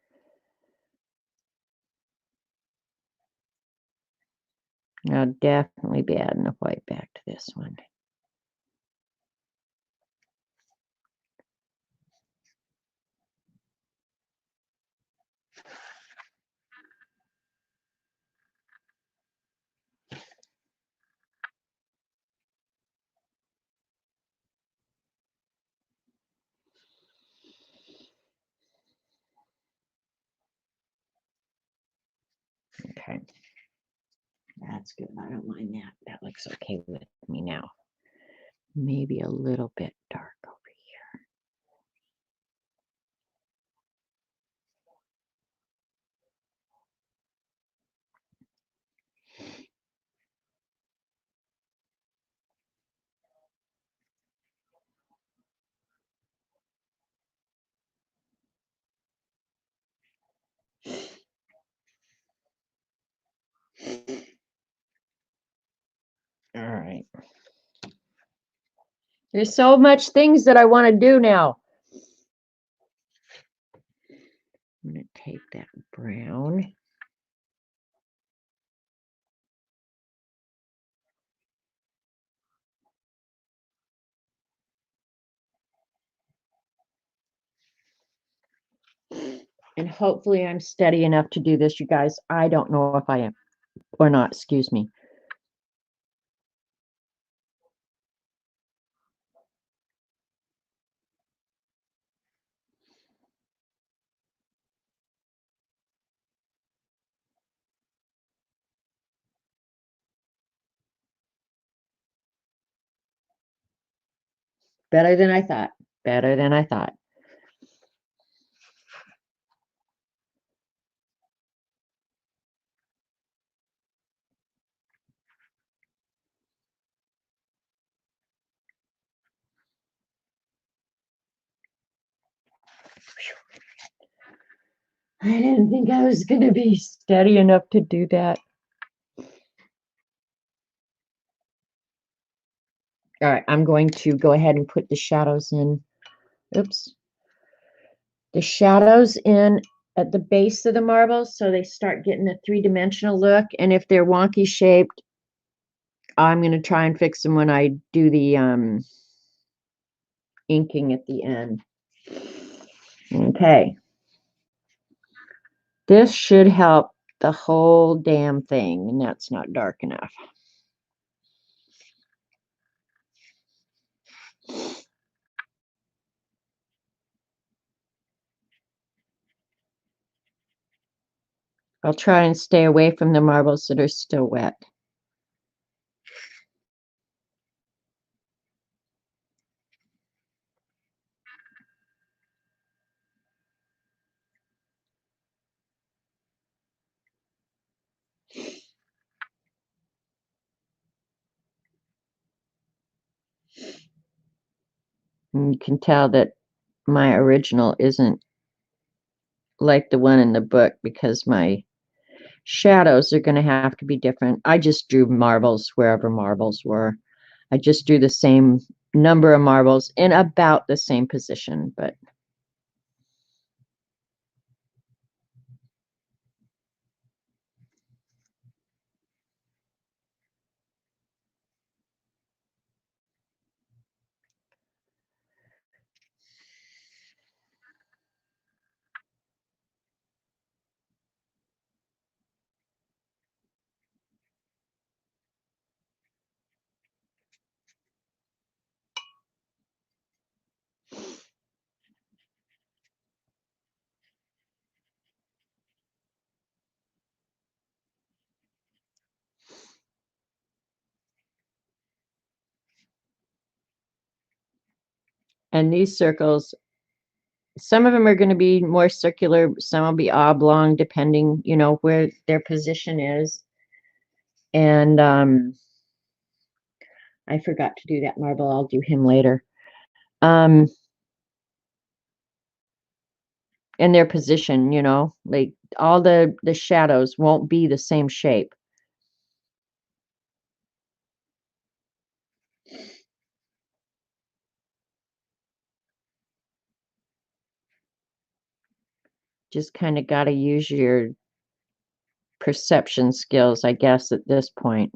I'll definitely be adding the white back to this one. Okay. That's good. I don't mind that. That looks okay with me now. Maybe a little bit dark over here. All right. There's so much things that I want to do now. I'm going to take that brown. And hopefully I'm steady enough to do this, you guys. I don't know if I am or not. Excuse me. Better than I thought. Better than I thought. I didn't think I was going to be steady enough to do that. All right, I'm going to go ahead and put the shadows in. Oops. The shadows in at the base of the marbles so they start getting a three-dimensional look. And if they're wonky shaped, I'm going to try and fix them when I do the inking at the end. Okay. This should help the whole damn thing, and that's not dark enough. I'll try and stay away from the marbles that are still wet. And you can tell that my original isn't like the one in the book because my shadows are going to have to be different. I just drew marbles wherever marbles were. I just drew the same number of marbles in about the same position, but and these circles, some of them are going to be more circular, some will be oblong, depending, you know, where their position is. And I forgot to do that marble. I'll do him later. And their position, you know, like all the shadows won't be the same shape. Just kind of got to use your perception skills, I guess, at this point.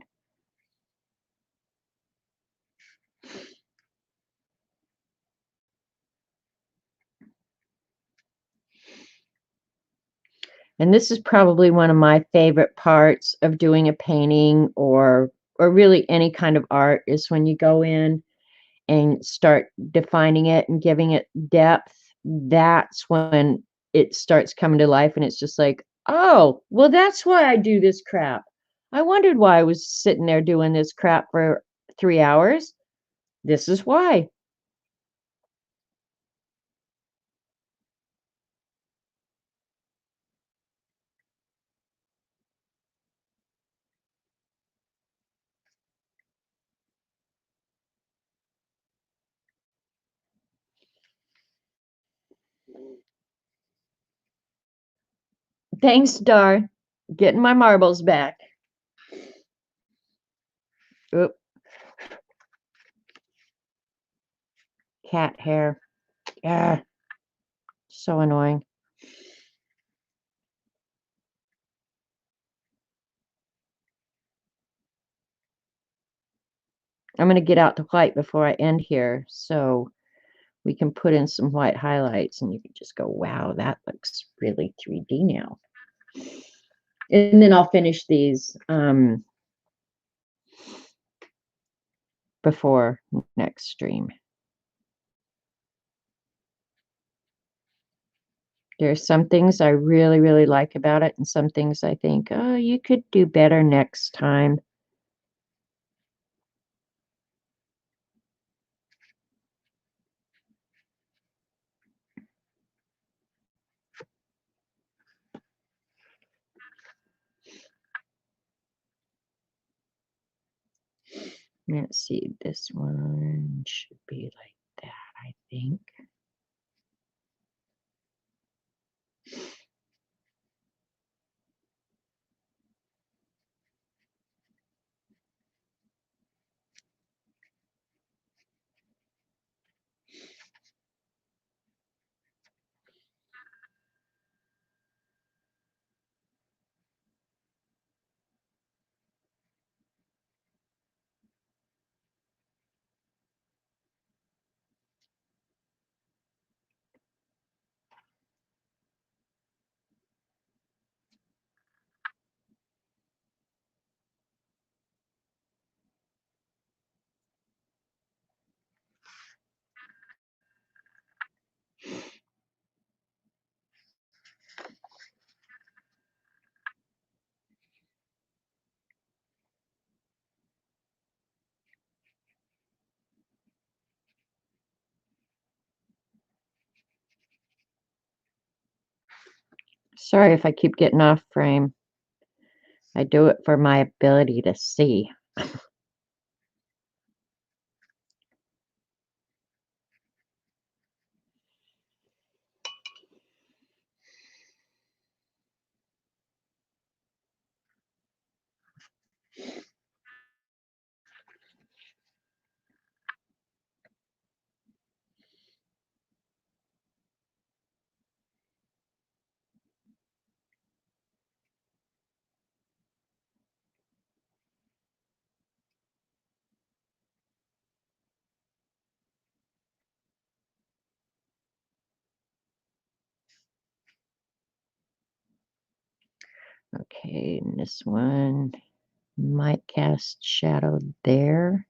And this is probably one of my favorite parts of doing a painting or really any kind of art is when you go in and start defining it and giving it depth. That's when it starts coming to life and it's just like, Oh, well, that's why I do this crap. I wondered why I was sitting there doing this crap for 3 hours. This is why. Thanks, Dar. Getting my marbles back. Oop, cat hair. Yeah, so annoying. I'm going to get out the white before I end here so we can put in some white highlights and you can just go, wow, that looks really 3D now. And then I'll finish these before next stream. There's some things I really, really like about it, and some things I think, oh, you could do better next time. Let's see, this one should be like that, I think. Sorry if I keep getting off frame. I do it for my ability to see. Okay, and this one might cast shadow there.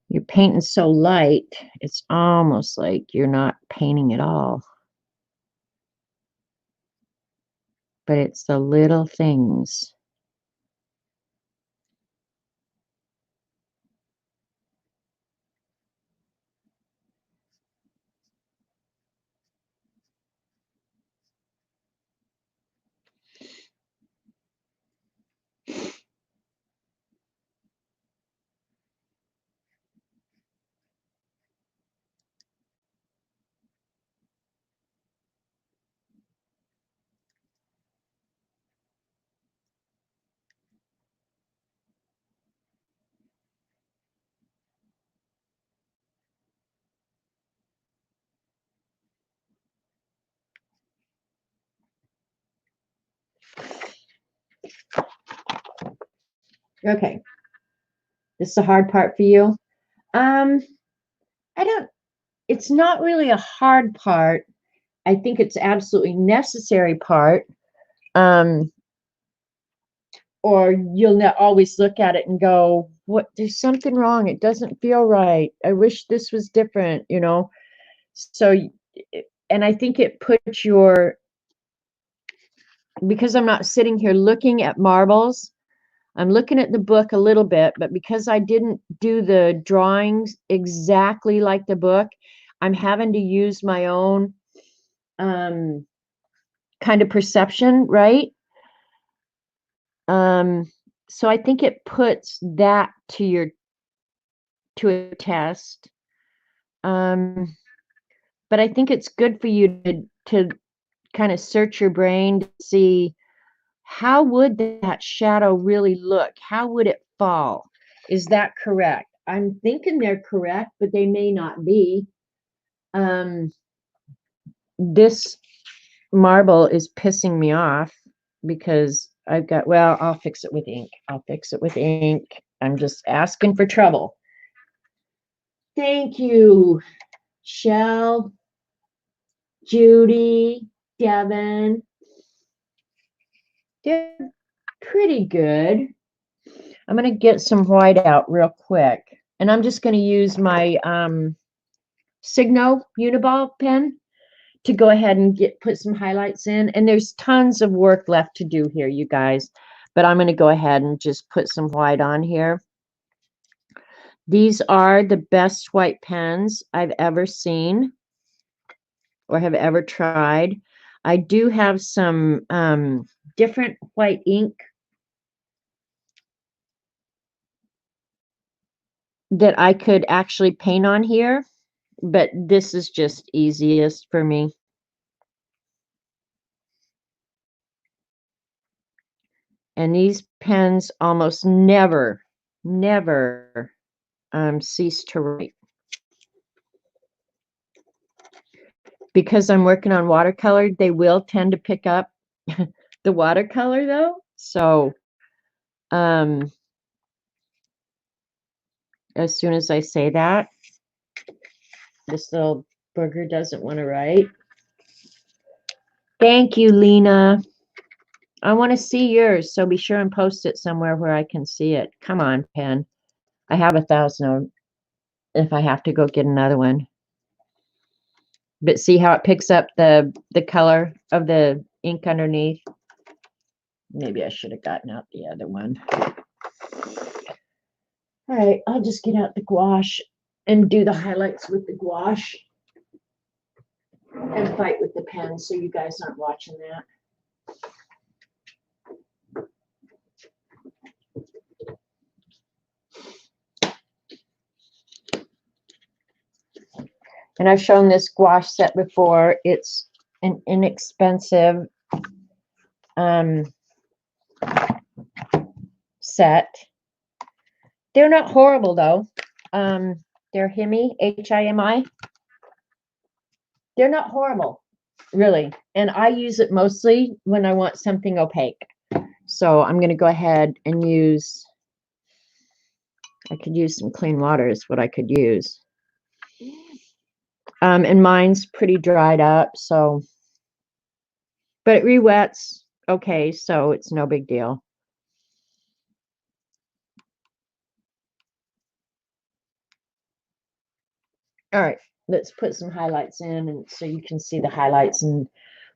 You're painting so light, it's almost like you're not painting at all. But it's the little things. Okay. This is the hard part for you. I don't it's not really a hard part. I think it's absolutely necessary part. Or you'll always look at it and go, what, there's something wrong. It doesn't feel right. I wish this was different, you know? So, and I think it puts because I'm not sitting here looking at marbles, I'm looking at the book a little bit, but because I didn't do the drawings exactly like the book, I'm having to use my own kind of perception, right? So I think it puts that to a test. But I think it's good for you to kind of search your brain to see how would that shadow really look? How would it fall? Is that correct? I'm thinking they're correct, but they may not be. This marble is pissing me off because I've got, well, I'll fix it with ink. I'll fix it with ink. I'm just asking for trouble. Thank you, Shell, Judy, Devin. They're pretty good. I'm going to get some white out real quick. And I'm just going to use my Signo Uniball pen to go ahead and put some highlights in. And there's tons of work left to do here, you guys. But I'm going to go ahead and just put some white on here. These are the best white pens I've ever seen or have ever tried. I do have some different white ink that I could actually paint on here, but this is just easiest for me. And these pens almost never cease to write. Because I'm working on watercolor, they will tend to pick up the watercolor though. So as soon as I say that, this little booger doesn't want to write. Thank you, Lena. I want to see yours, so be sure and post it somewhere where I can see it. Come on, pen. I have 1,000 if I have to go get another one. But see how it picks up the color of the ink underneath? Maybe I should have gotten out the other one. All right, I'll just get out the gouache and do the highlights with the gouache and fight with the pen so you guys aren't watching that. And I've shown this gouache set before. It's an inexpensive set. They're not horrible though. They're Himi, H-I-M-I. They're not horrible, really. And I use it mostly when I want something opaque. So I'm going to go ahead and use, I could use some clean water is what I could use. And mine's pretty dried up, so, but it re-wets okay, so it's no big deal. All right, let's put some highlights in, and so you can see the highlights. And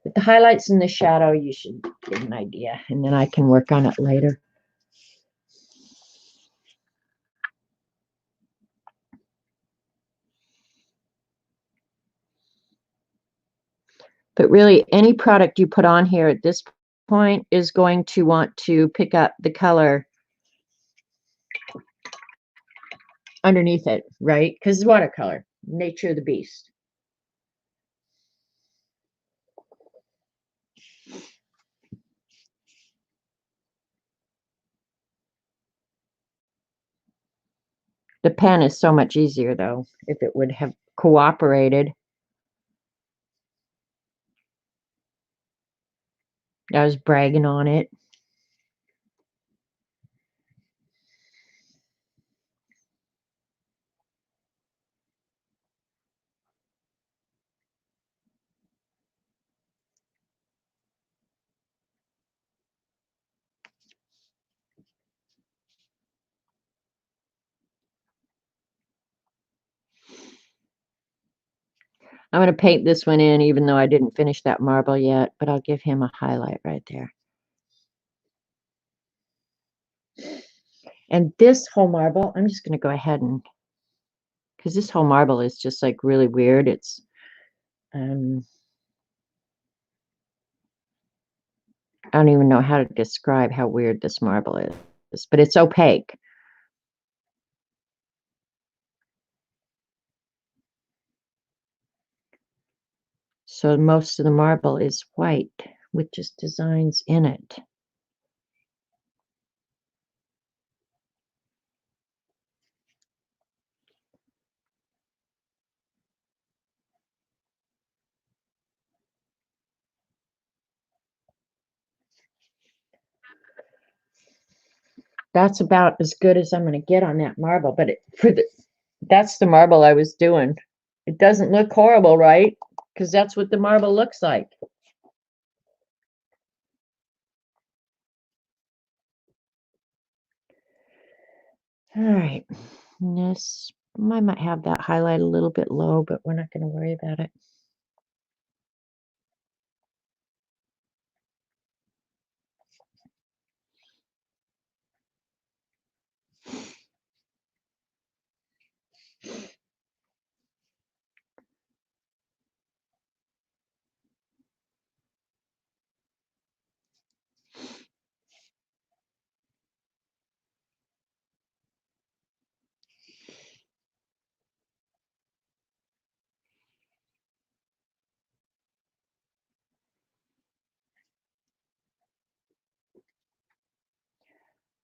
with the highlights and the shadow, you should get an idea, and then I can work on it later. But really, any product you put on here at this point is going to want to pick up the color underneath it, right? Because it's watercolor, nature of the beast. The pen is so much easier, though, if it would have cooperated. I was bragging on it. I'm going to paint this one in, even though I didn't finish that marble yet, but I'll give him a highlight right there. And this whole marble, I'm just going to go ahead and, because this whole marble is just like really weird. It's, I don't even know how to describe how weird this marble is, but it's opaque. So most of the marble is white with just designs in it. That's about as good as I'm going to get on that marble, but that's the marble I was doing. It doesn't look horrible, right? Because that's what the marble looks like. All right, this, I might have that highlight a little bit low, but we're not going to worry about it.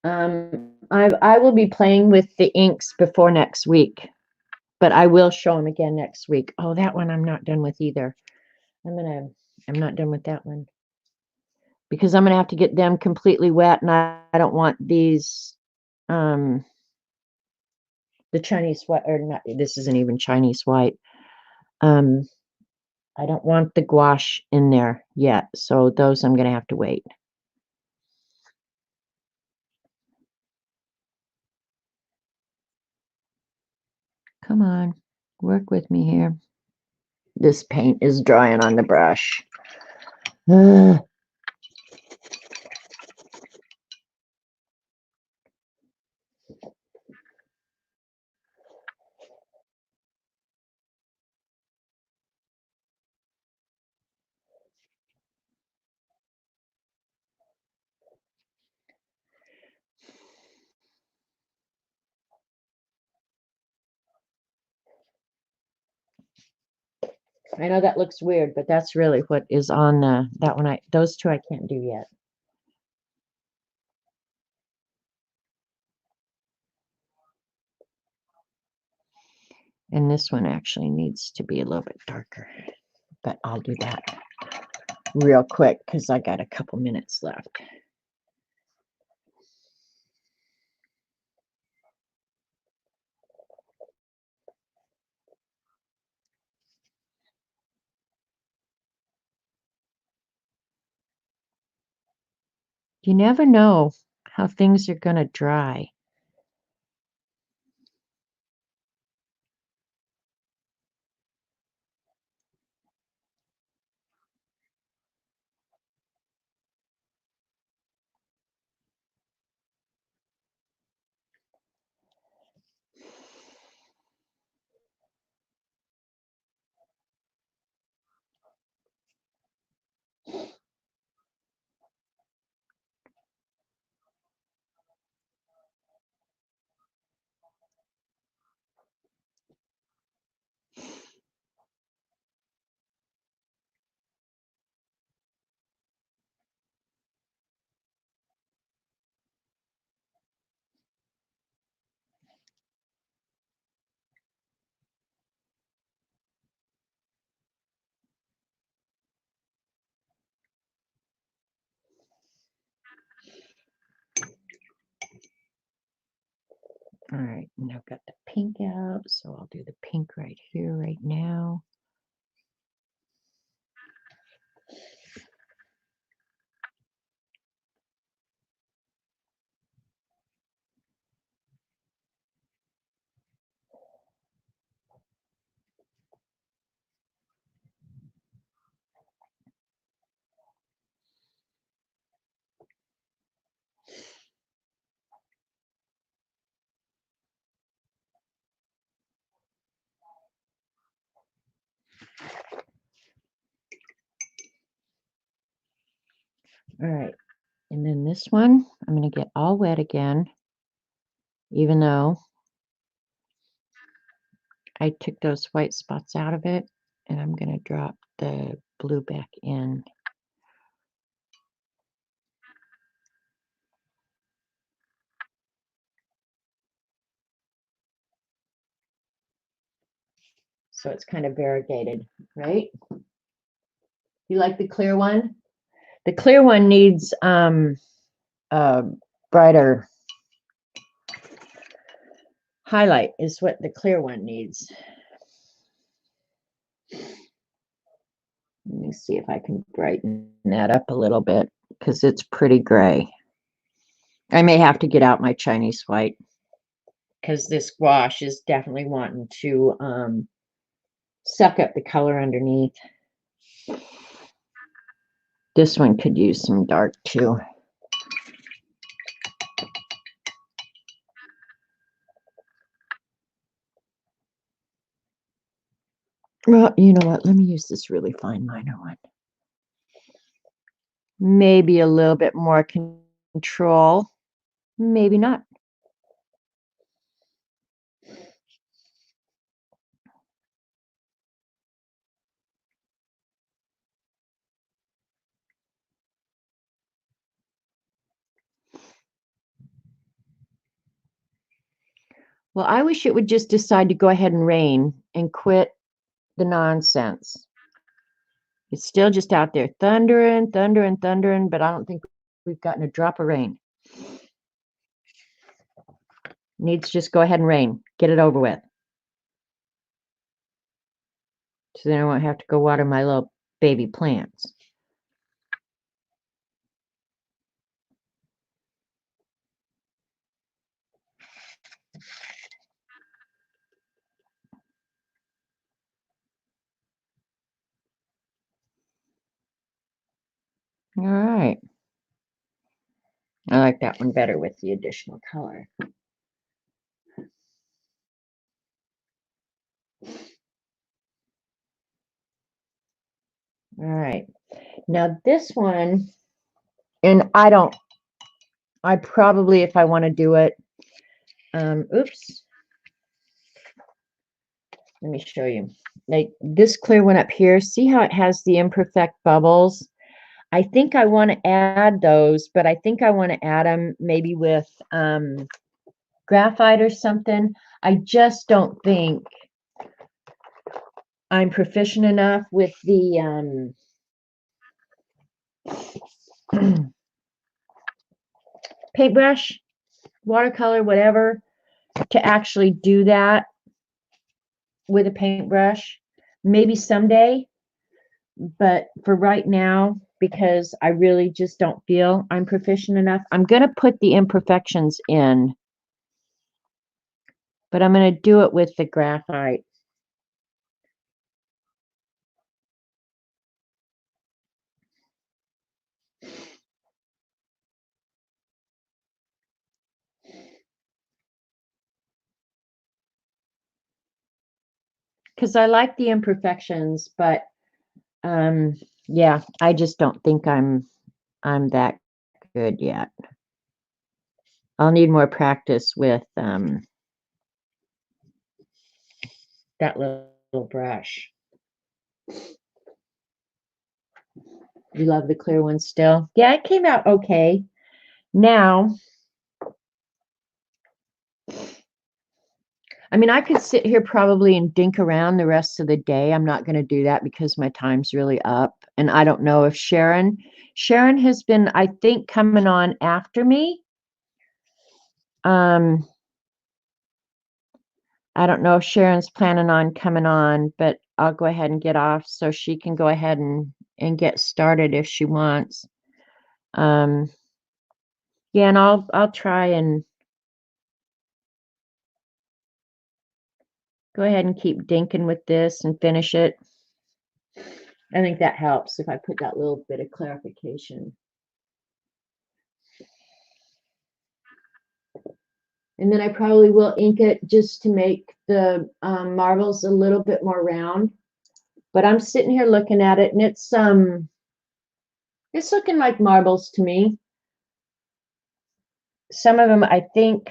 I will be playing with the inks before next week, but I will show them again next week. Oh, that one I'm not done with either. I'm not done with that one because I'm gonna have to get them completely wet, and I don't want these, the Chinese white, or not, this isn't even Chinese white. I don't want the gouache in there yet, so those I'm gonna have to wait. Come on, work with me here. This paint is drying on the brush. Ugh. I know that looks weird, but that's really what is on that one. Those two I can't do yet. And this one actually needs to be a little bit darker, but I'll do that real quick because I got a couple minutes left. You never know how things are going to dry. All right, and I've got the pink out, so I'll do the pink right here, right now. All right. And then this one, I'm going to get all wet again, even though I took those white spots out of it, and I'm going to drop the blue back in. So it's kind of variegated, right? You like the clear one? The clear one needs brighter highlight is what the clear one needs. Let me see if I can brighten that up a little bit because it's pretty gray. I may have to get out my Chinese white because this gouache is definitely wanting to suck up the color underneath. This one could use some dark too. Well, you know what? Let me use this really fine liner one. Maybe a little bit more control. Maybe not. Well, I wish it would just decide to go ahead and rain and quit the nonsense. It's still just out there thundering, thundering, thundering, but I don't think we've gotten a drop of rain. Needs to just go ahead and rain. Get it over with. So then I won't have to go water my little baby plants. All right. I like that one better with the additional color. All right. Now this one, and I probably, if I want to do it, oops. Let me show you. Like this clear one up here, see how it has the imperfect bubbles? I think I want to add those, but I think I want to add them maybe with graphite or something. I just don't think I'm proficient enough with the paintbrush, watercolor, whatever, to actually do that with a paintbrush. Maybe someday, but for right now, because I really just don't feel I'm proficient enough, I'm going to put the imperfections in, but I'm going to do it with the graphite. Because I like the imperfections, but yeah, I just don't think I'm that good yet. I'll need more practice with that little brush. You love the clear one still? Yeah, it came out okay. Now, I mean, I could sit here probably and dink around the rest of the day. I'm not going to do that because my time's really up. And I don't know if Sharon has been, I think, coming on after me. I don't know if Sharon's planning on coming on, but I'll go ahead and get off so she can go ahead and get started if she wants. Yeah, and I'll try and go ahead and keep dinking with this and finish it. I think that helps if I put that little bit of clarification. And then I probably will ink it just to make the marbles a little bit more round. But I'm sitting here looking at it, and it's It's looking like marbles to me. Some of them, I think,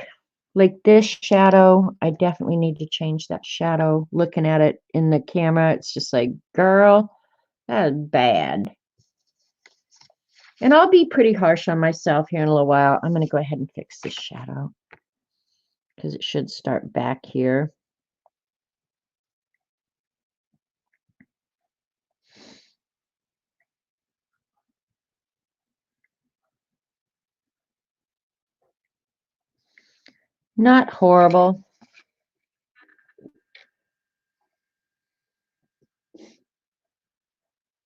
like this shadow, I definitely need to change that shadow. Looking at it in the camera, it's just like, girl, that's bad. And I'll be pretty harsh on myself here in a little while. I'm going to go ahead and fix this shadow because it should start back here. Not horrible.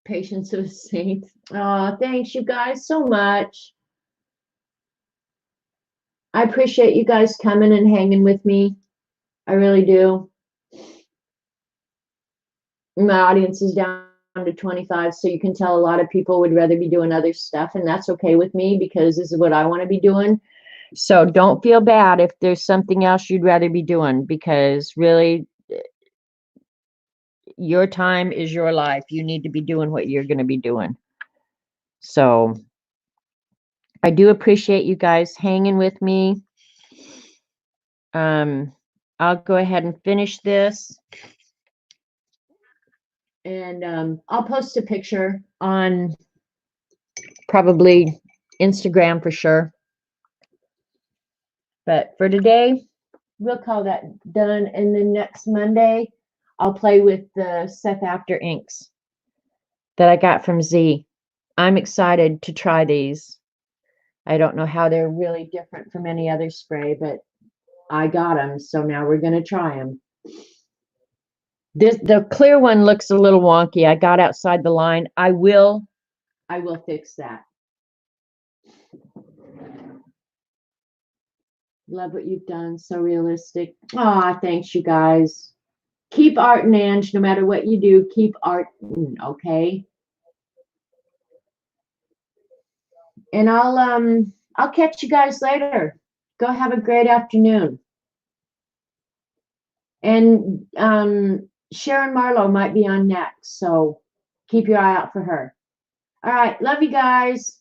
Patience of a saint. Oh, thanks you guys so much. I appreciate you guys coming and hanging with me. I really do. My audience is down to 25, so you can tell a lot of people would rather be doing other stuff, and that's okay with me because this is what I want to be doing. So don't feel bad if there's something else you'd rather be doing, because really your time is your life. You need to be doing what you're going to be doing. So I do appreciate you guys hanging with me. I'll go ahead and finish this. And I'll post a picture on probably Instagram for sure. But for today, we'll call that done. And then next Monday, I'll play with the Seth After inks that I got from Z. I'm excited to try these. I don't know how they're really different from any other spray, but I got them. So now we're going to try them. The clear one looks a little wonky. I got outside the line. I will fix that. Love what you've done. So realistic. Aw, thanks, you guys. Keep arting, Ange. No matter what you do, keep arting, okay? And I'll catch you guys later. Go have a great afternoon. And Sharon Marlowe might be on next, so keep your eye out for her. All right, love you guys.